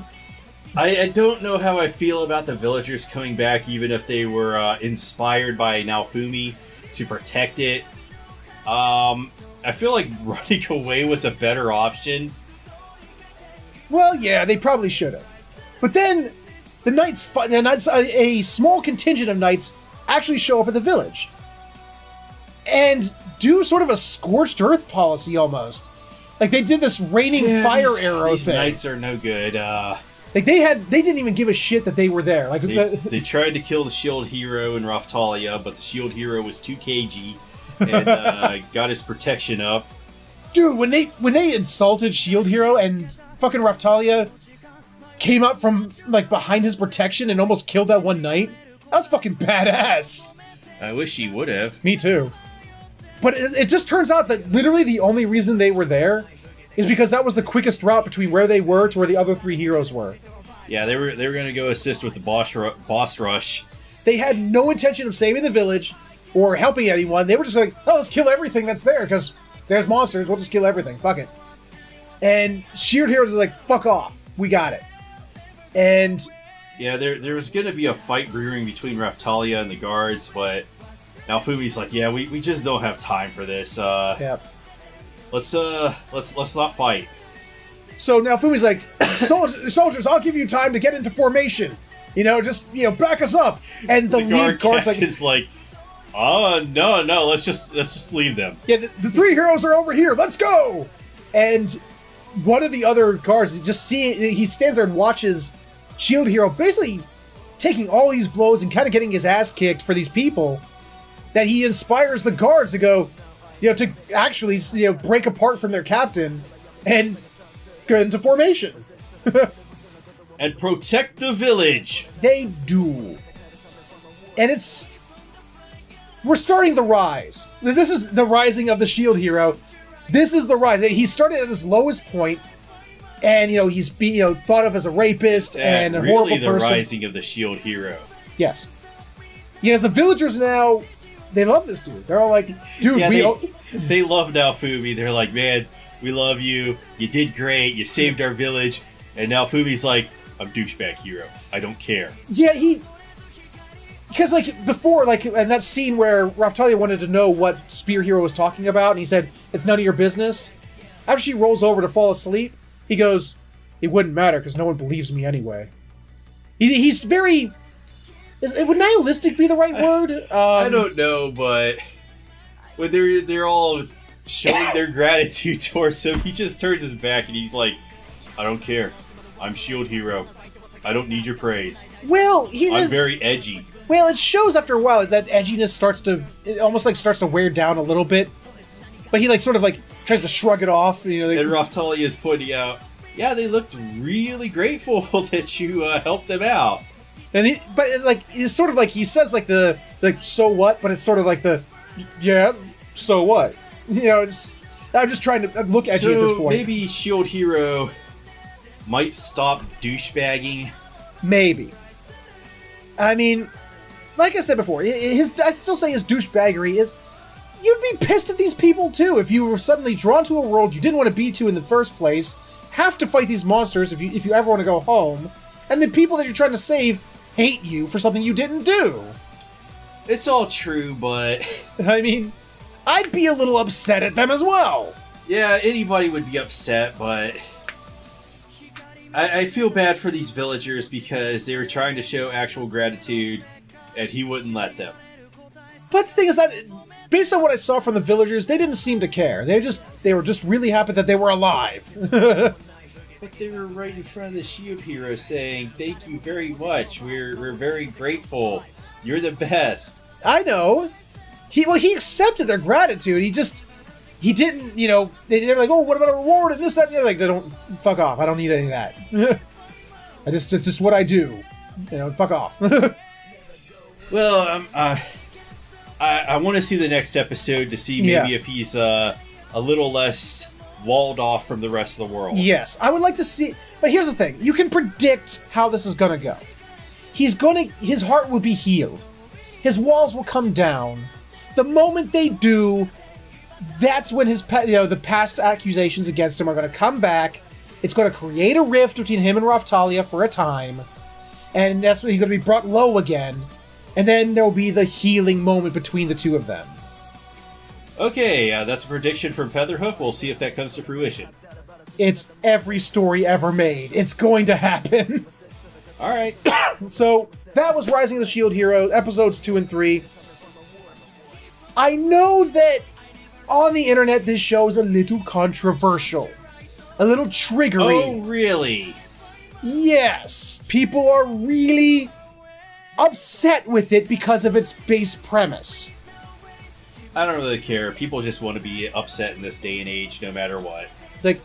I don't know how I feel about the villagers coming back, even if they were inspired by Naofumi to protect it. I feel like running away was a better option. Well, yeah, they probably should have. But then the knights, a small contingent of knights actually show up at the village and do sort of a scorched earth policy almost. Like they did this raining fire arrow these thing. Knights are no good. Like they didn't even give a shit that they were there. Like they tried to kill the shield hero in Raftalia, but the shield hero was too cagey and got his protection up. Dude, when they insulted shield hero and fucking Raftalia came up from like behind his protection and almost killed that one knight, that was fucking badass. I wish he would have. Me too. But it just turns out that literally the only reason they were there is because that was the quickest route between where they were to where the other three heroes were. Yeah, they were going to go assist with the boss rush. They had no intention of saving the village or helping anyone. They were just like, oh, let's kill everything that's there because there's monsters. We'll just kill everything. Fuck it. And Shield Heroes is like, fuck off. We got it. And yeah, there was going to be a fight brewing between Raftalia and the guards, but Naofumi's like, yeah, we just don't have time for this. Yep. Let's not fight. So Naofumi's like, soldiers, I'll give you time to get into formation. Just back us up. And the lead guard's like, oh no, let's just leave them. Yeah, the three heroes are over here. Let's go. And one of the other guards, he stands there and watches Shield Hero basically taking all these blows and kind of getting his ass kicked for these people. That he inspires the guards to go, to actually, break apart from their captain and go into formation. And protect the village. They do. And we're starting the rise. This is the rising of the shield hero. This is the rise. He started at his lowest point, and he's thought of as a rapist and a horrible person. Really, the rising of the shield hero. Yes. Yes, the villagers now, they love this dude. They're all like, dude, they love Naofumi. They're like, man, we love you. You did great. You saved our village. And Naofumi's like, I'm douchebag hero. I don't care. Yeah, because before, in that scene where Raftalia wanted to know what Spear Hero was talking about, and he said, it's none of your business. After she rolls over to fall asleep, he goes, it wouldn't matter because no one believes me anyway. He's very... would nihilistic be the right word? I don't know, but when they're all showing their gratitude towards him, he just turns his back and he's like, I don't care. I'm Shield Hero. I don't need your praise. Well, I'm very edgy. Well, it shows after a while that edginess starts to wear down a little bit. But he tries to shrug it off. And Raftalia is pointing out, yeah, they looked really grateful that you helped them out. And it's sort of like he says so what, but it's sort of like yeah, so what? I'm just trying to look edgy at this point. Maybe Shield Hero might stop douchebagging. Maybe. I mean, like I said before, I still say his douchebaggery is. You'd be pissed at these people too if you were suddenly drawn to a world you didn't want to be to in the first place. Have to fight these monsters if you ever want to go home, and the people that you're trying to save hate you for something you didn't do. It's all true, but I mean, I'd be a little upset at them as well. Yeah, anybody would be upset, but I feel bad for these villagers because they were trying to show actual gratitude, and he wouldn't let them. But the thing is that, based on what I saw from the villagers, they didn't seem to care. They were just really happy that they were alive. But they were right in front of the shield hero saying, thank you very much. We're very grateful. You're the best. I know. He accepted their gratitude. He didn't, they're like, oh, what about a reward and this, that, and the other. Like, they don't, fuck off. I don't need any of that. It's just what I do. Fuck off. Well, I want to see the next episode to see maybe if he's a little less walled off from the rest of the world. Yes, I would like to see. But here's the thing: you can predict how this is gonna go. His heart will be healed. his walls will come down. The moment they do, that's when the past accusations against him are going to come back. It's going to create a rift between him and Raftalia for a time, and that's when he's going to be brought low again. And then there'll be the healing moment between the two of them. Okay, that's a prediction from Featherhoof. We'll see if that comes to fruition. It's every story ever made. It's going to happen. All right. So that was Rising of the Shield Hero, episodes 2 and 3. I know that on the internet this show is a little controversial. A little triggery. Oh, really? Yes. People are really upset with it because of its base premise. I don't really care. People just want to be upset in this day and age, no matter what. It's like,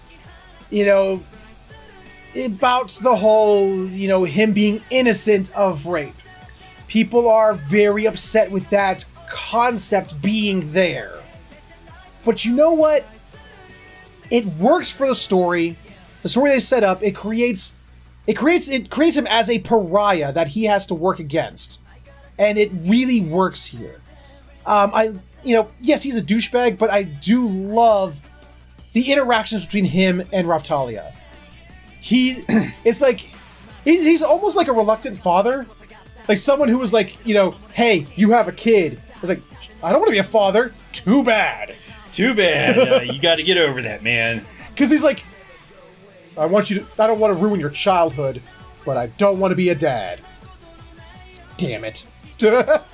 about the whole, him being innocent of rape. People are very upset with that concept being there. But you know what? It works for the story. The story they set up, it creates him as a pariah that he has to work against. And it really works here. Yes, he's a douchebag, but I do love the interactions between him and Raftalia. It's like, he's almost like a reluctant father. Like someone who was like, hey, you have a kid. It's like, I don't want to be a father. Too bad. Too bad. You got to get over that, man. Because he's like, I don't want to ruin your childhood, but I don't want to be a dad. Damn it. But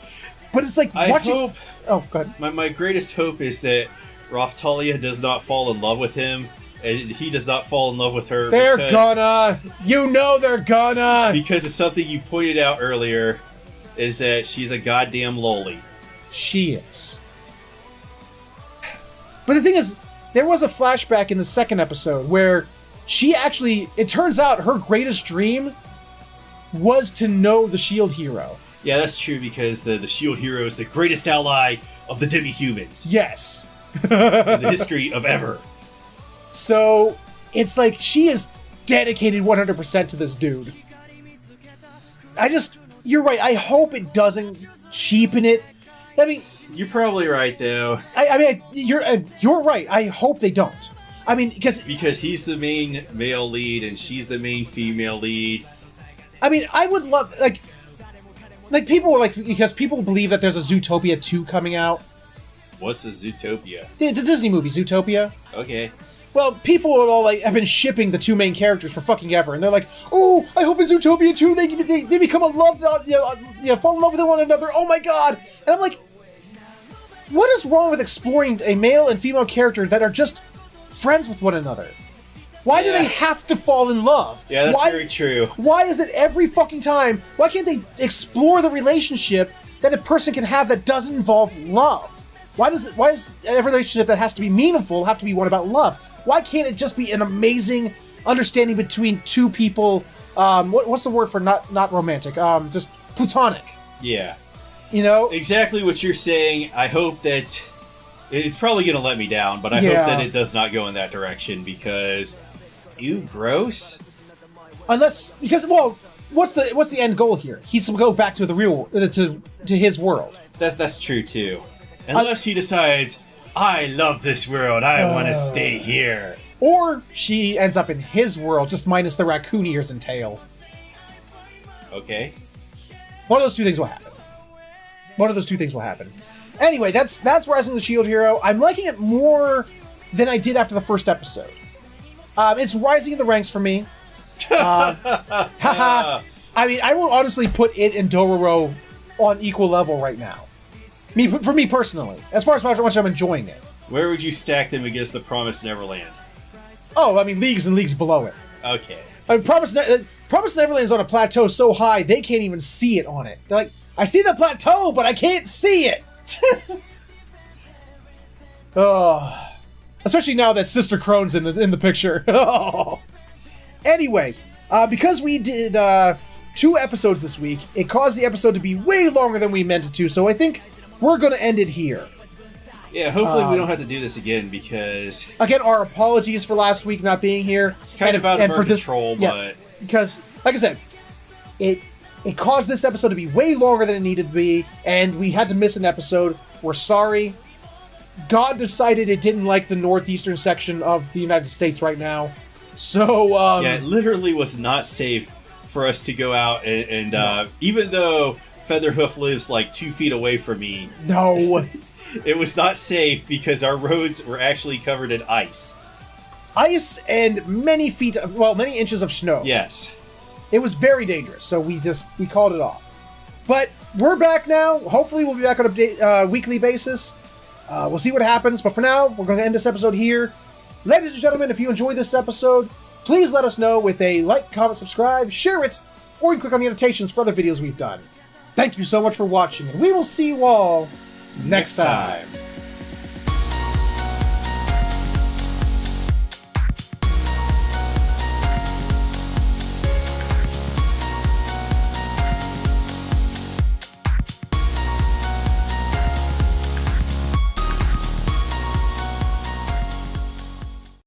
it's like, I hope... Oh, go ahead. My greatest hope is that Raftalia does not fall in love with him, and he does not fall in love with her. They're gonna. They're gonna. Because of something you pointed out earlier, is that she's a goddamn loli. She is. But the thing is, there was a flashback in the second episode where she actually, it turns out her greatest dream was to know the Shield Hero. Yeah, that's true, because the Shield Hero is the greatest ally of the demi-humans. Yes. In the history of ever. So, it's like, she is dedicated 100% to this dude. You're right, I hope it doesn't cheapen it. I mean... You're probably right, though. You're right, I hope they don't. I mean, because he's the main male lead, and she's the main female lead. I mean, I would love, like people were like, because people believe that there's a Zootopia 2 coming out. What's a Zootopia? The Disney movie, Zootopia. Okay. Well, people are all like, have been shipping the two main characters for fucking ever, and they're like, oh, I hope in Zootopia 2 they become fall in love with one another. Oh my god! And I'm like, what is wrong with exploring a male and female character that are just friends with one another? Why do they have to fall in love? Yeah, that's very true. Why is it every fucking time? Why can't they explore the relationship that a person can have that doesn't involve love? Why is every relationship that has to be meaningful have to be one about love? Why can't it just be an amazing understanding between two people? What's the word for not romantic? Just platonic. Yeah. Exactly what you're saying. I hope that it's probably going to let me down, but I hope that it does not go in that direction, because ew, gross. What's the end goal here? He's to go back to the real to his world. That's true too. Unless he decides, I love this world, I want to stay here. Or she ends up in his world, just minus the raccoon ears and tail. Okay. One of those two things will happen. Anyway, that's Rising of the Shield Hero. I'm liking it more than I did after the first episode. It's rising in the ranks for me. I mean, I will honestly put it and Dororo on equal level right now. For me personally, as far as how much I'm enjoying it. Where would you stack them against the Promised Neverland? Oh, I mean, leagues and leagues below it. Okay. I mean, Promised Neverland is on a plateau so high they can't even see it on it. They're like, I see the plateau, but I can't see it. Oh, especially now that Sister Crone's in the picture. Oh. Anyway, because we did 2 episodes this week, it caused the episode to be way longer than we meant it to. So I think we're going to end it here. Yeah, hopefully we don't have to do this again, because... Again, our apologies for last week not being here. It's kind of out of our control, but... Because, like I said, It caused this episode to be way longer than it needed to be, and we had to miss an episode. We're sorry. God decided it didn't like the northeastern section of the United States right now. So, yeah, it literally was not safe for us to go out and even though Featherhoof lives like 2 feet away from me. No. It was not safe because our roads were actually covered in ice. Ice and many inches of snow. Yes. It was very dangerous, so we called it off. But we're back now. Hopefully we'll be back on a weekly basis. We'll see what happens, but for now, we're going to end this episode here. Ladies and gentlemen, if you enjoyed this episode, please let us know with a like, comment, subscribe, share it, or you can click on the annotations for other videos we've done. Thank you so much for watching, and we will see you all next time.